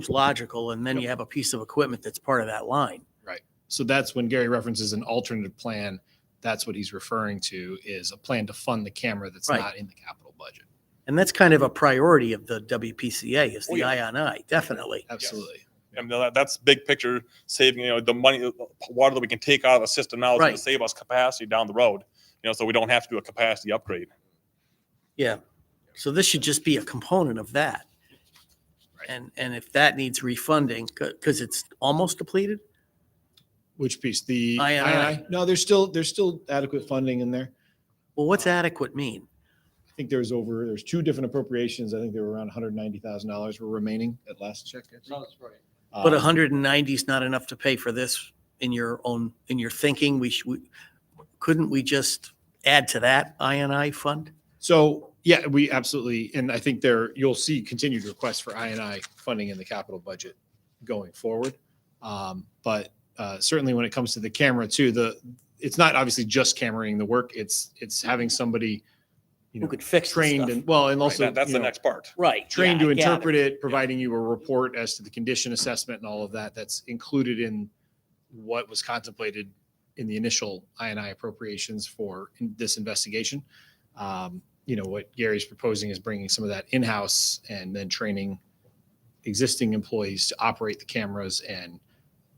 logical. And then you have a piece of equipment that's part of that line. Right. So that's when Gary references an alternative plan. That's what he's referring to, is a plan to fund the camera that's Right. not in the capital budget. And that's kind of a priority of the WPCA is Oh, the yeah. I&I, definitely. Absolutely. And that's big picture saving, the money, water that we can take out of the system now is going Right. to save us capacity down the road, so we don't have to do a capacity upgrade. Yeah. So this should just be a component of that. Right. And if that needs refunding, because it's almost depleted? Which piece? The I&I. No, there's still adequate funding in there. Well, what's adequate mean? I think there's two different appropriations. I think there were around $190,000 were remaining at last check. I think. Sounds right. But 190 is not enough to pay for this in your thinking. Couldn't we just add to that I&I fund? So yeah, we absolutely, and I think you'll see continued requests for I&I funding in the capital budget going forward. But certainly when it comes to the camera too, it's not obviously just cameraing the work. It's having somebody, Who could fix the trained stuff. and also Right, that's the next part. Right. trained yeah, to I get interpret it, providing you a report as to the condition assessment and all of that. That's included in what was contemplated in the initial I&I appropriations for this investigation. What Gary's proposing is bringing some of that in-house and then training existing employees to operate the cameras and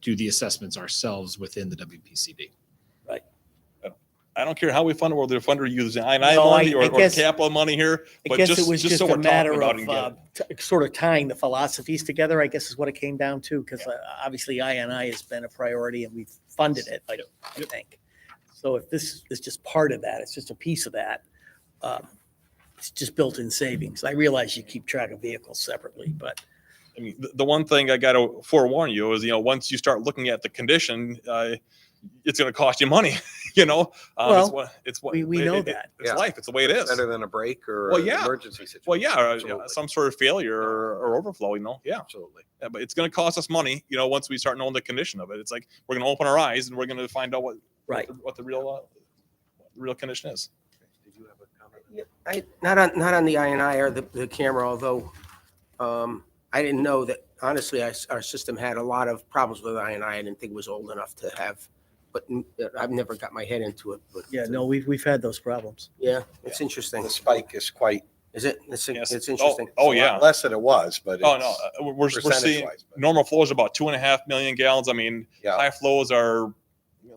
do the assessments ourselves within the WPCD. I don't care how we fund it, whether the funder uses I&I No, money I or guess- capital money here, I but guess just, it was just so a we're talking matter about of it and get it. sort of tying the philosophies together, I guess is what it came down to, because obviously I&I has been a priority and we've funded it, I think. So if this is just part of that, it's just a piece of that, it's just built-in savings. I realize you keep track of vehicles separately, but I mean, the one thing I got to forewarn you is, once you start looking at the condition, it's going to cost you money. Well, it's what we know that. It's Yeah. life. It's the way it is. Better than a break or Well, an yeah. emergency situation. Well, yeah, Absolutely. some sort of failure or overflow. Yeah. Absolutely. Yeah, but it's going to cost us money. Once we start knowing the condition of it, it's like we're going to open our eyes and we're going to find out what the real condition is. Did you have a comment? Not on the I&I or the camera, although I didn't know that, honestly, our system had a lot of problems with I&I. I didn't think it was old enough to have, but I've never got my head into it. But yeah, no, we've had those problems. Yeah, it's interesting. The spike is quite. Is it? It's Yes. interesting. Oh, a lot yeah. Less than it was, but. Oh, it's no, we're seeing percentage-wise, but- normal flows are about 2.5 million gallons. I mean, Yeah. high flows are,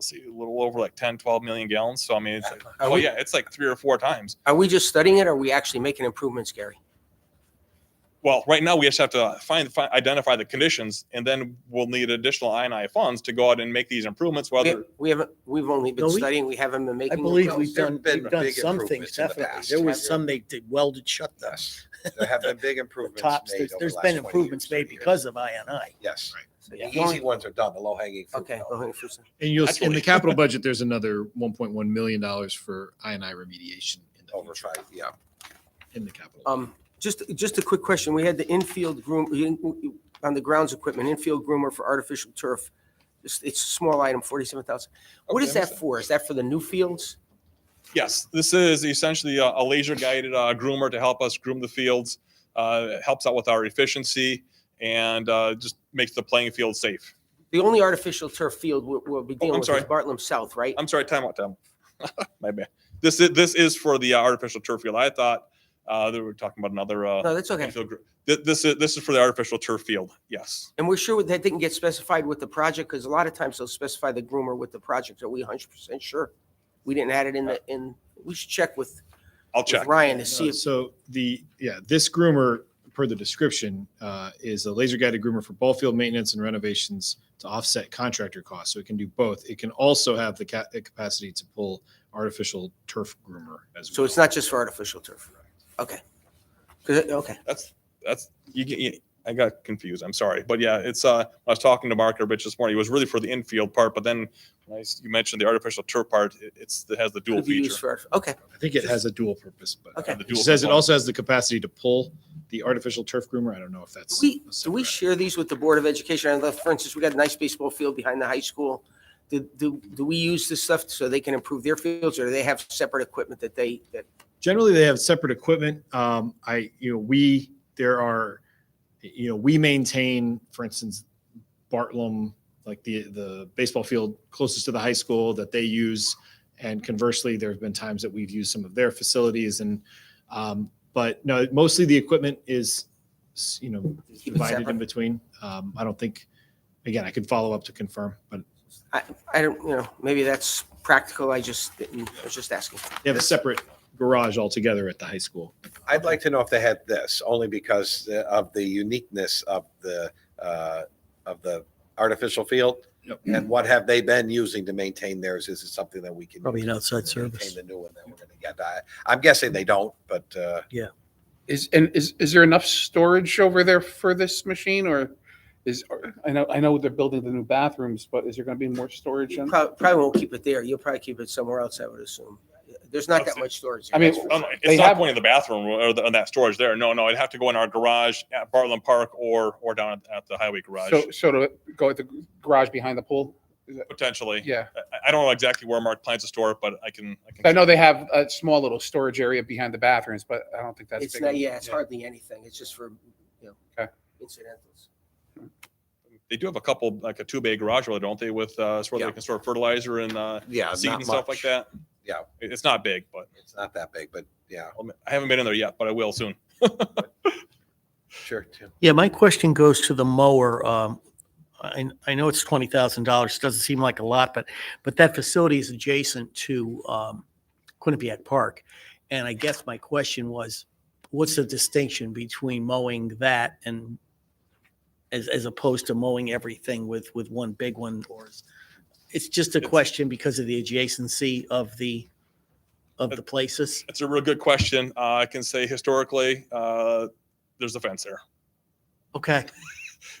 see, a little over like 10, 12 million gallons. So, I mean, it's like 3 or 4 times. Are we just studying it, or are we actually making improvements, Gary? Well, right now we just have to identify the conditions, and then we'll need additional I&I funds to go out and make these improvements. Whether We've only been No, we- studying. We haven't been I making. believe improvements. we've There've done been big some things, improvements in the definitely. past. There was some they did welded shut the Yes. There have been big improvements tops. made over There's the been last 20 improvements years, made 30 years. because of I&I. Yes. So The you're easy going- ones are done, the low-hanging fruit. Okay. now. low-hanging fruit. And you'll, That's in the really- capital budget, there's another $1.1 million for I&I remediation in the future, Oversight, yeah. in the capital. Just a quick question. We had the infield groom on the grounds equipment, infield groomer for artificial turf. It's a small item, 47,000. What Okay, is that for? Is that for the new fields? Yes, this is essentially a laser guided groomer to help us groom the fields. It helps out with our efficiency and just makes the playing field safe. The only artificial turf field we'll be dealing I'm with sorry. is Bartlett South, right? I'm sorry, time out. My bad. This is for the artificial turf field. I thought they were talking about another. No, that's okay. infield this is for the artificial turf field. Yes. And we're sure that didn't get specified with the project, because a lot of times they'll specify the groomer with the project. Are we 100% sure? We didn't add it in, we should check with I'll check. Ryan to see if, So this groomer, per the description, is a laser guided groomer for ball field maintenance and renovations to offset contractor costs. So it can do both. It can also have the capacity to pull artificial turf groomer as well. so it's not just for artificial turf. Okay. Okay. That's I got confused. I'm sorry, but yeah, it's. I was talking to Mark Rich this morning. It was really for the infield part, but then you mentioned the artificial turf part. It has the dual Could be used feature. for, okay. I think it has a dual purpose, but Okay. The it dual says it component. also has the capacity to pull the artificial turf groomer. I don't know if that's. Do a we separate- share these with the Board of Education? For instance, we got a nice baseball field behind the high school. Do we use this stuff so they can improve their fields, or do they have separate equipment that Generally, they have separate equipment. We maintain, for instance, Bartlett, like the baseball field closest to the high school that they use. And conversely, there have been times that we've used some of their facilities but no, mostly the equipment is, divided in separate. between. I don't think, again, I could follow up to confirm, but I don't, maybe that's practical. I was just asking. they have a separate garage altogether at the high school. I'd like to know if they had this, only because of the uniqueness of the artificial field. Yep. And what have they been using to maintain theirs? Is it something that we can? Probably use an outside to service. Maintain the new one that we're gonna get. I'm guessing they don't, but, Is there enough storage over there for this machine, or I know they're building the new bathrooms, but is there going to be more storage? Probably won't keep it there. You'll probably keep it somewhere else, I would assume. There's not that much storage. I mean, Oh, no, They it's not have- going in the bathroom or on that storage there. No, it'd have to go in our garage at Bartlett Park or down at the highway garage. So to go at the garage behind the pool? Potentially. Yeah. I don't know exactly where Mark plans to store it, but I can. I know they have a small little storage area behind the bathrooms, but I don't think that's It's big not, enough. it's hardly anything. It's just for, Okay. incidentals. They do have a couple, like a 2-bay garage, really, don't they, with sort of Yeah. they can store fertilizer and Yeah, seed not and stuff like much. that. Yeah, It's not big, but it's not that big, but yeah, I haven't been in there yet, but I will soon. sure. Tim. Yeah, my question goes to the mower. I know it's $20,000. Doesn't seem like a lot, but that facility is adjacent to Quinnipiac Park. And I guess my question was, what's the distinction between mowing that and as opposed to mowing everything with one big one? Or it's just a question because of the adjacency of the places? It's a real good question. I can say historically, there's a fence there. Okay.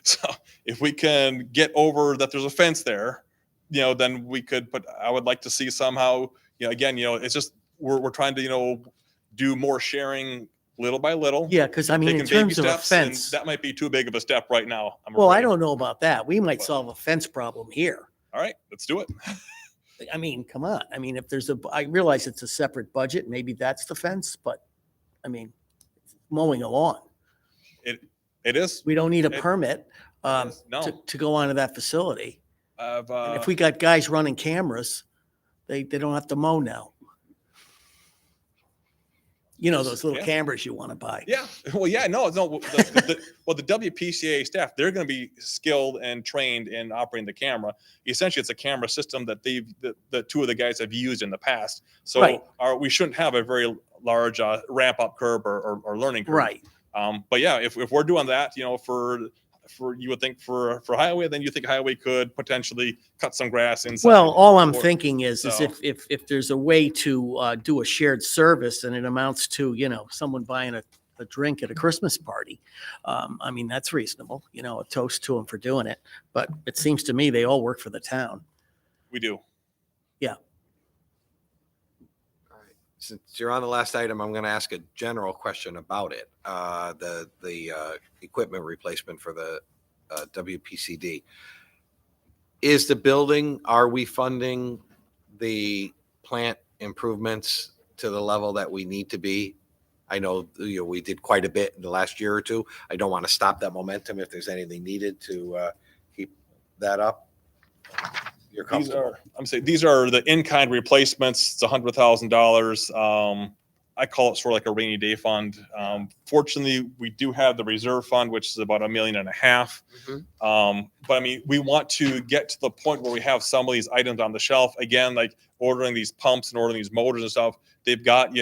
So if we can get over that there's a fence there, then we could put, I would like to see somehow, again, it's just, we're trying to, do more sharing little by little. Yeah, because I mean, in Taking baby terms of a steps, and fence, that might be too big of a step right now. I'm well, I afraid. don't know about that. We might But- solve a fence problem here. All right, let's do it. I mean, come on. I mean, if there's I realize it's a separate budget, maybe that's the fence, but I mean, mowing a lawn, It is. we don't need a It- permit No. to go onto that facility. I've, And if we got guys running cameras, they don't have to mow now. You know, those little Yeah. cameras you want to buy. Yeah. Well, yeah, no. Well, the WPCA staff, they're going to be skilled and trained in operating the camera. Essentially, it's a camera system that the two of the guys have used in the past. So Right. we shouldn't have a very large ramp up curve or learning curve. Right. But yeah, if we're doing that, for you would think for highway, then you think highway could potentially cut some grass inside. Well, all I'm or- thinking is so- if there's a way to do a shared service and it amounts to, someone buying a drink at a Christmas party, I mean, that's reasonable, a toast to them for doing it. But it seems to me they all work for the town. We do. All right. Since you're on the last item, I'm going to ask a general question about it. The equipment replacement for the WPCD. Is the building, are we funding the plant improvements to the level that we need to be? I know, we did quite a bit in the last year or two. I don't want to stop that momentum if there's anything needed to keep that up. You're comfortable. These are the in-kind replacements. It's $100,000. I call it sort of like a rainy day fund. Fortunately, we do have the reserve fund, which is about $1.5 million. But I mean, we want to get to the point where we have some of these items on the shelf. Again, like ordering these pumps and ordering these motors and stuff. They've got,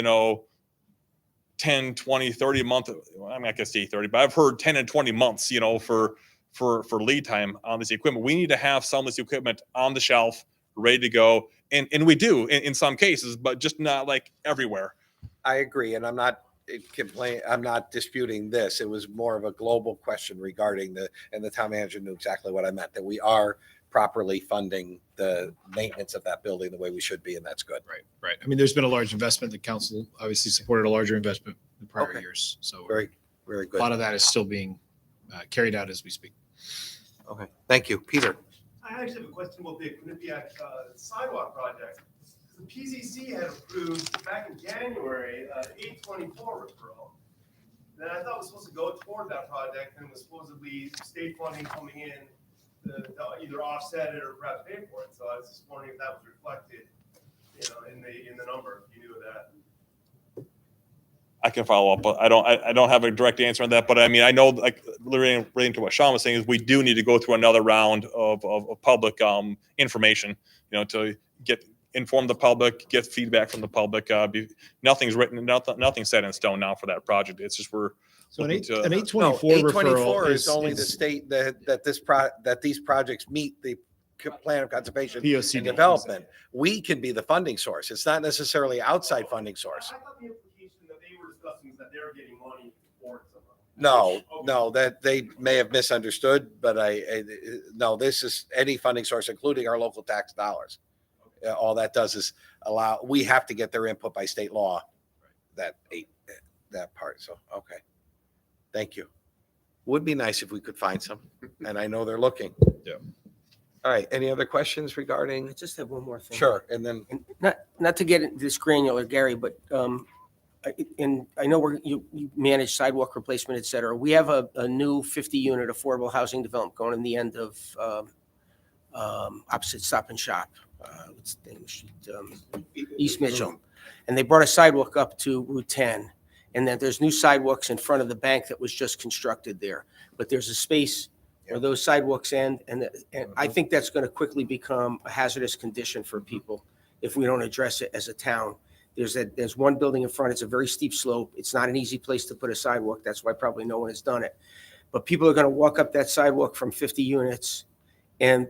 10, 20, 30 month. I mean, I can say 30, but I've heard 10 and 20 months, for lead time on this equipment. We need to have some of this equipment on the shelf, ready to go. And we do in some cases, but just not like everywhere. I agree, and I'm not I'm not disputing this. It was more of a global question regarding and the town manager knew exactly what I meant, that we are properly funding the maintenance of that building the way we should be, and that's good. Right. I mean, there's been a large investment. The council obviously supported a larger investment in prior Okay. years. So Very, very a good. lot of that is still being carried out as we speak. Okay, thank you. Peter? I actually have a question about the Quinnipiac sidewalk project. The PZC had approved back in January, 824 referral. Then I thought it was supposed to go toward that project and it was supposedly state funding coming in to either offset it or perhaps pay for it. So I was just wondering if that was reflected, in the number, if you knew of that. I can follow up, but I don't have a direct answer on that. But I mean, I know, like relating to what Sean was saying, is we do need to go through another round of public information, to inform the public, get feedback from the public. Nothing's written, nothing's set in stone now for that project. It's just So an looking to- 824 824 referral is only the state that these projects meet the plan of conservation POCD. and development. We can be the funding source. It's not necessarily outside funding source. I thought the implication that they were discussing is that they were getting money for it somehow. No, that they may have misunderstood, but no, this is any funding source, including our local tax dollars. All that does is we have to get their input by state law, that part. So, okay. Thank you. Would be nice if we could find some, and I know they're looking. Yeah. All right. Any other questions I regarding? just have one more thing. Sure. And then, And not to get into this granular, Gary, but and I know you manage sidewalk replacement, et cetera. We have a new 50-unit affordable housing development going in the end of opposite Stop and Shop. What's the name? East Mitchell. And they brought a sidewalk up to Route 10. And then there's new sidewalks in front of the bank that was just constructed there. But there's a space where those sidewalks end. And I think that's going to quickly become a hazardous condition for people if we don't address it as a town. There's one building in front. It's a very steep slope. It's not an easy place to put a sidewalk. That's why probably no one has done it. But people are going to walk up that sidewalk from 50 units. And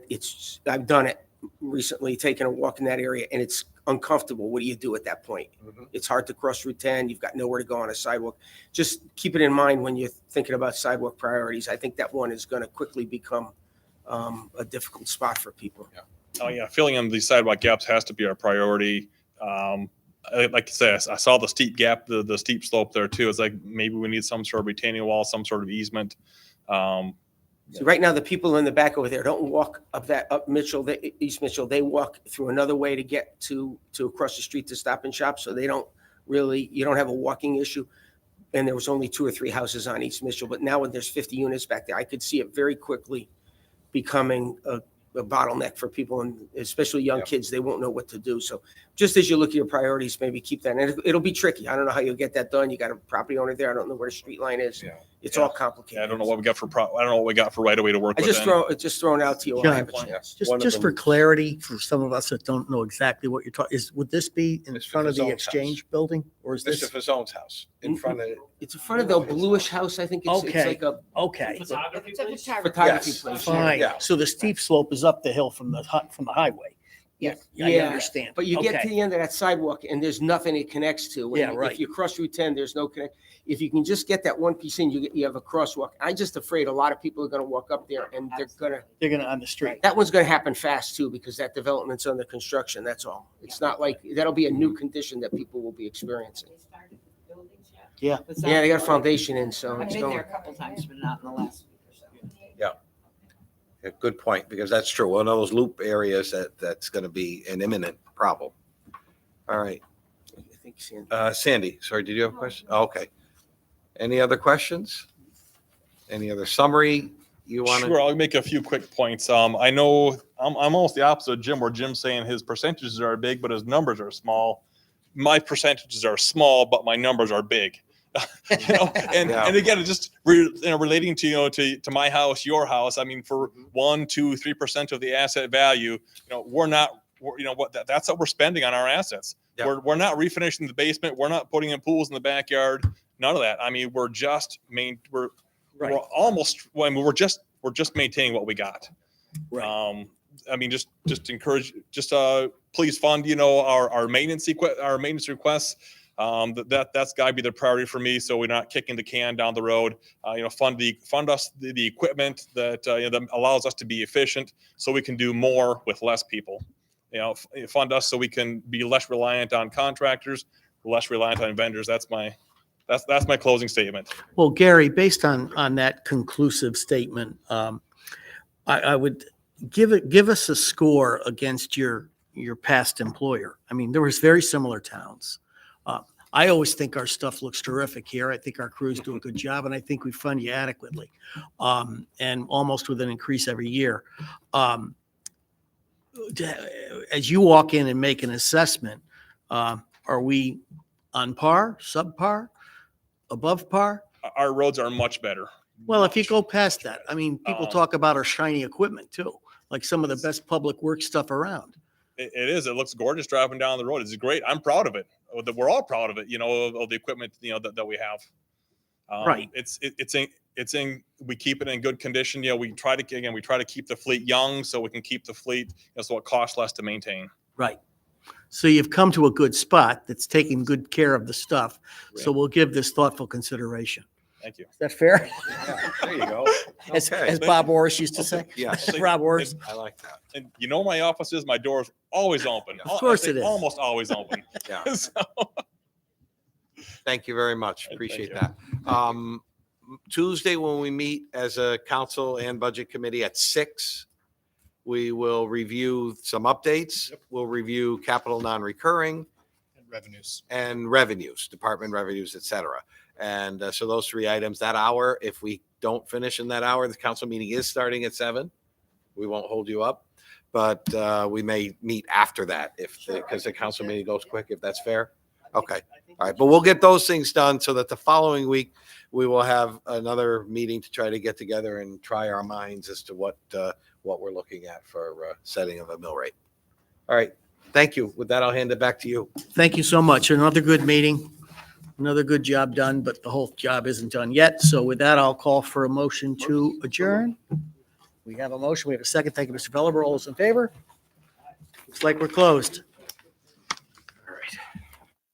I've done it recently, taken a walk in that area, and it's uncomfortable. What do you do at that point? It's hard to cross Route 10. You've got nowhere to go on a sidewalk. Just keep it in mind when you're thinking about sidewalk priorities. I think that one is going to quickly become a difficult spot for people. Oh yeah, filling in these sidewalk gaps has to be our priority. Like you say, I saw the steep gap, the steep slope there too. It's like maybe we need some sort of retaining wall, some sort of easement. So right now, the people in the back over there don't walk up East Mitchell. They walk through another way to get to across the street to Stop and Shop. So you don't have a walking issue. And there was only 2 or 3 houses on East Mitchell. But now when there's 50 units back there, I could see it very quickly becoming a bottleneck for people, and especially young kids. They won't know what to do. So just as you look at your priorities, maybe keep that. And it'll be tricky. I don't know how you'll get that done. You got a property owner there. I don't know where the street line is. It's all complicated. I don't know what we got for right away to work with. Just throwing out to you. John, just for clarity, for some of us that don't know exactly what you're talking, would this be in It's for front of the Fazone's exchange building, or is this? Mr. Fazone's house in front of. It's in front of the bluish house. I think it's Okay. like a Okay, It's a photography Yes. place. fine. Yeah. So the steep slope is up the hill from the highway. Yeah. I Yeah. understand. But you get to Okay. the end of that sidewalk and there's nothing it connects to. When Yeah, you- right. If you cross Route 10, there's no connect. If you can just get that one piece in, you have a crosswalk. I'm just afraid a lot of people are going to walk up there and They're gonna on the street. that one's going to happen fast too, because that development's under construction. That's all. It's not like, that'll be a new condition that people will be experiencing. Yeah. Yeah, they got a foundation in, so I've it's been there going. a couple times, but not in the last week or so. Yeah, good point, because that's true. One of those loop areas that's going to be an imminent problem. All right. I think Sandy- Sandy, sorry, did you have a question? Oh, okay. Any other questions? Any other summary you want to? Sure, I'll make a few quick points. I know I'm almost the opposite of Jim, where Jim's saying his percentages are big, but his numbers are small. My percentages are small, but my numbers are big. And again, it just relating to to my house, your house. I mean, for 1%, 2%, 3% of the asset value, that's what we're spending on our assets. Yeah. We're not refinishing the basement. We're not putting in pools in the backyard. None of that. I mean, we're just we're almost. Well, I mean, we're just maintaining what we got. Right. I mean, just encourage, please fund, our maintenance requests. That's got to be the priority for me. So we're not kicking the can down the road. Fund us the equipment that that allows us to be efficient, so we can do more with less people. Fund us so we can be less reliant on contractors, less reliant on vendors. That's my closing statement. Well, Gary, based on that conclusive statement, I would give us a score against your past employer. I mean, there was very similar towns. I always think our stuff looks terrific here. I think our crews do a good job, and I think we fund you adequately, and almost with an increase every year. As you walk in and make an assessment, are we on par, subpar, above par? Our roads are much better. Well, if you go past that, I mean, people talk about our shiny equipment too, like some of the best public works stuff around. It is. It looks gorgeous driving down the road. It's great. I'm proud of it. We're all proud of it. Of the equipment that we have. Right. We keep it in good condition. We try to keep the fleet young so we can keep the fleet so it costs less to maintain. Right. So you've come to a good spot that's taking good care of the stuff. So we'll give this thoughtful consideration. Thank you. Is that fair? There you go. As Okay. Bob Orris used to say. Yes. Rob Orris. I like that. And my office is, my door's always open. Of course it is. Almost always open. Yeah. So- Thank you very much. Thank Appreciate you. that. Tuesday, when we meet as a council and budget committee at 6, we will review some updates. We'll review capital non-recurring revenues. and revenues, department revenues, et cetera. And so those 3 items, that hour, if we don't finish in that hour, the council meeting is starting at 7. We won't hold you up, but we may meet after that because the council meeting goes quick, if that's fair. Okay. All right. But we'll get those things done so that the following week we will have another meeting to try to get together and try our minds as to what we're looking at for setting of a mill rate. All right. Thank you. With that, I'll hand it back to you. Thank you so much. Another good meeting, another good job done, but the whole job isn't done yet. So with that, I'll call for a motion to adjourn. We have a motion. We have a second. Thank you, Mr. Pelleber. All those in favor? Looks like we're closed.